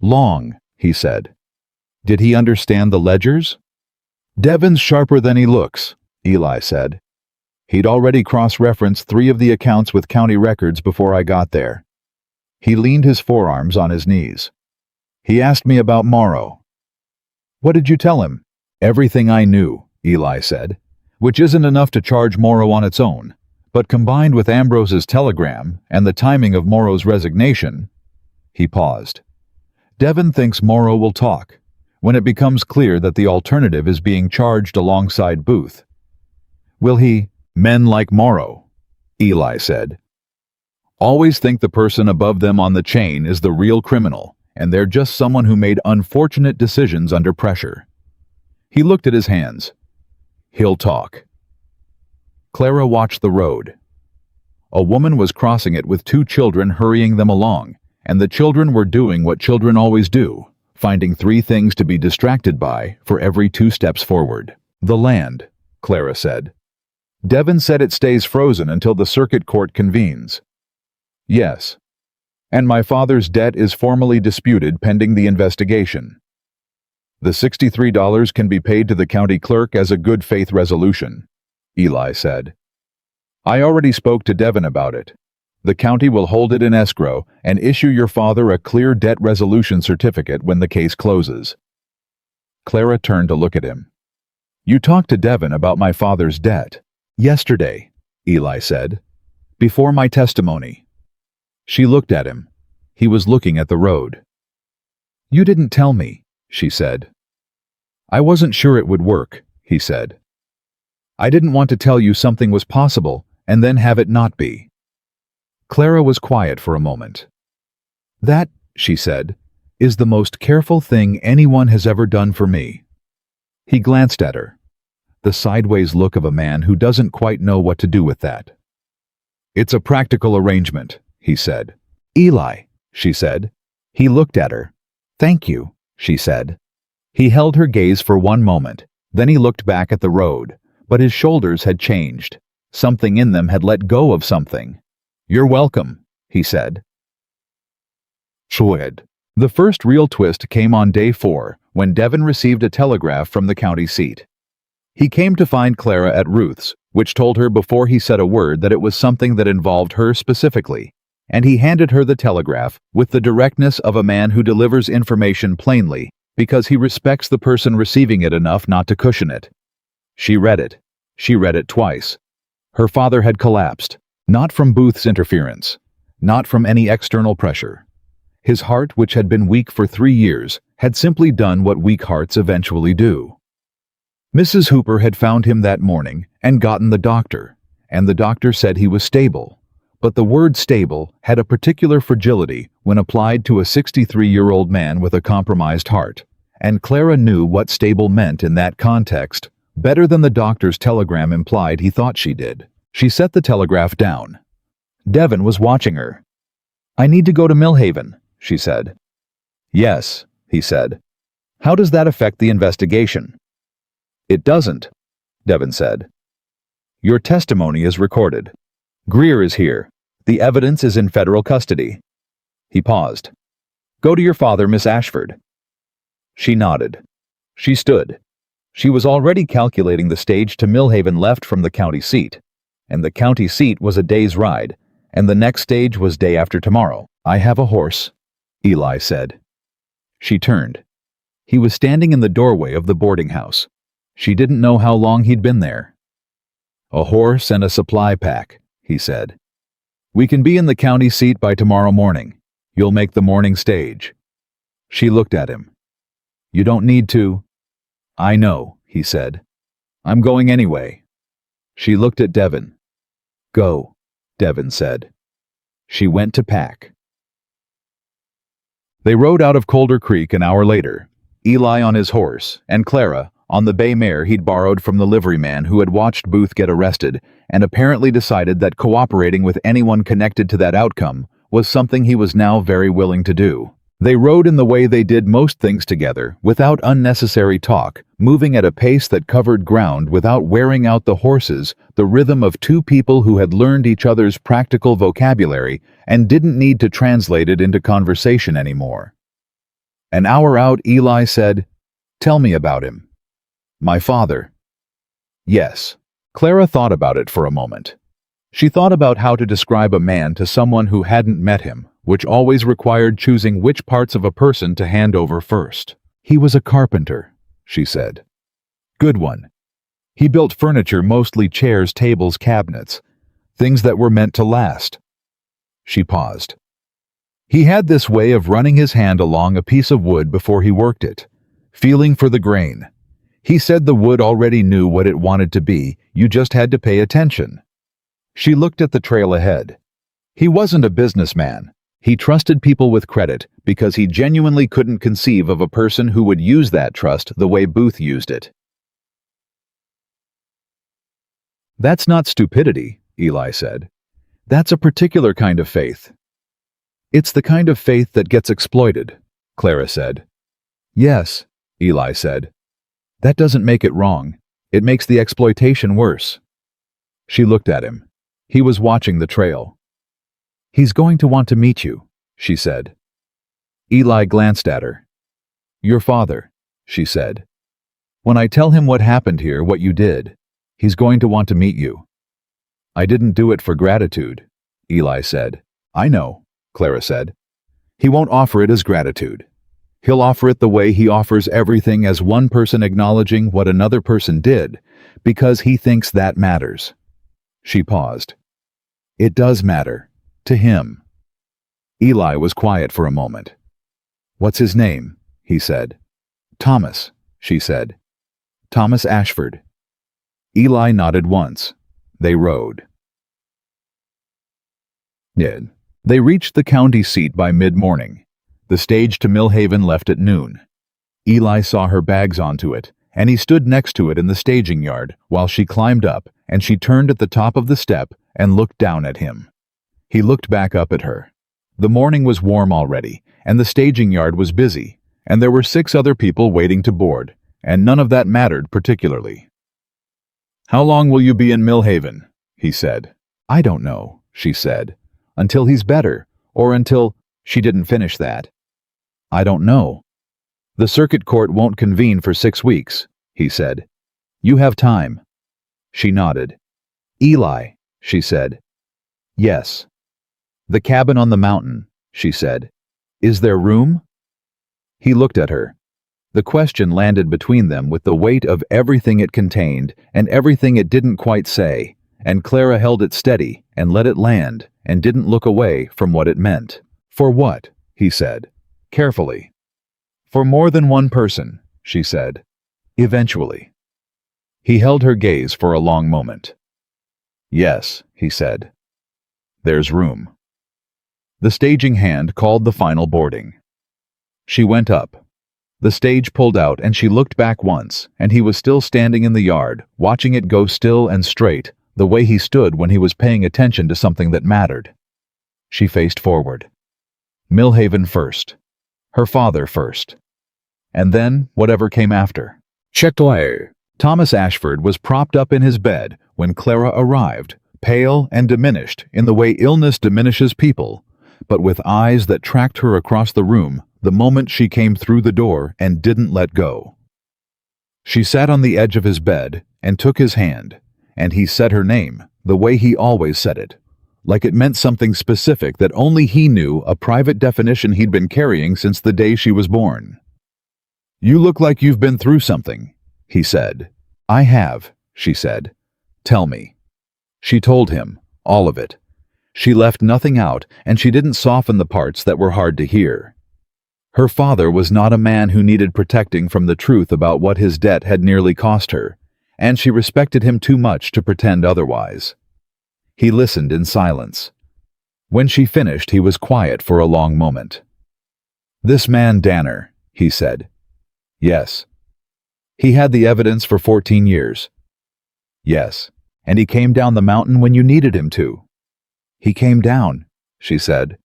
Long, he said. Did he understand the ledgers? Devon's sharper than he looks, Eli said. He'd already cross-referenced 3 of the accounts with county records before I got there. He leaned his forearms on his knees. He asked me about Morrow. What did you tell him? Everything I knew, Eli said, which isn't enough to charge Morrow on its own, but combined with Ambrose's telegram and the timing of Morrow's resignation. He paused. Devon thinks Morrow will talk, when it becomes clear that the alternative is being charged alongside Booth. Will he? Men like Morrow, Eli said. Always think the person above them on the chain is the real criminal, and they're just someone who made unfortunate decisions under pressure. He looked at his hands. He'll talk. Clara watched the road. A woman was crossing it with 2 children hurrying them along, and the children were doing what children always do, finding 3 things to be distracted by for every 2 steps forward. The land, Clara said. Devon said it stays frozen until the circuit court convenes. Yes. And my father's debt is formally disputed pending the investigation. The $63 can be paid to the county clerk as a good faith resolution, Eli said. I already spoke to Devon about it. The county will hold it in escrow and issue your father a clear debt resolution certificate when the case closes. Clara turned to look at him. You talked to Devon about my father's debt. Yesterday, Eli said. Before my testimony. She looked at him. He was looking at the road. You didn't tell me, she said. I wasn't sure it would work, he said. I didn't want to tell you something was possible and then have it not be. Clara was quiet for a moment. That, she said, is the most careful thing anyone has ever done for me. He glanced at her, the sideways look of a man who doesn't quite know what to do with that. It's a practical arrangement, he said. Eli, she said. He looked at her. Thank you, she said. He held her gaze for one moment, then he looked back at the road, but his shoulders had changed. Something in them had let go of something. You're welcome, he said. Schwed. The first real twist came on day 4, when Devon received a telegraph from the county seat. He came to find Clara at Ruth's, which told her before he said a word that it was something that involved her specifically, and he handed her the telegraph with the directness of a man who delivers information plainly because he respects the person receiving it enough not to cushion it. She read it. She read it twice. Her father had collapsed, not from Booth's interference, not from any external pressure. His heart, which had been weak for 3 years, had simply done what weak hearts eventually do. Mrs. Hooper had found him that morning and gotten the doctor, and the doctor said he was stable. But the word stable had a particular fragility when applied to a 63-year-old man with a compromised heart, and Clara knew what stable meant in that context better than the doctor's telegram implied he thought she did. She set the telegraph down. Devon was watching her. I need to go to Millhaven, she said. Yes, he said. How does that affect the investigation? It doesn't, Devon said. Your testimony is recorded. Greer is here. The evidence is in federal custody. He paused. Go to your father, Miss Ashford. She nodded. She stood. She was already calculating the stage to Millhaven left from the county seat, and the county seat was a day's ride, and the next stage was day after tomorrow. "I have a horse," Eli said. She turned. He was standing in the doorway of the boarding house. She didn't know how long he'd been there. "A horse and a supply pack," he said. "We can be in the county seat by tomorrow morning. You'll make the morning stage." She looked at him. "You don't need to." "I know," he said. "I'm going anyway." She looked at Devon. "Go," Devon said. She went to pack. They rode out of Colder Creek an hour later, Eli on his horse, and Clara on the bay mare he'd borrowed from the liveryman who had watched Booth get arrested and apparently decided that cooperating with anyone connected to that outcome was something he was now very willing to do. They rode in the way they did most things together, without unnecessary talk, moving at a pace that covered ground without wearing out the horses, the rhythm of two people who had learned each other's practical vocabulary and didn't need to translate it into conversation anymore. An hour out, Eli said, "Tell me about him." "My father." "Yes." Clara thought about it for a moment. She thought about how to describe a man to someone who hadn't met him, which always required choosing which parts of a person to hand over first. "He was a carpenter," she said. "Good one. He built furniture, mostly chairs, tables, cabinets, things that were meant to last." She paused. "He had this way of running his hand along a piece of wood before he worked it, feeling for the grain. He said the wood already knew what it wanted to be, you just had to pay attention." She looked at the trail ahead. He wasn't a businessman. He trusted people with credit because he genuinely couldn't conceive of a person who would use that trust the way Booth used it. "That's not stupidity," Eli said. "That's a particular kind of faith." "It's the kind of faith that gets exploited," Clara said. "Yes," Eli said. "That doesn't make it wrong. It makes the exploitation worse." She looked at him. He was watching the trail. "He's going to want to meet you," she said. Eli glanced at her. "Your father," she said. "When I tell him what happened here, what you did, he's going to want to meet you." "I didn't do it for gratitude," Eli said. "I know," Clara said. "He won't offer it as gratitude. He'll offer it the way he offers everything, as one person acknowledging what another person did, because he thinks that matters." She paused. "It does matter. To him." Eli was quiet for a moment. "What's his name?" he said. "Thomas," she said. "Thomas Ashford." Eli nodded once. They rode. They reached the county seat by mid-morning. The stage to Millhaven left at noon. Eli saw her bags onto it, and he stood next to it in the staging yard while she climbed up, and she turned at the top of the step and looked down at him. He looked back up at her. The morning was warm already, and the staging yard was busy, and there were 6 other people waiting to board, and none of that mattered particularly. "How long will you be in Millhaven?" he said. "I don't know," she said. "Until he's better, or until—" She didn't finish that. "I don't know." "The circuit court won't convene for 6 weeks, he said. "You have time." She nodded. "Eli," she said. "Yes." "The cabin on the mountain," she said. "Is there room?" He looked at her. The question landed between them with the weight of everything it contained and everything it didn't quite say, and Clara held it steady and let it land and didn't look away from what it meant. "For what?" he said, carefully. "For more than one person," she said. "Eventually." He held her gaze for a long moment. "Yes," he said. "There's room." The staging hand called the final boarding. She went up. The stage pulled out and she looked back once, and he was still standing in the yard, watching it go still and straight, the way he stood when he was paying attention to something that mattered. She faced forward. Millhaven first. Her father first. And then whatever came after. Thomas Ashford was propped up in his bed when Clara arrived, pale and diminished in the way illness diminishes people, but with eyes that tracked her across the room the moment she came through the door and didn't let go. She sat on the edge of his bed and took his hand, and he said her name, the way he always said it, like it meant something specific that only he knew, a private definition he'd been carrying since the day she was born. "You look like you've been through something," he said. "I have," she said. "Tell me." She told him, all of it. She left nothing out, and she didn't soften the parts that were hard to hear. Her father was not a man who needed protecting from the truth about what his debt had nearly cost her, and she respected him too much to pretend otherwise. He listened in silence. When she finished, he was quiet for a long moment. "This man Danner," he said. "Yes." "He had the evidence for 14 years. "Yes. And he came down the mountain when you needed him to." "He came down," she said.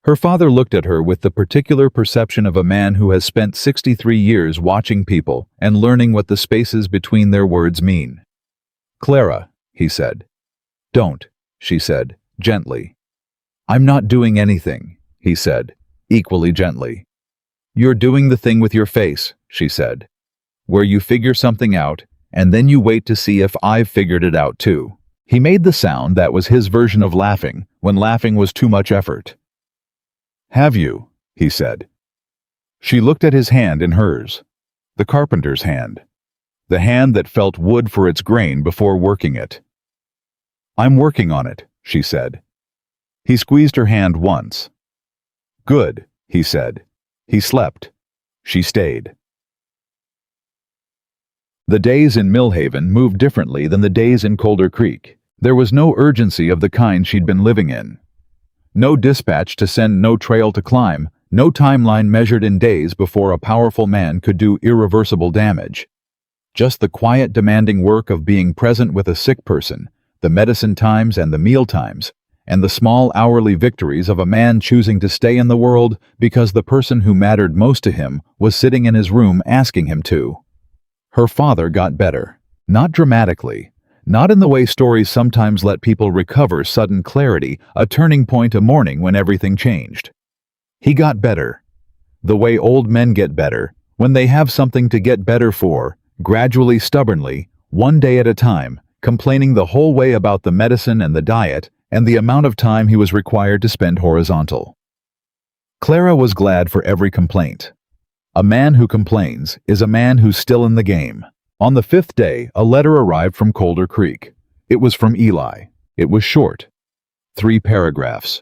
Her father looked at her with the particular perception of a man who has spent 63 years watching people and learning what the spaces between their words mean. "Clara," he said. "Don't," she said, gently. "I'm not doing anything," he said, equally gently. "You're doing the thing with your face," she said, "where you figure something out, and then you wait to see if I've figured it out too." He made the sound that was his version of laughing, when laughing was too much effort. "Have you?" he said. She looked at his hand in hers, the carpenter's hand, the hand that felt wood for its grain before working it. "I'm working on it," she said. He squeezed her hand once. "Good," he said. He slept. She stayed. The days in Millhaven moved differently than the days in Colder Creek. There was no urgency of the kind she'd been living in. No dispatch to send, no trail to climb, no timeline measured in days before a powerful man could do irreversible damage. Just the quiet, demanding work of being present with a sick person, the medicine times and the meal times, and the small hourly victories of a man choosing to stay in the world because the person who mattered most to him was sitting in his room asking him to. Her father got better. Not dramatically. Not in the way stories sometimes let people recover sudden clarity, a turning point, a morning when everything changed. He got better. The way old men get better, when they have something to get better for, gradually, stubbornly, one day at a time, complaining the whole way about the medicine and the diet and the amount of time he was required to spend horizontal. Clara was glad for every complaint. A man who complains is a man who's still in the game. On the 5th day, a letter arrived from Colder Creek. It was from Eli. It was short. 3 paragraphs.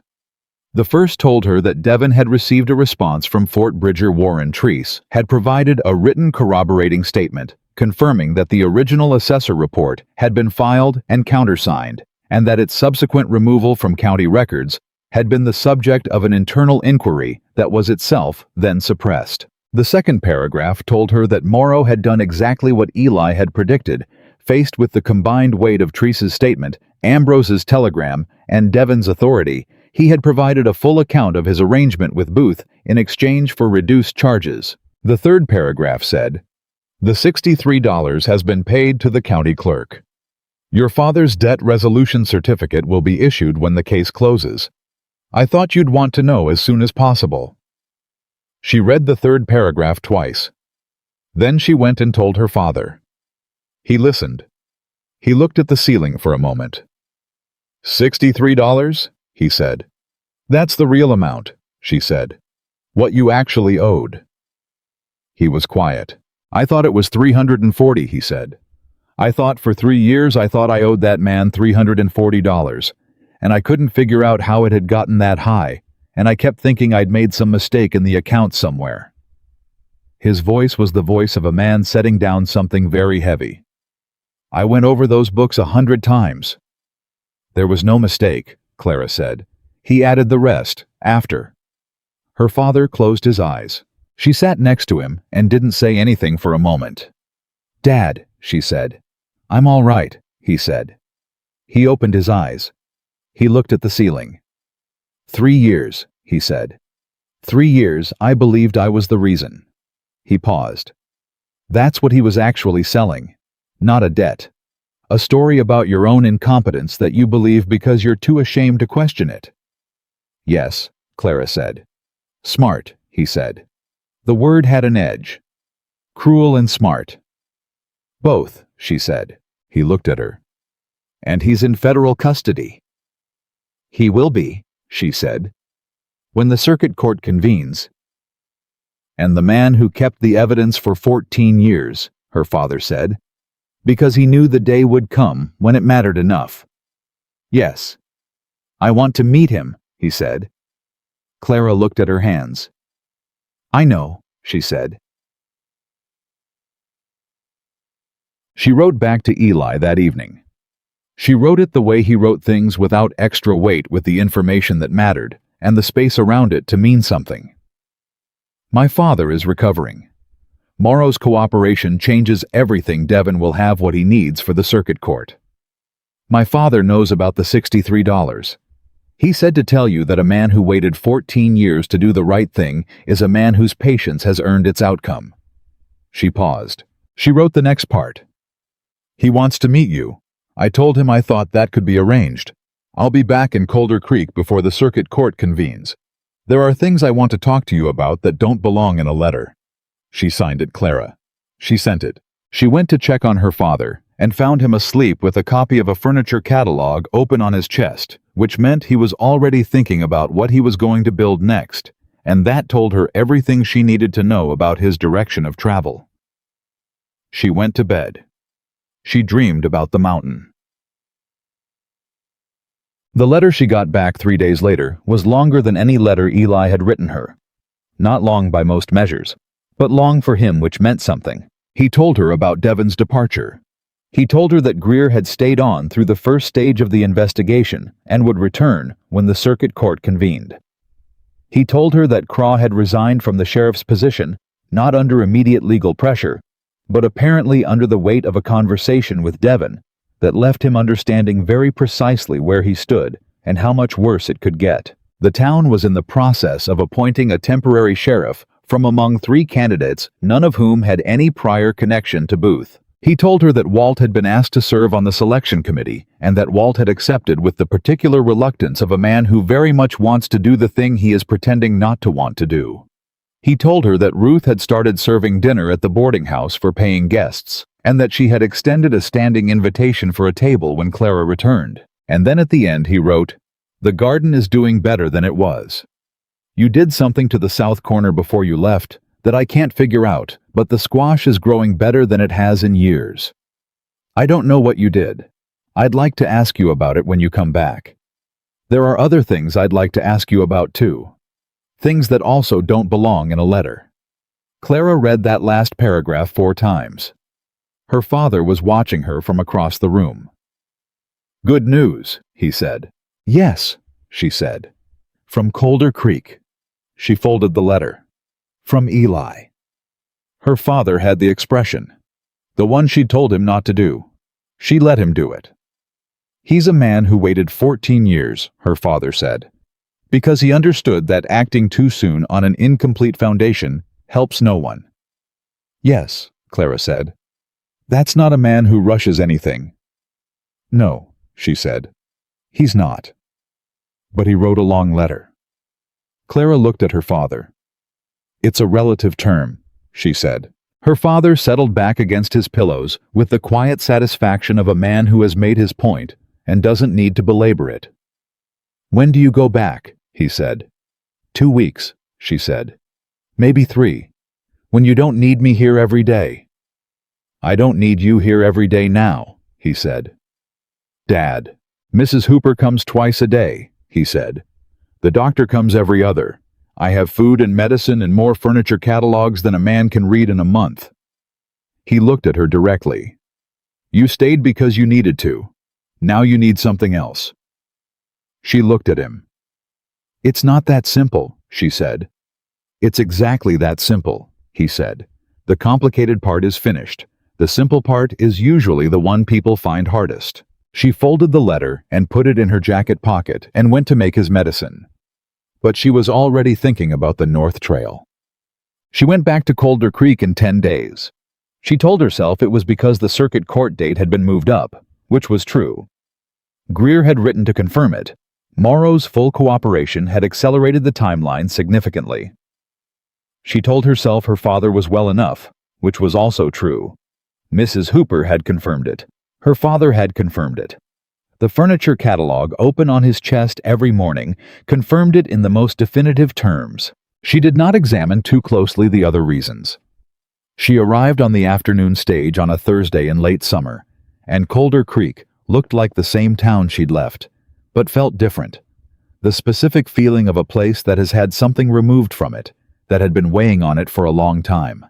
The first told her that Devon had received a response from Fort Bridger Warren Treese, had provided a written corroborating statement, confirming that the original assessor report had been filed and countersigned, and that its subsequent removal from county records had been the subject of an internal inquiry that was itself then suppressed. The second paragraph told her that Morrow had done exactly what Eli had predicted. Faced with the combined weight of Treese's statement, Ambrose's telegram, and Devon's authority, he had provided a full account of his arrangement with Booth in exchange for reduced charges. The third paragraph said, "The $63 has been paid to the county clerk. Your father's debt resolution certificate will be issued when the case closes. I thought you'd want to know as soon as possible." She read the third paragraph twice. Then she went and told her father. He listened. He looked at the ceiling for a moment. $63, he said. "That's the real amount," she said. "What you actually owed." He was quiet. "I thought it was $340, he said. "I thought for 3 years I thought I owed that man $340, and I couldn't figure out how it had gotten that high, and I kept thinking I'd made some mistake in the account somewhere." His voice was the voice of a man setting down something very heavy. "I went over those books 100 times. "There was no mistake," Clara said. "He added the rest, after." Her father closed his eyes. She sat next to him and didn't say anything for a moment. "Dad," she said. "I'm all right," he said. He opened his eyes. He looked at the ceiling. 3 years, he said. 3 years I believed I was the reason." He paused. "That's what he was actually selling. Not a debt. A story about your own incompetence that you believe because you're too ashamed to question it." "Yes," Clara said. "Smart," he said. The word had an edge. "Cruel and smart." Both, she said. He looked at her. And he's in federal custody. He will be, she said, when the circuit court convenes. And the man who kept the evidence for 14 years, her father said, because he knew the day would come when it mattered enough. Yes. I want to meet him, he said. Clara looked at her hands. I know, she said. She wrote back to Eli that evening. She wrote it the way he wrote things, without extra weight, with the information that mattered, and the space around it to mean something. My father is recovering. Morrow's cooperation changes everything. Devin will have what he needs for the circuit court. My father knows about the $63. He said to tell you that a man who waited 14 years to do the right thing is a man whose patience has earned its outcome. She paused. She wrote the next part. He wants to meet you. I told him I thought that could be arranged. I'll be back in Colder Creek before the circuit court convenes. There are things I want to talk to you about that don't belong in a letter. She signed it Clara. She sent it. She went to check on her father and found him asleep with a copy of a furniture catalog open on his chest, which meant he was already thinking about what he was going to build next, and that told her everything she needed to know about his direction of travel. She went to bed. She dreamed about the mountain. The letter she got back 3 days later was longer than any letter Eli had written her. Not long by most measures, but long for him, which meant something. He told her about Devin's departure. He told her that Greer had stayed on through the first stage of the investigation and would return when the circuit court convened. He told her that Craw had resigned from the sheriff's position, not under immediate legal pressure, but apparently under the weight of a conversation with Devin that left him understanding very precisely where he stood and how much worse it could get. The town was in the process of appointing a temporary sheriff from among 3 candidates, none of whom had any prior connection to Booth. He told her that Walt had been asked to serve on the selection committee and that Walt had accepted with the particular reluctance of a man who very much wants to do the thing he is pretending not to want to do. He told her that Ruth had started serving dinner at the boarding house for paying guests, and that she had extended a standing invitation for a table when Clara returned. And then at the end he wrote, "The garden is doing better than it was. You did something to the south corner before you left that I can't figure out, but the squash is growing better than it has in years. I don't know what you did. I'd like to ask you about it when you come back. There are other things I'd like to ask you about too. Things that also don't belong in a letter." Clara read that last paragraph 4 times. Her father was watching her from across the room. "Good news," he said. "Yes," she said. "From Colder Creek." She folded the letter. "From Eli." Her father had the expression. The one she'd told him not to do. She let him do it. "He's a man who waited 14 years, her father said, because he understood that acting too soon on an incomplete foundation helps no one." "Yes," Clara said. "That's not a man who rushes anything." "No," she said. "He's not." But he wrote a long letter. Clara looked at her father. "It's a relative term," she said. Her father settled back against his pillows with the quiet satisfaction of a man who has made his point and doesn't need to belabor it. "When do you go back?" he said. 2 weeks, she said. "Maybe 3. When you don't need me here every day." "I don't need you here every day now," he said. "Dad, Mrs. Hooper comes twice a day," he said. "The doctor comes every other. I have food and medicine and more furniture catalogs than a man can read in a month." He looked at her directly. "You stayed because you needed to. Now you need something else." She looked at him. "It's not that simple," she said. "It's exactly that simple," he said. "The complicated part is finished. The simple part is usually the one people find hardest." She folded the letter and put it in her jacket pocket and went to make his medicine. But she was already thinking about the North Trail. She went back to Colder Creek in 10 days. She told herself it was because the circuit court date had been moved up, which was true. Greer had written to confirm it. Morrow's full cooperation had accelerated the timeline significantly. She told herself her father was well enough, which was also true. Mrs. Hooper had confirmed it. Her father had confirmed it. The furniture catalog open on his chest every morning confirmed it in the most definitive terms. She did not examine too closely the other reasons. She arrived on the afternoon stage on a Thursday in late summer, and Colder Creek looked like the same town she'd left, but felt different. The specific feeling of a place that has had something removed from it, that had been weighing on it for a long time.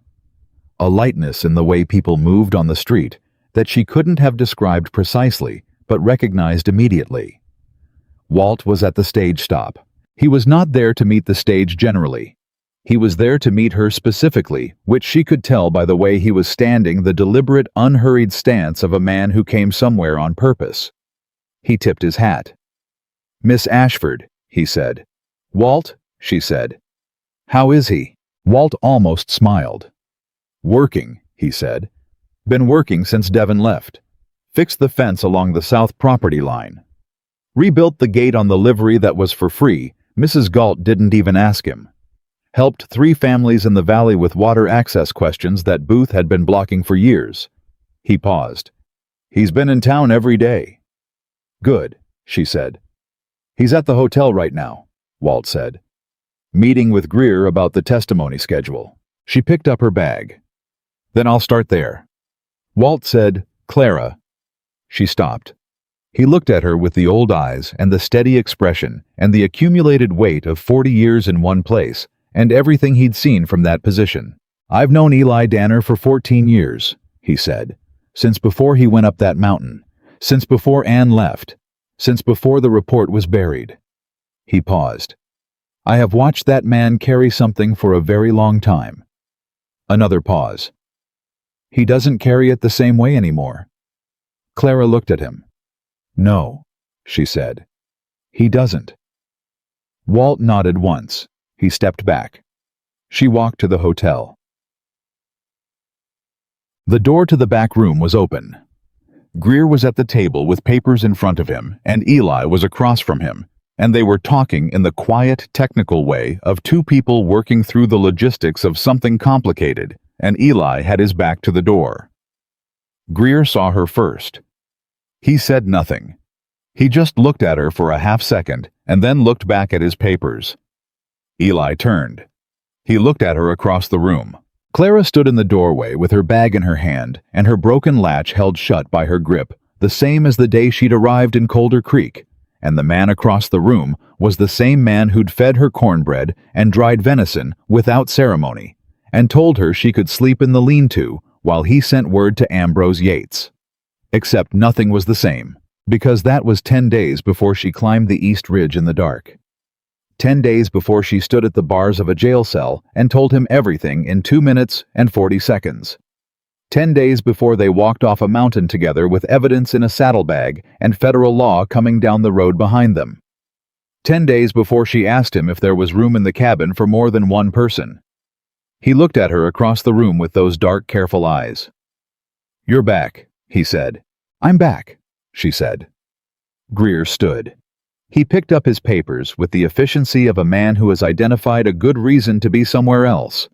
A lightness in the way people moved on the street that she couldn't have described precisely, but recognized immediately. Walt was at the stage stop. He was not there to meet the stage generally. He was there to meet her specifically, which she could tell by the way he was standing, the deliberate, unhurried stance of a man who came somewhere on purpose. He tipped his hat. "Miss Ashford," he said. "Walt," she said. "How is he?" Walt almost smiled. "Working," he said. "Been working since Devon left. Fixed the fence along the south property line. Rebuilt the gate on the livery that was for free. Mrs. Galt didn't even ask him. Helped 3 families in the valley with water access questions that Booth had been blocking for years." He paused. "He's been in town every day." "Good," she said. "He's at the hotel right now," Walt said. "Meeting with Greer about the testimony schedule." She picked up her bag. "Then I'll start there." Walt said, "Clara." She stopped. He looked at her with the old eyes and the steady expression and the accumulated weight of 40 years in one place and everything he'd seen from that position. "I've known Eli Danner for 14 years, he said. "Since before he went up that mountain. Since before Anne left. Since before the report was buried." He paused. "I have watched that man carry something for a very long time." Another pause. "He doesn't carry it the same way anymore." Clara looked at him. "No," she said. "He doesn't." Walt nodded once. He stepped back. She walked to the hotel. The door to the back room was open. Greer was at the table with papers in front of him, and Eli was across from him, and they were talking in the quiet, technical way of 2 people working through the logistics of something complicated, and Eli had his back to the door. Greer saw her first. He said nothing. He just looked at her for a half second and then looked back at his papers. Eli turned. He looked at her across the room. Clara stood in the doorway with her bag in her hand and her broken latch held shut by her grip, the same as the day she'd arrived in Colder Creek, and the man across the room was the same man who'd fed her cornbread and dried venison without ceremony, and told her she could sleep in the lean-to while he sent word to Ambrose Yates. Except nothing was the same, because that was 10 days before she climbed the East Ridge in the dark. 10 days before she stood at the bars of a jail cell and told him everything in 2 minutes and 40 seconds. 10 days before they walked off a mountain together with evidence in a saddlebag and federal law coming down the road behind them. 10 days before she asked him if there was room in the cabin for more than one person. He looked at her across the room with those dark, careful eyes. "You're back," he said. "I'm back," she said. Greer stood. He picked up his papers with the efficiency of a man who has identified a good reason to be somewhere else.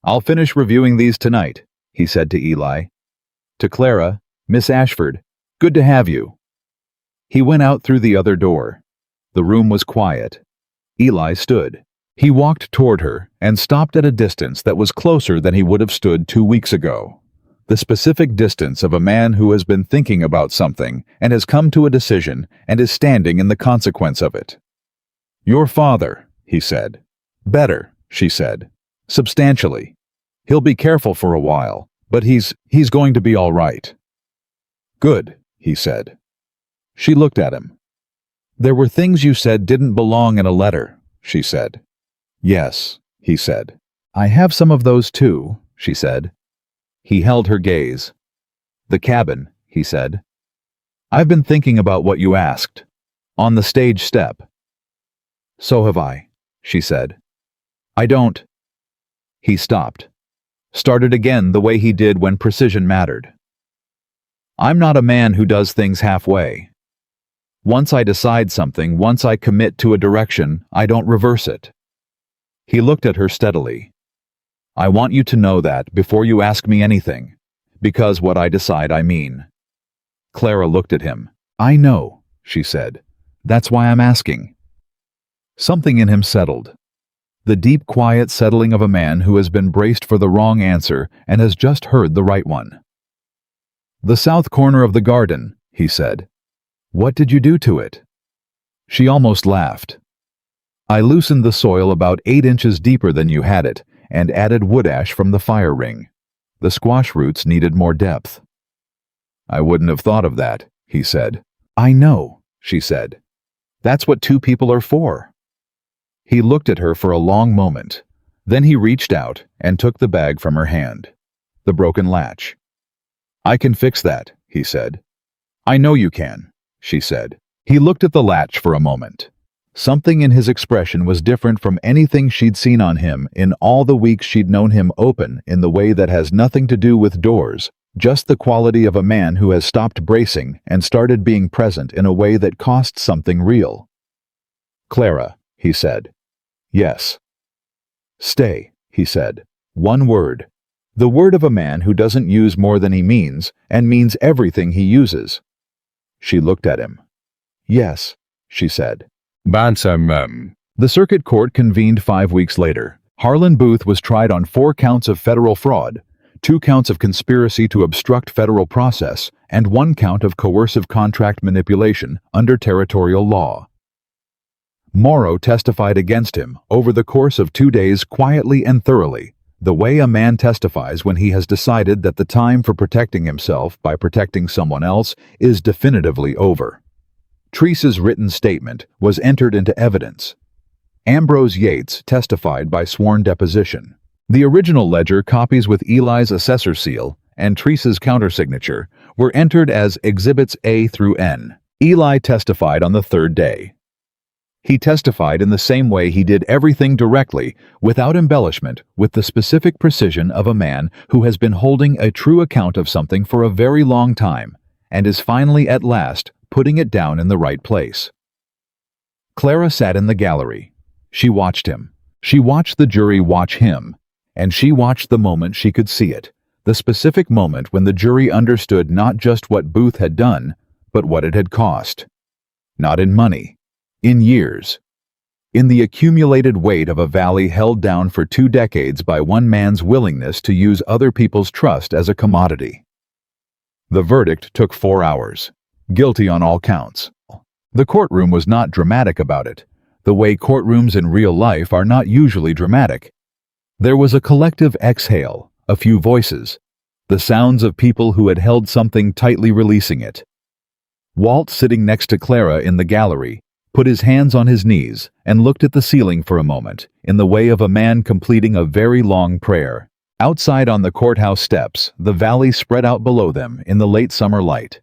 "I'll finish reviewing these tonight," he said to Eli. To Clara, "Miss Ashford, good to have you." He went out through the other door. The room was quiet. Eli stood. He walked toward her and stopped at a distance that was closer than he would have stood 2 weeks ago. The specific distance of a man who has been thinking about something and has come to a decision and is standing in the consequence of it. "Your father," he said. "Better," she said. "Substantially. He'll be careful for a while, but he's going to be all right." "Good," he said. She looked at him. "There were things you said didn't belong in a letter," she said. "Yes," he said. "I have some of those too," she said. He held her gaze. "The cabin," he said. "I've been thinking about what you asked. On the stage step." "So have I," she said. "I don't—" He stopped. Started again the way he did when precision mattered. "I'm not a man who does things halfway. Once I decide something, once I commit to a direction, I don't reverse it." He looked at her steadily. "I want you to know that before you ask me anything. Because what I decide, I mean. Clara looked at him. I know, she said. That's why I'm asking. Something in him settled. The deep, quiet settling of a man who has been braced for the wrong answer and has just heard the right one. The south corner of the garden, he said. What did you do to it? She almost laughed. I loosened the soil about 8 inches deeper than you had it and added wood ash from the fire ring. The squash roots needed more depth. I wouldn't have thought of that, he said. I know, she said. That's what 2 people are for. He looked at her for a long moment. Then he reached out and took the bag from her hand. The broken latch. I can fix that, he said. I know you can, she said. He looked at the latch for a moment. Something in his expression was different from anything she'd seen on him in all the weeks she'd known him open in the way that has nothing to do with doors, just the quality of a man who has stopped bracing and started being present in a way that costs something real. Clara, he said. Yes. Stay, he said. One word. The word of a man who doesn't use more than he means and means everything he uses. She looked at him. Yes, she said. Bantam. The circuit court convened 5 weeks later. Harlan Booth was tried on 4 counts of federal fraud, 2 counts of conspiracy to obstruct federal process, and 1 count of coercive contract manipulation under territorial law. Morrow testified against him over the course of 2 days quietly and thoroughly, the way a man testifies when he has decided that the time for protecting himself by protecting someone else is definitively over. Treese's written statement was entered into evidence. Ambrose Yates testified by sworn deposition. The original ledger copies with Eli's assessor seal and Treese's countersignature were entered as Exhibits A through N. Eli testified on the 3rd day. He testified in the same way he did everything directly, without embellishment, with the specific precision of a man who has been holding a true account of something for a very long time, and is finally at last putting it down in the right place. Clara sat in the gallery. She watched him. She watched the jury watch him, and she watched the moment she could see it, the specific moment when the jury understood not just what Booth had done, but what it had cost. Not in money. In years. In the accumulated weight of a valley held down for 2 decades by one man's willingness to use other people's trust as a commodity. The verdict took 4 hours. Guilty on all counts. The courtroom was not dramatic about it, the way courtrooms in real life are not usually dramatic. There was a collective exhale, a few voices, the sounds of people who had held something tightly releasing it. Walt, sitting next to Clara in the gallery, put his hands on his knees and looked at the ceiling for a moment, in the way of a man completing a very long prayer. Outside on the courthouse steps, the valley spread out below them in the late summer light.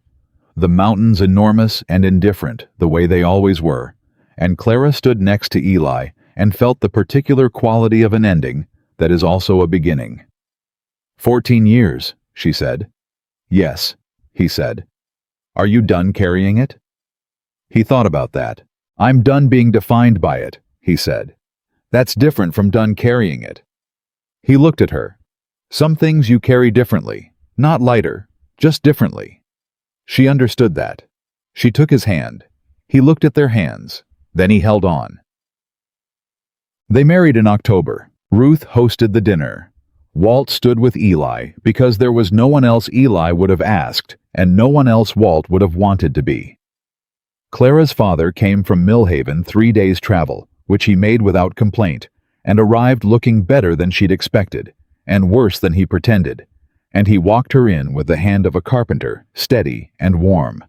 The mountains enormous and indifferent, the way they always were, and Clara stood next to Eli and felt the particular quality of an ending that is also a beginning. 14 years, she said. Yes, he said. Are you done carrying it? He thought about that. I'm done being defined by it, he said. That's different from done carrying it. He looked at her. Some things you carry differently, not lighter, just differently. She understood that. She took his hand. He looked at their hands. Then he held on. They married in October. Ruth hosted the dinner. Walt stood with Eli because there was no one else Eli would have asked, and no one else Walt would have wanted to be. Clara's father came from Millhaven 3 days' travel, which he made without complaint, and arrived looking better than she'd expected, and worse than he pretended, and he walked her in with the hand of a carpenter, steady and warm.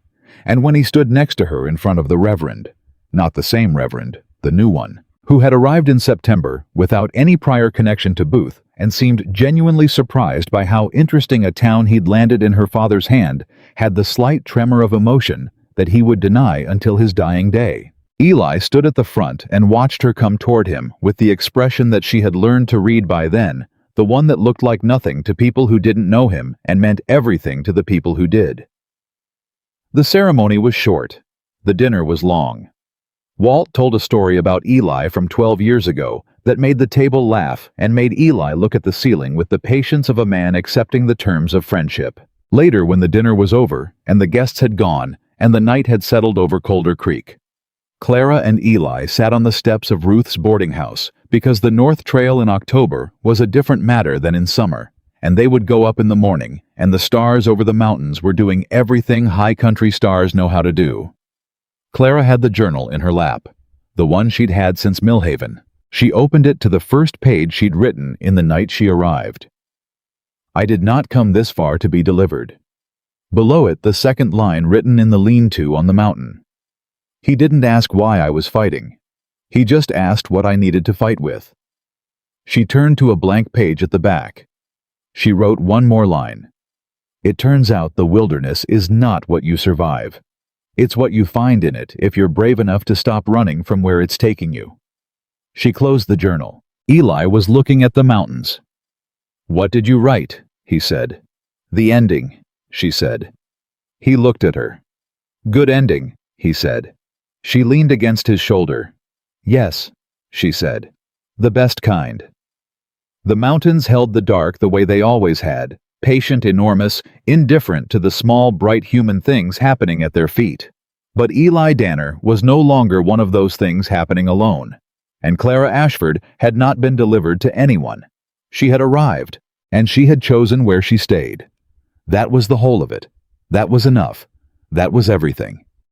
And when he stood next to her in front of the Reverend, not the same Reverend, the new one, who had arrived in September without any prior connection to Booth and seemed genuinely surprised by how interesting a town he'd landed in her father's hand, had the slight tremor of emotion that he would deny until his dying day. Eli stood at the front and watched her come toward him with the expression that she had learned to read by then, the one that looked like nothing to people who didn't know him and meant everything to the people who did. The ceremony was short. The dinner was long. Walt told a story about Eli from 12 years ago that made the table laugh and made Eli look at the ceiling with the patience of a man accepting the terms of friendship. Later, when the dinner was over and the guests had gone and the night had settled over Colder Creek, Clara and Eli sat on the steps of Ruth's boarding house because the North Trail in October was a different matter than in summer, and they would go up in the morning, and the stars over the mountains were doing everything high country stars know how to do. Clara had the journal in her lap, the one she'd had since Millhaven. She opened it to the first page she'd written in the night she arrived. I did not come this far to be delivered. Below it, the second line written in the lean-to on the mountain. He didn't ask why I was fighting. He just asked what I needed to fight with. She turned to a blank page at the back. She wrote one more line. It turns out the wilderness is not what you survive. It's what you find in it if you're brave enough to stop running from where it's taking you. She closed the journal. Eli was looking at the mountains. What did you write? He said. The ending, she said. He looked at her. Good ending, he said. She leaned against his shoulder. Yes, she said. The best kind. The mountains held the dark the way they always had, patient, enormous, indifferent to the small, bright human things happening at their feet. But Eli Danner was no longer one of those things happening alone, and Clara Ashford had not been delivered to anyone. She had arrived, and she had chosen where she stayed. That was the whole of it. That was enough. That was everything.